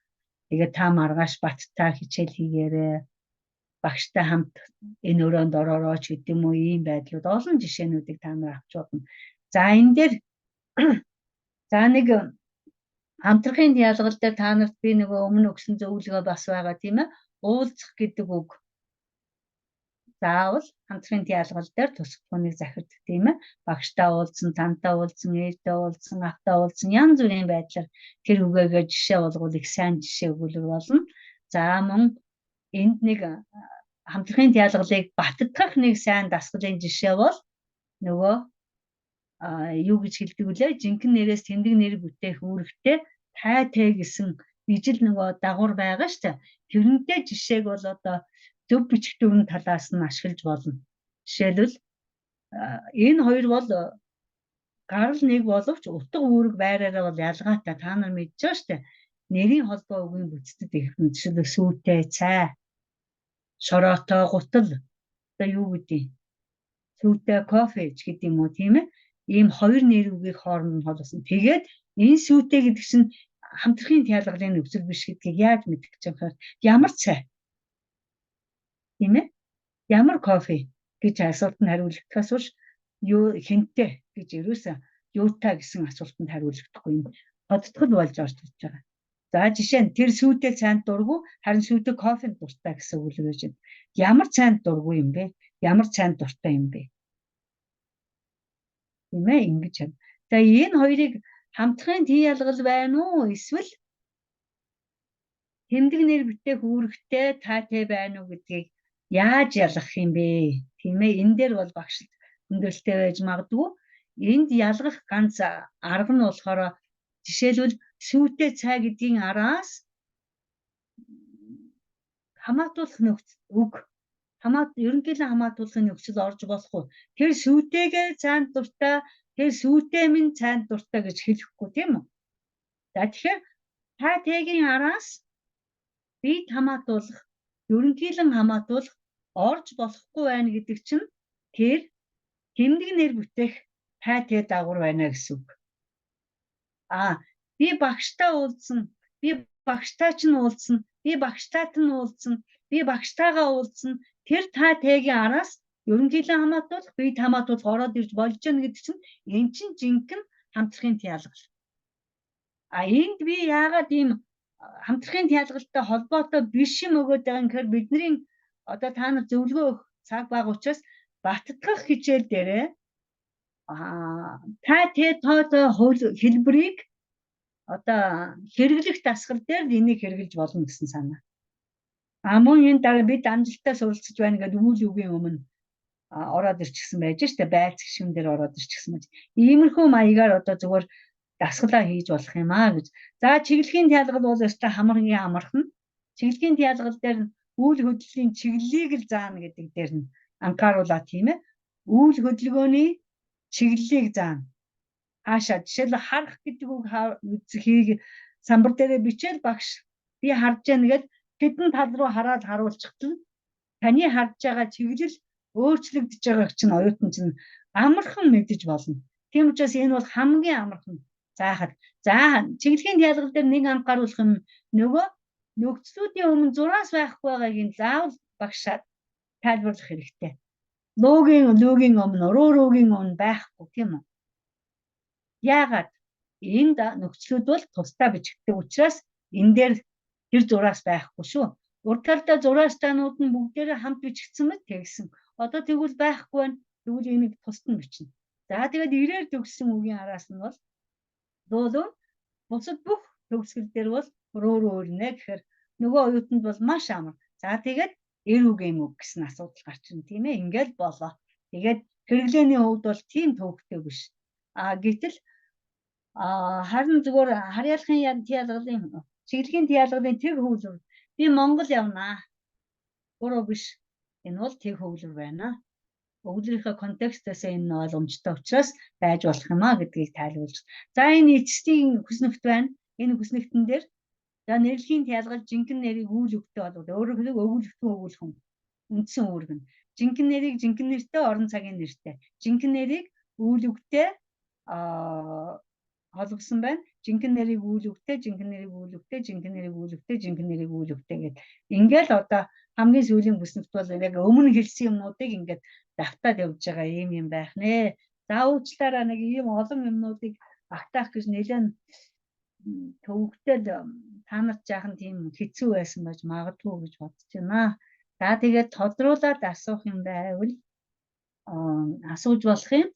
Тэгээд та маргааш баттай хичээл хийгээрээ багштай хамт энэ өрөөнд ороороо ч гэдэм үү ийм байдлууд олон жишээнүүдийг та нар авч болно. За энэ дээр за нэг хамтрахын диалгал дээр та нарт би нөгөө өмнө өгсөн зөвлөгөө бас байгаа тийм ээ. Уулзах гэдэг үг заавал хамтрахын диалгал дээр тусахгүйг захирддаг тийм ээ. Багштай уулзсан, тантай уулзсан, ээжтэй уулзсан, ахтай уулзсан янз бүрийн байдлаар тэр үгээгээ жишээ болгоод их сайн жишээ өгүүлбэр болно. За мөн энд нэг хамтрахын диалгалыг баттгах нэг сайн дасгалын жишээ бол нөгөө юу гэж хэлдэг вүлээ? Жинхэнэ нэрээс тэмдэг нэр бүтээх үүрэгтэй тай тэ гэсэн ижил нөгөө дагавар байгаа шүү дээ. Тэрнтэй жишээг бол одоо зөв бичих дөрвөн талаас нь ашиглаж болно. Жишээлбэл энэ хоёр бол гарал нэг боловч утга үүрэг байраараа бол ялгаатай. Та нар мэдж байгаа шүү дээ. Нэрийн холбоо үгийн бүтцэд ихэнх жишээлбэл сүйтэй, цай, шороотой, гутал одоо юу гэдэг сүйтэй, кофе ч гэдэг юм уу тийм ээ. Ийм хоёр нэр үгийг хооронд нь холбосон. Тэгээд энэ сүйтэй гэдэг чинь хамтрахын диалгалын нөхцөл биш гэдгийг яаж мэдэх гэж байгаа юм? Ямар цай? Тийм ээ? Ямар кофе гэж асуултанд хариулахдаас биш юу хэнтэй гэж ерөөсөө юутай гэсэн асуултанд хариулахдаггүй юм. Бодтгол болж орж ирж байгаа. За жишээ нь тэр сүйтэй цайнд дургу харин сүйтэй кофенд дуртай гэсэн үг л байж байна. Ямар цайнд дургу юм бэ? Ямар цайнд дуртай юм бэ? Тийм ээ ингэж байна. За энэ хоёрыг хамтрахын диалгал байна уу? Эсвэл тэмдэг нэр бүтээх үүрэгтэй таатай байна уу гэдгийг яаж ялгах юм бэ? Тийм ээ энэ дээр бол багшд хөндөөлтэй байж магадгүй. Энд ялгах ганц арга нь болохоор жишээлбэл сүйтэй цай гэдгийн араас хамаатуулах нөхцөл үг ерөнхийдөө хамаатуулахын нөхцөл орж болох уу? Тэр сүйтэйгээ цайнд дуртай, тэр сүйтэй минь цайнд дуртай гэж хэлэхгүй тийм үү? За тэгэхээр та тэгийн араас бид хамаатуулах, ерөнхийлөн хамаатуулах орж болохгүй байна гэдэг чинь тэр тэмдэг нэр бүтээх тай тэ дагавар байна гэсэн үг. Би багштай уулзсан, би багштай ч нь уулзсан, би багштайт нь уулзсан, би багштайгаа уулзсан. Тэр та тэгийн араас ерөнхийлөн хамаатуулах, бид хамаатуулах ороод ирж болж гэнэ гэдэг чинь энэ чинь жинхэнэ хамтрахын диалгал. Энд би яагаад ийм хамтрахын диалгалтай холбоотой биш юм өгөөд байгаа юм гэхээр бидний одоо та нар зөвлөгөө өгөх цаг бага учраас баттгах хичээл дээрээ та тэ тоотой хэлбэрийг одоо хэрэглэх дасгал дээр энийг хэрэгжилж болно гэсэн санаа. Мөн энэ дараа бид амжилттай суралцж байна гэдэг үйл үгийн өмнө ороод ирчихсэн байж штэ байц гişүн дээр ороод ирчихсэн байж. Иймэрхүү маягаар одоо зүгээр дасгалаа хийж болох юм гэж. За чиглэлийн диалгал бол өстой хамгийн амархан. Чиглэлийн диалгал дээр үйл хөдлөлийн чиглэлийг л заана гэдэг дээр нь анхааруулаа тийм ээ. Үйл хөдөлгөөний чиглэлийг заана. Хаашаа жишээлбэл харах гэдэг үг үзхийг самбар дээрээ бичээл багш би харж яана гэд хэдэн тал руу хараад харуулчихтал таны харж байгаа чиглэл өөрчлөгдөж байгааг чинь оюутан чинь амархан мэдэж болно. Тийм учраас энэ бол хамгийн амархан заахад. За чиглэлийн диалгал дээр нэг анхааруулах юм нөгөө нөхцлүүдийн өмнө зураас байхгүй байгааг нь заавал багшаад тайлбарлах хэрэгтэй. Логийн өмнө руугийн өмнө байхгүй тийм үү? Яагаад энд нөхцлүүд бол тусдаа бичигддэг учраас энэ дээр тэр зураас байхгүй шүү. Урд талдаа зураастаанууд нь бүгдээрээ хамт бичигдсэн мэт тэгсэн. Одоо тэгвэл байхгүй байна. Тэгвэл энийг тусад нь бичнэ. За тэгээд ирээр төгссөн үгийн араас нь бол дуулуун бусад бүх төгсгөл дээр бол өөр өөр нэ гэхээр нөгөө оюутанд бол маш амар. За тэгээд эр үг юм үг гэсэн асуудал гарч ирнэ тийм ээ. Ингээл болоо. Тэгээд хэрэглээний хувьд бол тийм төвөгтэй биш. Гэтэл харин зүгээр харьяалахын ялгалын чиглэлийн ялгалын тэг хөвлөр би Монгол явнаа. Өөрөө биш. Энэ бол тэг хөвлөр байна. Өглөөрийнхөө контекстээс энэ ойлгомжтой учраас байж болох юм а гэдгийг тайлбарлаж. За энэ эцсийн хүснэгт байна. Энэ хүснэгтэн дээр за нэрлэгийн ялгал жинхэнэ нэрийг үйл өгтөй болоод өөрөөр хэлбэл өгүүлэгтэн өгүүлхэн үндсэн үүрэг нь. Жинхэнэ нэрийг жинхэнэ нэртэй орон цагийн нэртэй. Жинхэнэ нэрийг үйл өгтөй холбосон байна. Жинхэнэ нэрийг үйл өгтөй, жинхэнэ нэрийг үйл өгтөй, жинхэнэ нэрийг үйл өгтөй, жинхэнэ нэрийг үйл өгтөй гэдэг. Ингээл одоо хамгийн сүүлийн бүснэгт бол яг өмнө хэлсэн юмнуудыг ингээд давтаад явж байгаа юм байх нэ. За уучлаарай нэг ийм олон юмнуудыг багтаах гэж нэлээд төвөгтэй та нарт жаахан тийм хэцүү байсан байж магадгүй гэж бодож байна. За тэгээд тодруулаад асуух юм байвал асууж болох юм.